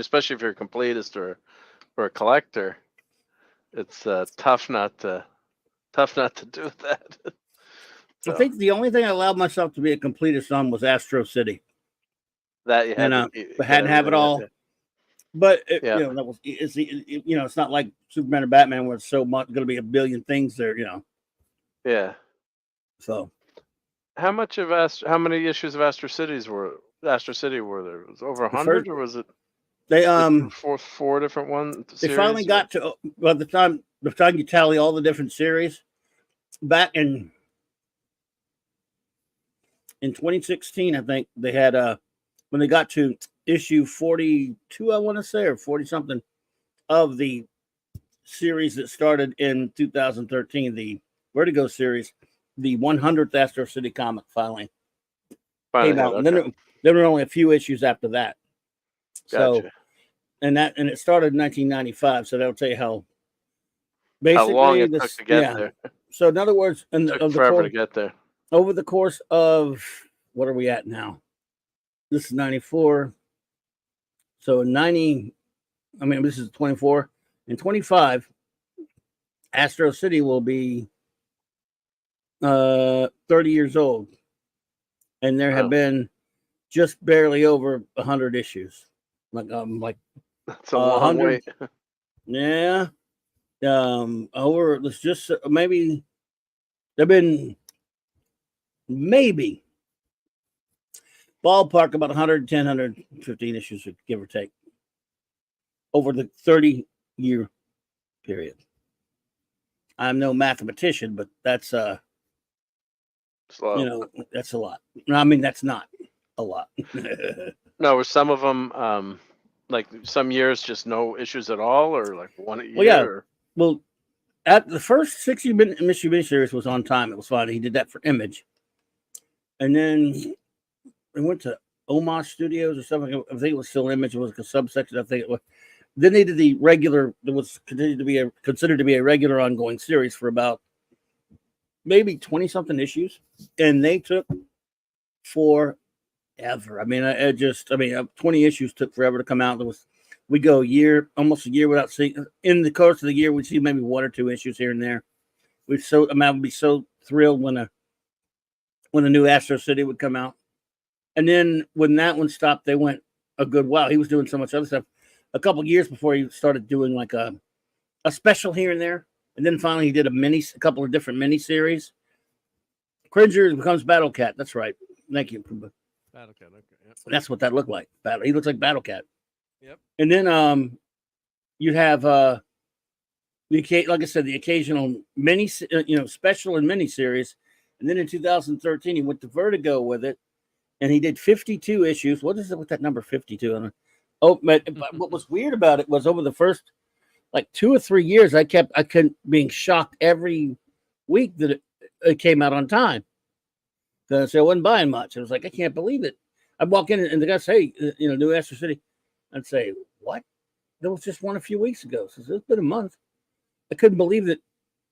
especially if you're a completist or a collector, it's tough not to do that. I think the only thing I allowed myself to be a completist on was Astro City. That you had And to, I hadn't have it all. Yeah. But Yeah. that was it's not like Superman or Batman where it's so much going to be a billion things there, Yeah. So how many issues of Astro City were there? It was over 100, or was it? They four different ones. They finally got to by the time you tally all the different series back in 2016, I think they had when they got to issue 42, I want to say, or 40 something of the series that started in 2013, the Vertigo series, the 100th Astro City comic finally came out. Okay. And then there were only a few issues after that. Gotcha. So, and it started in 1995. So that'll tell you how basically long it took to get there. So in other words, It took forever to get there. Over the course of, what are we at now? This is 94. So 90, this is 24. In 25, Astro City will be 30 years old. And there have been just barely over 100 issues. That's a long wait. Yeah. Let's just maybe there've been ballpark about 110, 115 issues, give or take, over the 30-year period. I'm no mathematician, but that's slow. That's a lot. That's not a lot. No, were some of them like some years just no issues at all, or like one a year? Well, yeah. Well, at the first 60 issue miniseries was on time. It was fine. He did that for Image, and then we went to Omos Studios or something. I think it was still Image. It was a subsection. I think it was. Then they did the regular. There was considered to be a regular ongoing series for about maybe 20 something issues, and they took forever. 20 issues took forever to come out. We go almost a year without seeing. In the course of the year, we'd see maybe one or two issues here and there. Would be so thrilled when the new Astro City would come out. And then when that one stopped, they went a good while. He was doing so much other stuff. A couple of years before he started doing like a special here and there. And then finally he did a couple of different mini series. Cringer becomes Battle Cat. That's right. Thank you. Battle Cat. Okay. Yep. That's what that looked like. He looks like Battle Cat. Yep. And then you'd have like I said, the occasional mini, special and mini series. And then in 2013 he went to Vertigo with it, and he did 52 issues. What is it with that number 52? But what was weird about it was over the first like 2 or 3 years, I kept being shocked every week that it came out on time. So I wasn't buying much. I was like, I can't believe it. I'd walk in and the guy say, New Astro City. I'd say, what? There was just one a few weeks ago. So it's been a month. I couldn't believe that.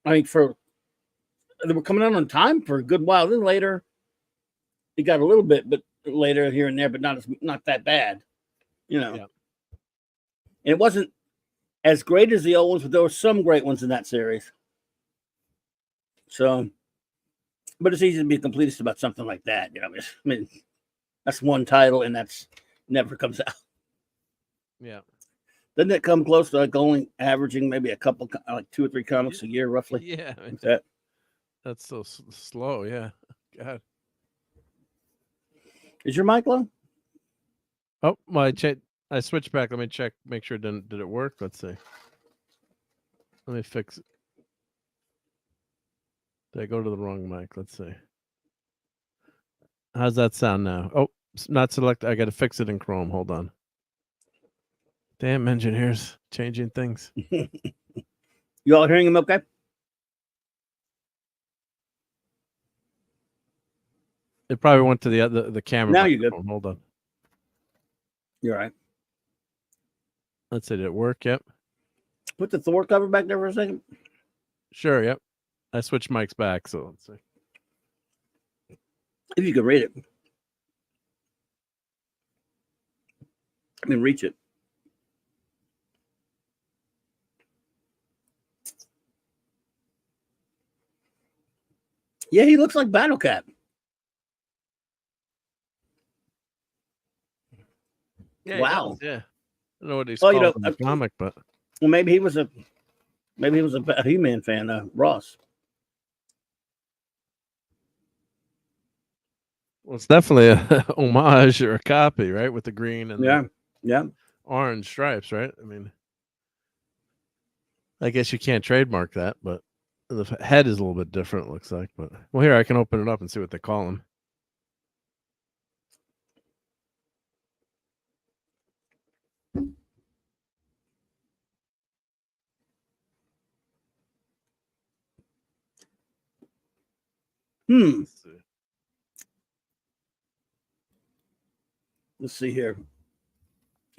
They were coming out on time for a good while. Then later, it got a little bit, but later here and there, but not that bad, Yeah. And it wasn't as great as the old ones, but there were some great ones in that series. So, but it's easy to be a completist about something like that. That's one title, and that's never comes out. Yeah. Doesn't it come close to like only averaging maybe a couple, like 2 or 3 comics a year, roughly? Yeah. Like that's so slow. Yeah. God. Is your mic low? Oh, my I switched back. Let me check. Make sure did it work? Let's see. Let me fix it. Did I go to the wrong mic? Let's see. How's that sound now? Oh, not select. I got to fix it in Chrome. Hold on. Damn engineers changing things. You all hearing him okay? It probably went to the camera. Now you're good. Hold on. You're right. Let's see. Did it work? Yep. Put the Thor cover back there for a second. Sure. Yep. I switched mics back, so let's see. If you could read it. I mean, reach it. Yeah, he looks like Battle Cat. Yeah, wow. Yeah. I don't know what he's called in the comic, but well, maybe he was a He-Man fan, Ross. Well, it's definitely a homage or a copy, right? With the green and the orange stripes, right? I mean, I guess you can't trademark that, but the head is a little bit different, it looks like. But well, here I can open it up and see what they call him. Let's see here.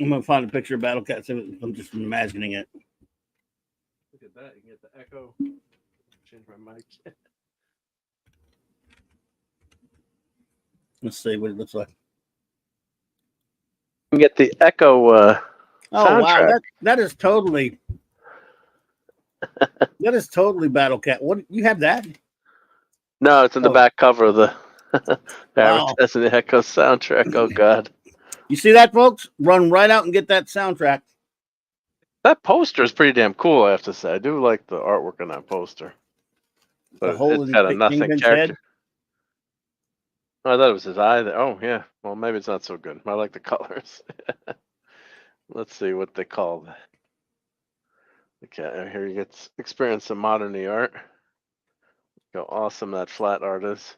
I'm gonna find a picture of Battle Cat. I'm just imagining it. Look at that! You can get the echo. Change my mic. Let's see what it looks like. You can get the echo. Oh soundtrack. wow, that is totally that is totally Battle Cat. What, you have that? No, it's in the back cover of the Wow. Advertising the Echo soundtrack. Oh God. You see that, folks? Run right out and get that soundtrack. That poster is pretty damn cool, I have to say. I do like the artwork on that poster. But it's got a nothing character. Head. Oh, I thought it was his eye there. Oh yeah. Well, maybe it's not so good. I like the colors. Let's see what they call the cat. Here you get experience some modern art. How awesome that flat art is.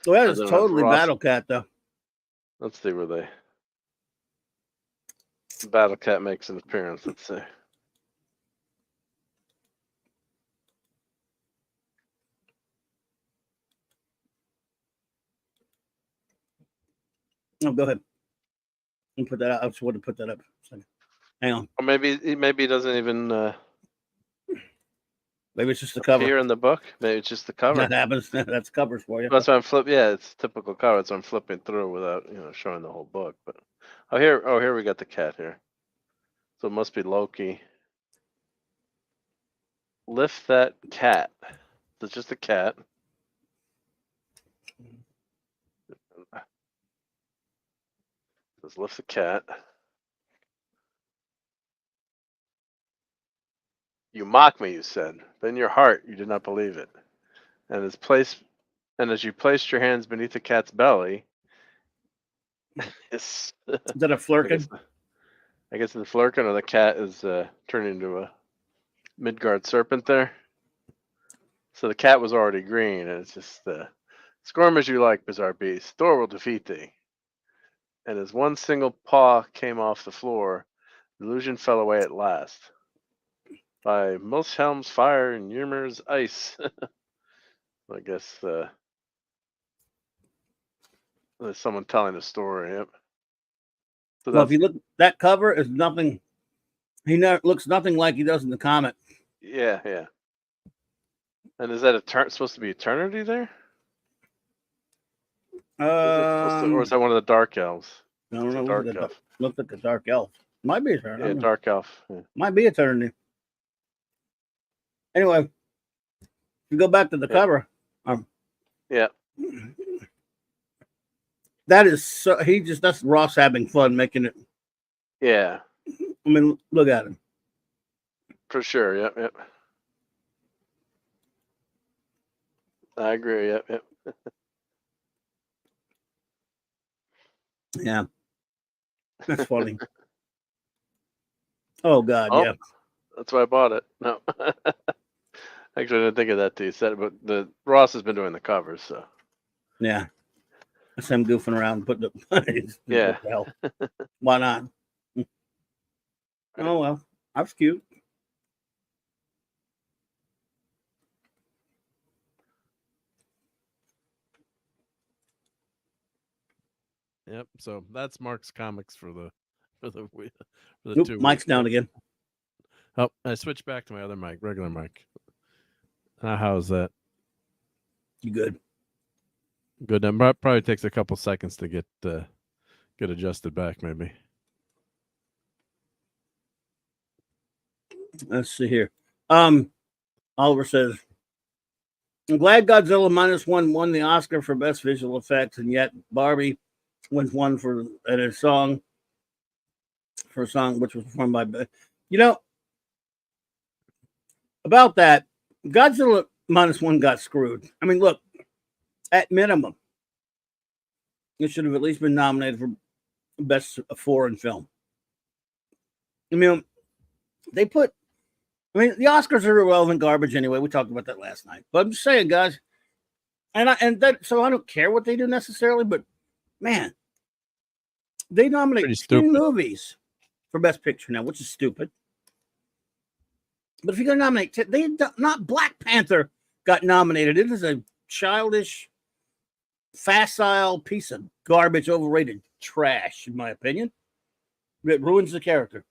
So that is totally Battle Cat, though. Let's see where Battle Cat makes an appearance. Let's see. Oh, go ahead. And put that out. I just want to put that up. Hang on. Or maybe he doesn't even. Maybe it's just the cover. Here in the book, maybe it's just the cover. That happens. That's covers for you. That's why I'm flipping. Yeah, it's typical cover. So I'm flipping through without showing the whole book. But here we got the cat here. So it must be Loki. Lift that cat. It's just a cat. Just lift the cat. You mock me, you said, but in your heart you did not believe it. And as you placed your hands beneath the cat's belly, is that a flirkin? I guess the flirkin or the cat is turning into a Midgard serpent there. So the cat was already green, and it's just squirm as you like, bizarre beast. Thor will defeat thee. And as one single paw came off the floor, the illusion fell away at last. By Muspelheim's fire and Ymir's ice. I guess there's someone telling a story. Yep. So well, if you look, that cover is nothing. He looks nothing like he does in the comic. Yeah, yeah. And is that supposed to be eternity there? Or is that one of the dark elves? I don't know. Looks like a dark elf. Might be eternity. Yeah, dark elf. Yeah. Might be eternity. Anyway, if you go back to the cover. Yeah. That is so. That's Ross having fun making it. Yeah. I mean, look at him. For sure. Yep. Yep. I agree. Yep. Yep. Yeah. That's funny. Oh God, Oh, yeah. that's why I bought it. No, actually, I didn't think of that till you said it. But the Ross has been doing the covers, so Yeah. That's him goofing around, putting the yeah. What the hell? Why not? Oh well, that's cute. Yep. So that's Mark's comics for the Oop, 2 Mike's weeks. down again. Oh, I switched back to my other mic, regular mic. How's that? You good? Good. That probably takes a couple seconds to get adjusted back, maybe. Let's see here. Oliver says, I'm glad Godzilla -1 won the Oscar for best visual effects, and yet Barbie wins one for a song which was performed by. You know, about that, Godzilla -1 got screwed. I mean, look, at minimum, it should have at least been nominated for best foreign film. I mean, they put. I mean, the Oscars are irrelevant garbage anyway. We talked about that last night. But I'm just saying, guys, so I don't care what they do necessarily, but man, they nominate 10 movies for Best Picture now, which is stupid. But if you're going to nominate 10, not Black Panther got nominated. It is a childish, facile piece of garbage, overrated trash, in my opinion. It ruins the character.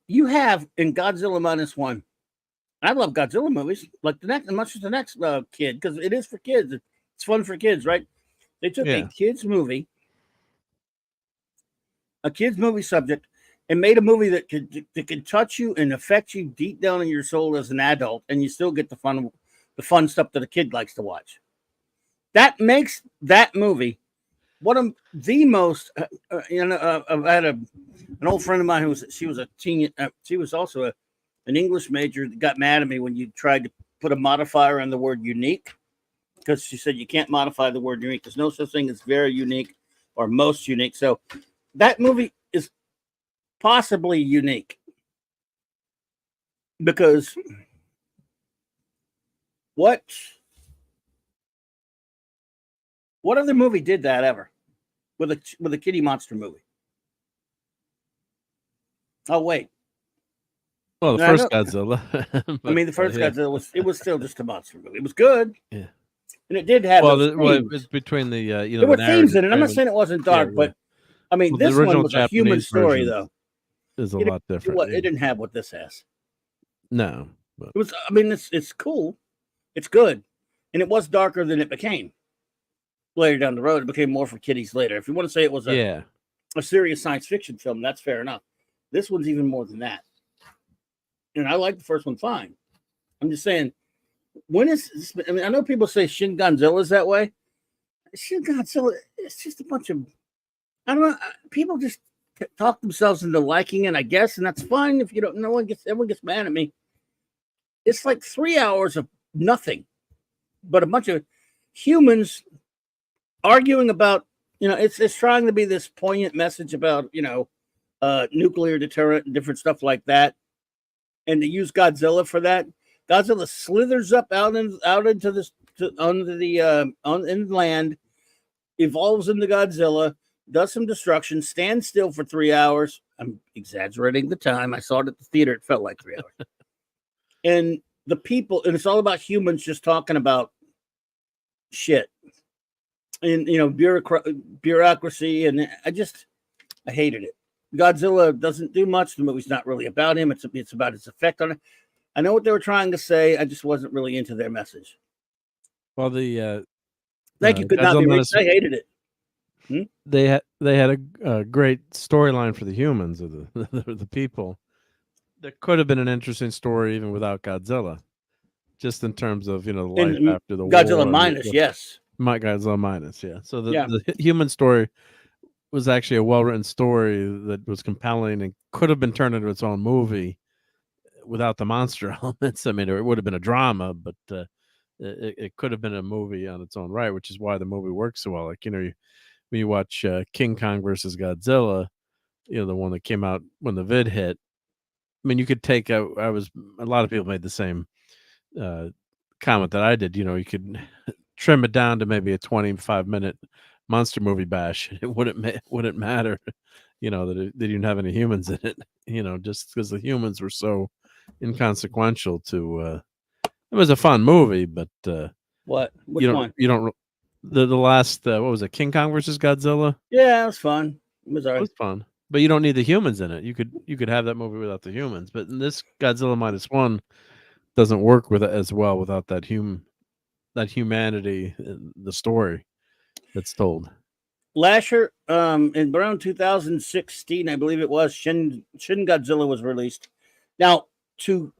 You have in Godzilla -1. I love Godzilla movies, like the next, as much as the next kid, because it is for kids. It's fun for kids, right? They took a kids movie subject, and made a movie that could touch you and affect you deep down in your soul as an adult, and you still get the fun stuff that a kid likes to watch. That makes that movie one of the most. I had an old friend of mine she was a teen. She was also an English major that got mad at me when you tried to put a modifier on the word unique, because she said you can't modify the word unique. There's no such thing as very unique or most unique. So that movie is possibly unique because what other movie did that ever with a kitty monster movie? Oh wait. Well, the first Godzilla. But, I mean, the first Godzilla was still just a monster movie. It was good. Yeah. And it did have it's between the there were themes in it. I'm not saying it wasn't dark, but I mean, this one was a human story, though. Is a lot different. It didn't have what this has. No, but it was. I mean, it's cool, it's good, and it was darker than it became later down the road. It became more for kiddies later. If you want to say it was a serious science fiction film, that's fair enough. This one's even more than that, and I like the first one fine. I'm just saying, when is this? I mean, I know people say Shin Godzilla's that way. Shin Godzilla, it's just a bunch of, I don't know. People just talk themselves into liking it, I guess, and that's fine. If you don't, everyone gets mad at me. It's like 3 hours of nothing, but a bunch of humans arguing about, it's trying to be this poignant message about, nuclear deterrent and different stuff like that, and to use Godzilla for that. Godzilla slithers up out into this under the inland, evolves into Godzilla, does some destruction, stands still for 3 hours. I'm exaggerating the time. I saw it at the theater. It felt like 3 hours. And the people, and it's all about humans just talking about shit. And, bureaucracy. And I hated it. Godzilla doesn't do much. The movie's not really about him. It's about its effect on it. I know what they were trying to say. I just wasn't really into their message. Well, the thank you. Could not be reached. I hated it. They had a great storyline for the humans, or the people. There could have been an interesting story even without Godzilla, just in terms of life after the war. Godzilla minus, yes. Godzilla minus, yeah. So the human story was actually a well-written story that was compelling and could have been turned into its own movie without the monster elements. I mean, it would have been a drama, but it could have been a movie on its own right, which is why the movie works so well. Like, when you watch King Kong versus Godzilla, the one that came out when the vid hit. I mean, you could take out. A lot of people made the same comment that I did. You could trim it down to maybe a 25-minute monster movie bash. It wouldn't matter, that they didn't have any humans in it. Just because the humans were so inconsequential to. It was a fun movie, but what? Which one? You don't. The last what was it? King Kong versus Godzilla. Yeah, it was fun. It was alright. It was fun, but you don't need the humans in it. You could have that movie without the humans. But in this Godzilla -1 doesn't work with it as well without that humanity, the story that's told. Lasher, in around 2016, I believe it was, Shin Godzilla was released. Now, to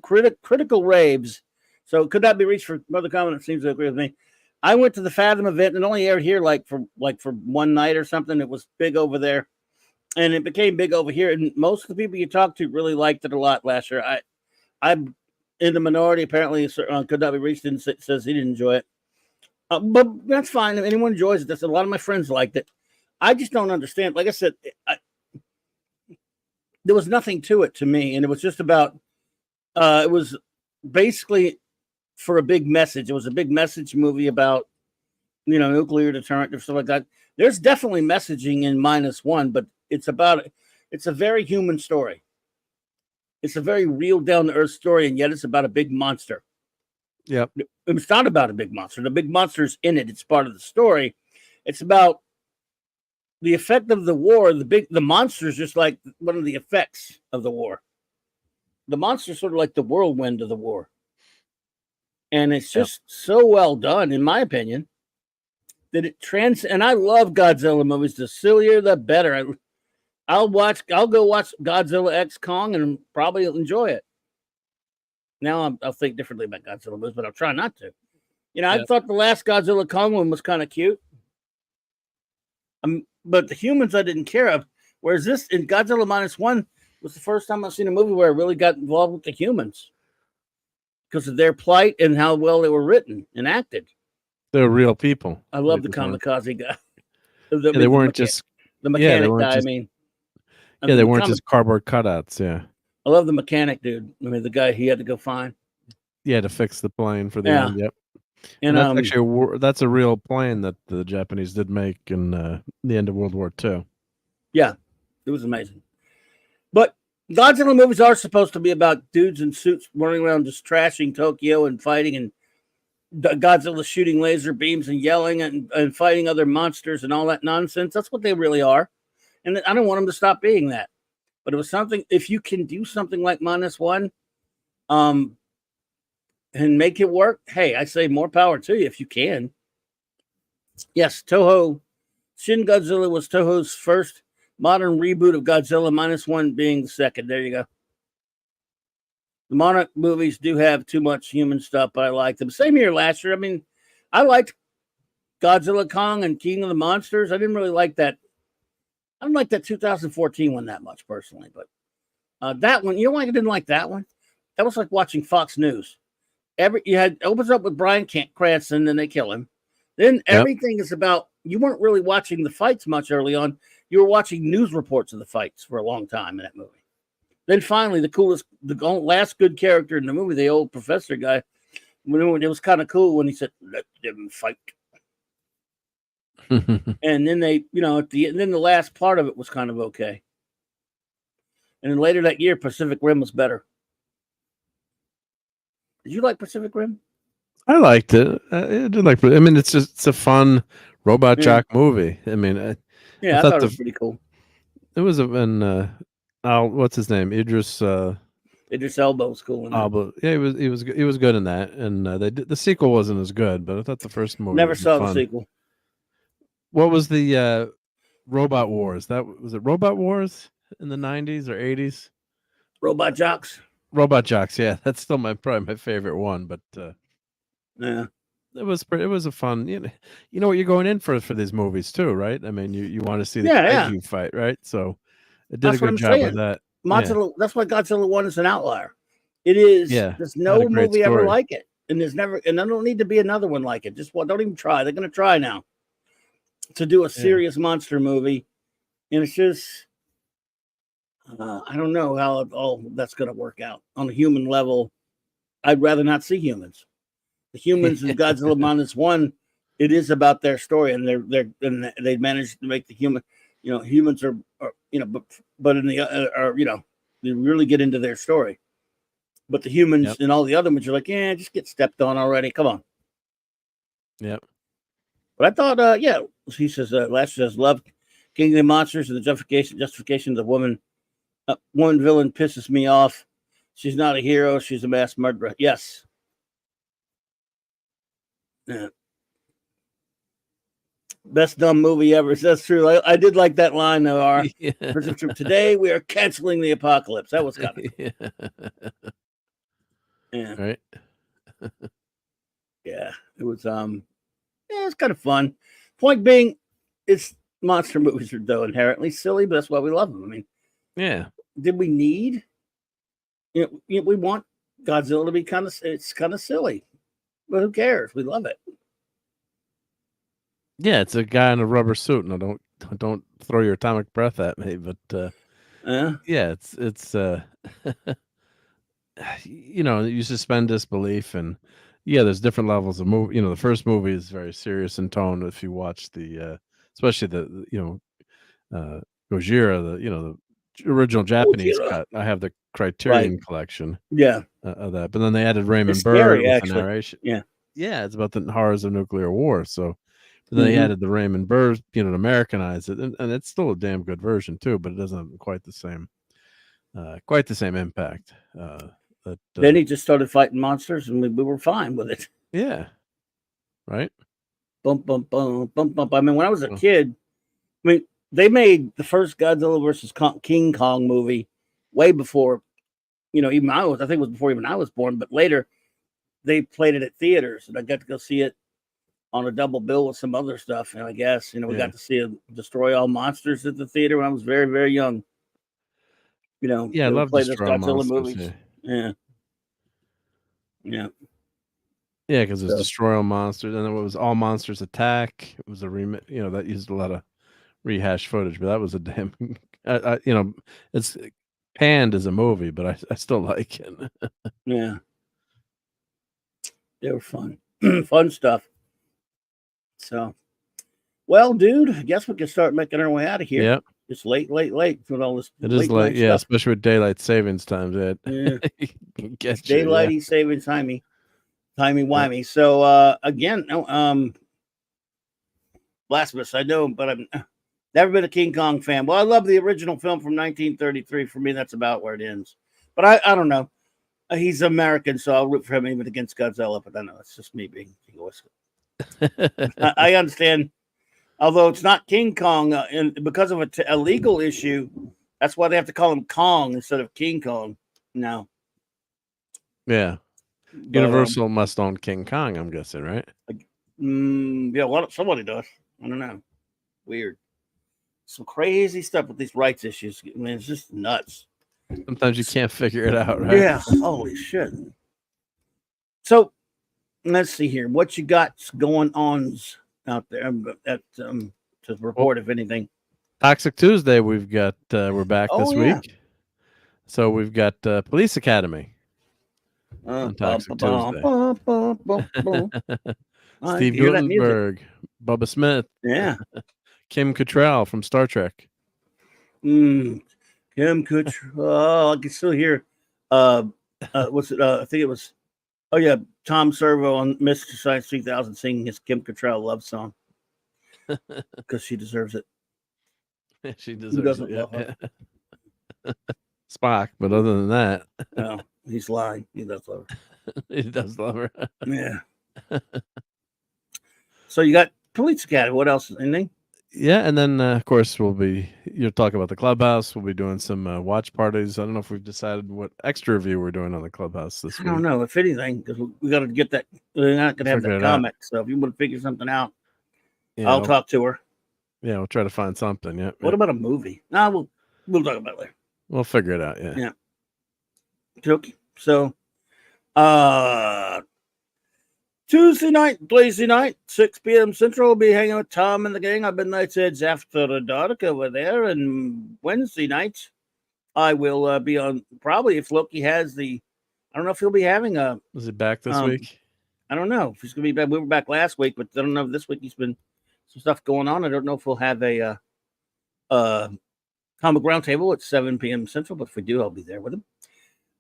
critical raves, so it could not be reached for Mother Common, it seems to agree with me. I went to the Fathom event and it only aired here for one night or something. It was big over there, and it became big over here. And most of the people you talk to really liked it a lot. Lasher, I'm in the minority. Apparently, could not be reached and says he didn't enjoy it. But that's fine. If anyone enjoys it, a lot of my friends liked it. I just don't understand. Like I said, there was nothing to it to me, and it was just about. It was basically for a big message. It was a big message movie about, nuclear deterrent and stuff like that. There's definitely messaging in -1, but it's a very human story. It's a very real, down to earth story, and yet it's about a big monster. Yep. It's not about a big monster. The big monster's in it. It's part of the story. It's about the effect of the war. The monster is just like one of the effects of the war. The monster's sort of like the whirlwind of the war. And it's just so well done, in my opinion, that it and I love Godzilla movies. The sillier, the better. I'll go watch Godzilla X Kong and probably enjoy it. Now I'll think differently about Godzilla movies, but I'll try not to. I thought the last Godzilla Kong one was kind of cute. But the humans I didn't care of. Whereas this in Godzilla -1 was the first time I've seen a movie where I really got involved with the humans because of their plight and how well they were written and acted. They're real people. I love the kamikaze guy. They weren't just the mechanic guy. They weren't just cardboard cutouts. Yeah. I love the mechanic dude. I mean, the guy he had to go find. Yeah, to fix the plane for the end. Yep. And that's actually that's a real plane that the Japanese did make in the end of World War II. Yeah, it was amazing. But Godzilla movies are supposed to be about dudes in suits running around just trashing Tokyo and fighting, and Godzilla shooting laser beams and yelling and fighting other monsters and all that nonsense. That's what they really are. And I don't want them to stop being that. But it was something, if you can do something like -1, and make it work, hey, I say more power to you if you can. Yes, Shin Godzilla was Toho's first modern reboot of Godzilla, -1 being the second. There you go. The Monarch movies do have too much human stuff, but I like them. Same year last year. I mean, I liked Godzilla Kong and King of the Monsters. I didn't really like that. I don't like that 2014 one that much personally, but that one, you know why I didn't like that one? That was like watching Fox News. Opens up with Bryan Cranston, then they kill him. Then everything is about, you weren't really watching the fights much early on. You were watching news reports of the fights for a long time in that movie. Then finally, the last good character in the movie, the old professor guy, it was kind of cool when he said, "Let them fight." And then then the last part of it was kind of okay. And then later that year, Pacific Rim was better. Did you like Pacific Rim? I liked it. I did like. I mean, it's a fun robot jock movie. I mean, I thought it was pretty cool. It was what's his name? Idris Elba was cool in that. Elba. Yeah, he was good in that. And the sequel wasn't as good, but I thought the first movie never saw the sequel. What was the Robot Wars? Was it Robot Wars in the 90s or 80s? Robot Jocks. Robot Jocks, yeah, that's still probably my favorite one. But yeah, it was a fun. You know what you're going in for these movies too, right? I mean, you want to see the kaiju fight, right? So it did a good job with that. That's why Godzilla 1 is an outlier. It is. Yeah, there's no movie ever like it, and there's never, and there don't need to be another one like it. Don't even try. They're going to try now to do a serious monster movie, and it's just I don't know how all that's going to work out on a human level. I'd rather not see humans. The humans in Godzilla -1, it is about their story, and they managed to make the human, humans are but in the are they really get into their story. But the humans and all the other ones are like, yeah, just get stepped on already. Come on. Yep. But I thought, he says, Lash says, love King of the Monsters and the justification of the woman. One villain pisses me off. She's not a hero. She's a mass murderer. Yes. Yeah. Best dumb movie ever. That's true. I did like that line, though. Today we are canceling the apocalypse. That was kind of yeah. Right. Yeah. It was it's kind of fun. Point being, it's monster movies are though inherently silly, but that's why we love them. I mean, yeah. Did we need? We want Godzilla to be kind of silly, but who cares? We love it. Yeah, it's a guy in a rubber suit, and don't throw your atomic breath at me, but yeah, it's you suspend disbelief, and there's different levels of movie. The first movie is very serious in tone. If you watch the especially the Gojira, the original Japanese cut. I have the Criterion collection. Yeah. Of that, but then they added Raymond Burr with the narration. Yeah, it's about the horrors of nuclear war. So then they added the Raymond Burr, to Americanize it, and it's still a damn good version too, but it doesn't have quite the same impact. Then he just started fighting monsters, and we were fine with it. Yeah. Right. Bump, bump, bump, bump, bump. I mean, when I was a kid, they made the first Godzilla versus King Kong movie way before, even I think it was before even I was born, but later they played it at theaters, and I got to go see it on a double bill with some other stuff. And I guess, we got to see it Destroy All Monsters at the theater when I was very, very young. I love Destroy All Monsters movies. Yeah. Yeah, because it was Destroy All Monsters, and then it was All Monsters Attack. It was a remake, that used a lot of rehashed footage, but that was a damn, it's panned as a movie, but I still like it. Yeah. They were fun. Fun stuff. So, well, dude, I guess we can start making our way out of here. Yep. It's late with all this. It is late, yeah, stuff. Especially with daylight savings times. Daylighty savings timey-wimey. Yeah. So, again, blasphemous, I know, but I'm never been a King Kong fan. Well, I love the original film from 1933. For me, that's about where it ends. But I don't know. He's American, so I'll root for him even against Godzilla. But I know it's just me being egoistic. I understand. Although it's not King Kong, and because of a legal issue, that's why they have to call him Kong instead of King Kong now. Yeah. But, Universal must own King Kong, I'm guessing, right? Yeah, somebody does. I don't know. Weird. Some crazy stuff with these rights issues. I mean, it's just nuts. Sometimes you can't figure it out, right? Yeah. Holy shit. So, let's see here. What you got going on out there to report, if anything? Toxic Tuesday, we've got we're back this week. So we've got Police Academy on Toxic Tuesday. Steve Guttenberg, Bubba Smith, Kim Cattrall from Star Trek. Kim Cattrall. I can still hear. What's it? I think it was. Oh yeah, Tom Servo on Mr. Science 3000 singing his Kim Cattrall love song because she deserves it. She deserves it. Yeah. Spock, but other than that, no, he's lying. He does love her. He does love her. Yeah. So you got Police Academy. What else? Anything? Yeah, and then of course you're talking about the Clubhouse. We'll be doing some watch parties. I don't know if we've decided what extra review we're doing on the Clubhouse this week. I don't know, if anything, because we got to get that. We're not going to have that comic. So if you want to figure something out, I'll talk to her. Yeah, we'll try to find something. Yeah. What about a movie? No, we'll talk about it later. We'll figure it out. Yeah. Yeah. Okay. So, Tuesday night, Wednesday night, 6 p.m. Central. We'll be hanging with Tom and the gang up at Night's Edge after dark over there. And Wednesday night, I will be on probably if Loki has the. I don't know if he'll be having a. Is it back this week? I don't know if he's going to be back. We were back last week, but I don't know if this week he's been some stuff going on. I don't know if we'll have a comic roundtable at 7 p.m. Central, but if we do, I'll be there with him.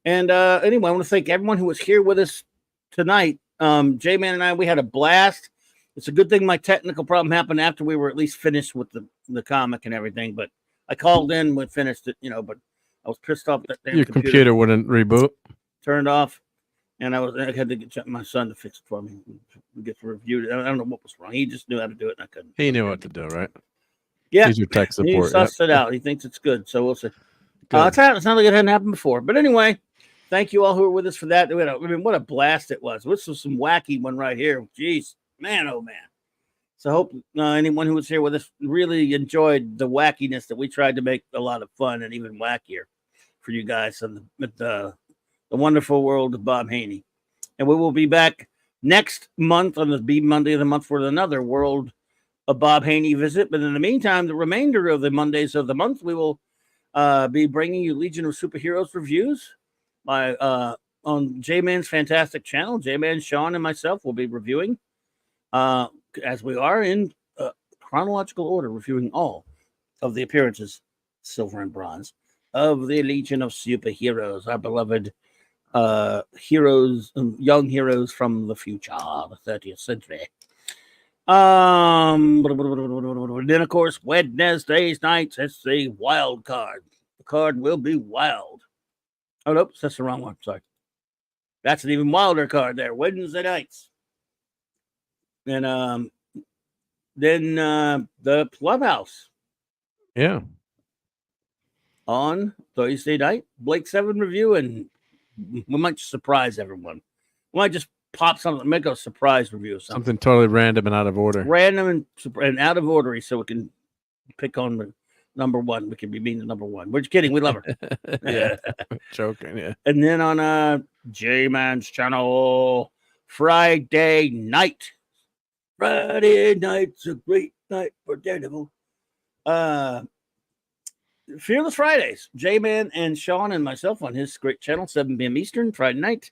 And anyway, I want to thank everyone who was here with us tonight. J-Man and I, we had a blast. It's a good thing my technical problem happened after we were at least finished with the comic and everything. But I called in when finished it, but I was pissed off that your computer wouldn't reboot. Turned off, and I had to get my son to fix it for me. We get to review it. I don't know what was wrong. He just knew how to do it, and I couldn't. He knew what to do, right? Yeah, he's your tech support. He sussed it out. He thinks it's good, so we'll see. It's not like it hadn't happened before. But anyway, thank you all who were with us for that. What a blast it was. This was some wacky one right here. Jeez, man, oh man. So I hope anyone who was here with us really enjoyed the wackiness that we tried to make a lot of fun and even wackier for you guys on the wonderful world of Bob Haney. And we will be back next month on the B Monday of the month for another World of Bob Haney visit. But in the meantime, the remainder of the Mondays of the month, we will be bringing you Legion of Superheroes reviews on J-Man's fantastic channel. J-Man, Sean, and myself will be reviewing, as we are in chronological order, reviewing all of the appearances, silver and bronze, of the Legion of Superheroes, our beloved heroes, young heroes from the future, the 30th century. Then of course, Wednesdays nights, it's the wild card. The card will be wild. Oh nope, that's the wrong one. Sorry. That's an even wilder card there. Wednesday nights. And then the Clubhouse. Yeah. On Thursday night, Blake 7 review, and we might surprise everyone. We might just pop something, make a surprise review of something. Something totally random and out of order. Random and out of order, so we can pick on the number one. We can be mean to number one. We're just kidding. We love her. Yeah. Joking, yeah. And then on J-Man's channel, Friday night. Friday night's a great night for Daredevil. Fearless Fridays. J-Man and Sean and myself on his great channel, 7 p.m. Eastern, Friday night.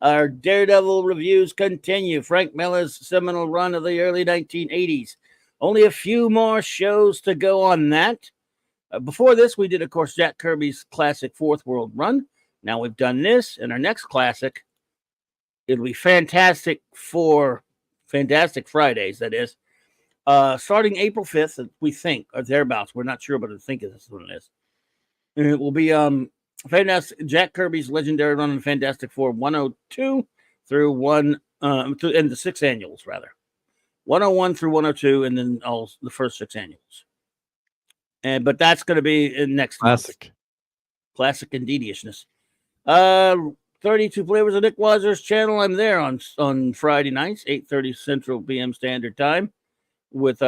Our Daredevil reviews continue. Frank Miller's seminal run of the early 1980s. Only a few more shows to go on that. Before this, we did, of course, Jack Kirby's classic Fourth World run. Now we've done this, and our next classic, it'll be Fantastic Fridays, that is. Starting April 5th, we think, or thereabouts. We're not sure, but I think this is what it is. And it will be Fantastic Jack Kirby's legendary run in Fantastic Four 102 through and the 6 annuals, rather. 101 through 102, and then all the first 6 annuals. But that's going to be in next classic. Month. Classic indeedishness. 32 Flavors of Nick Wazer's channel. I'm there on Friday nights, 8:30 Central PM Standard Time, with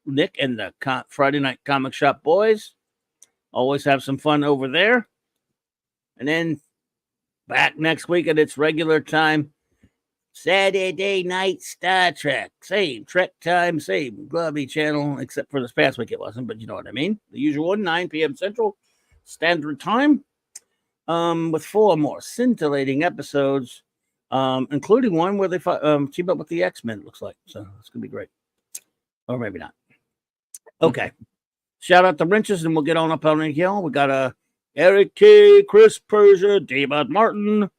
Nick and the Friday Night Comic Shop Boys. Always have some fun over there. And then back next week at its regular time, Saturday night Star Trek. Same Trek time, same Globby channel, except for this past week it wasn't, but you know what I mean. The usual one, 9 p.m. Central Standard Time, with 4 more scintillating episodes, including one where they team up with the X-Men, it looks like. So it's going to be great. Or maybe not. Okay. Shout out to Wrenches, and we'll get on up on the hill. We got Eric K., Chris Persia, D-Bud Martin,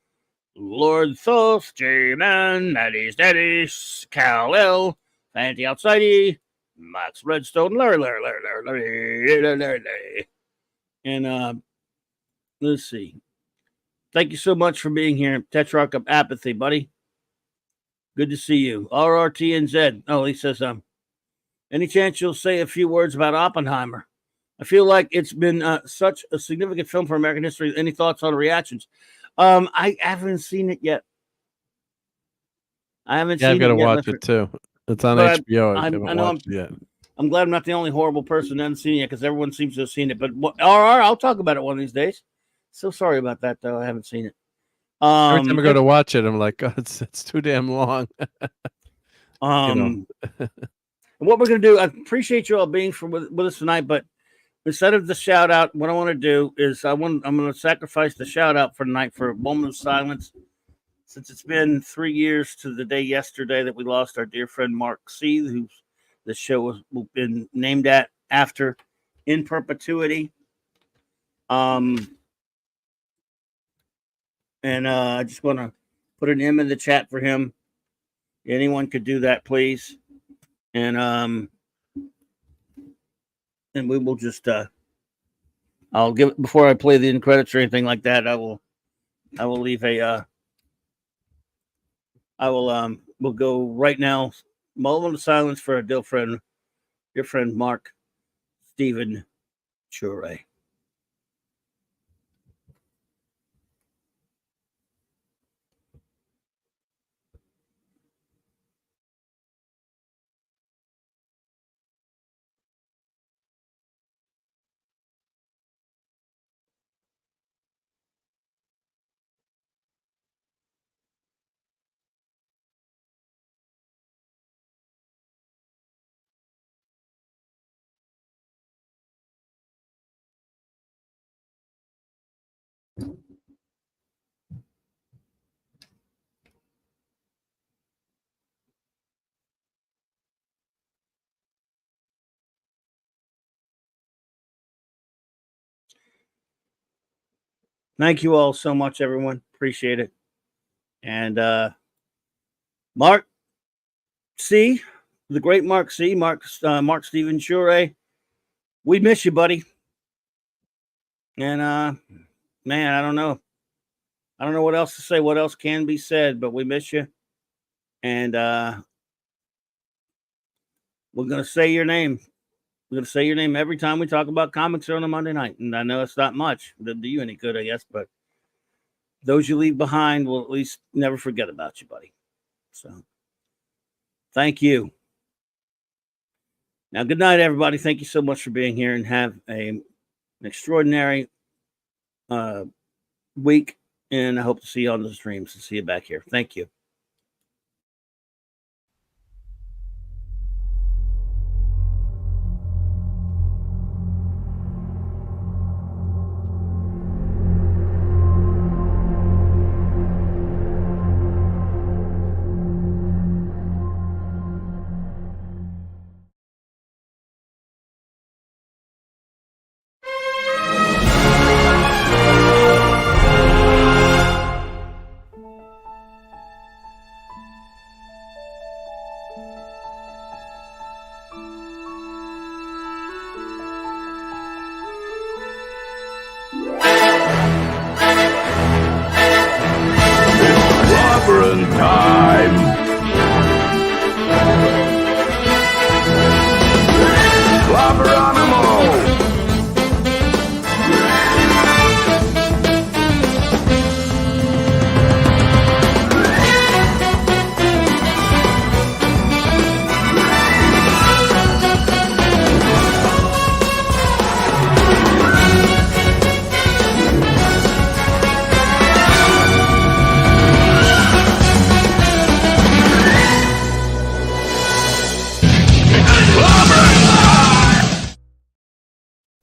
Lord Thoth, J-Man, Maddie's Daddy, Cal L, Fanty Outsidey, Max Redstone, Larry. And let's see. Thank you so much for being here. Tetrarch of Apathy, buddy. Good to see you. RRT and Z. Oh, he says, any chance you'll say a few words about Oppenheimer? I feel like it's been such a significant film for American history. Any thoughts on reactions? I haven't seen it yet. I've got to watch it too. It's on HBO. I haven't watched it yet. I'm glad I'm not the only horrible person that hasn't seen it yet, because everyone seems to have seen it. But I'll talk about it one of these days. So sorry about that, though. I haven't seen it. Every time I go to watch it, I'm like, God, it's too damn long. What we're going to do, I appreciate you all being with us tonight, but instead of the shout out, what I want to do is I'm going to sacrifice the shout out for tonight for a moment of silence, since it's been 3 years to the day yesterday that we lost our dear friend Mark C., who the show has been named after in perpetuity. And I just want to put an M in the chat for him. Anyone could do that, please. And we will just I'll give it before I play the end credits or anything like that. I will leave a we'll go right now. Moment of silence for our dear friend Mark Stephen Chure. Thank you all so much, everyone. Appreciate it. And Mark C., the great Mark C., Mark Stephen Chure, we miss you, buddy. And man, I don't know what else to say, what else can be said, but we miss you. And we're gonna say your name. We're gonna say your name every time we talk about comics on a Monday night. And I know it's not much. It doesn't do you any good, I guess, but those you leave behind will at least never forget about you, buddy. So thank you. Now, good night, everybody. Thank you so much for being here, and have an extraordinary week. And I hope to see you on the streams and see you back here. Thank you. Clobberin time! Clobberanimo!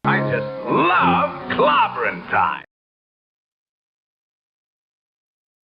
I just love clobbering time.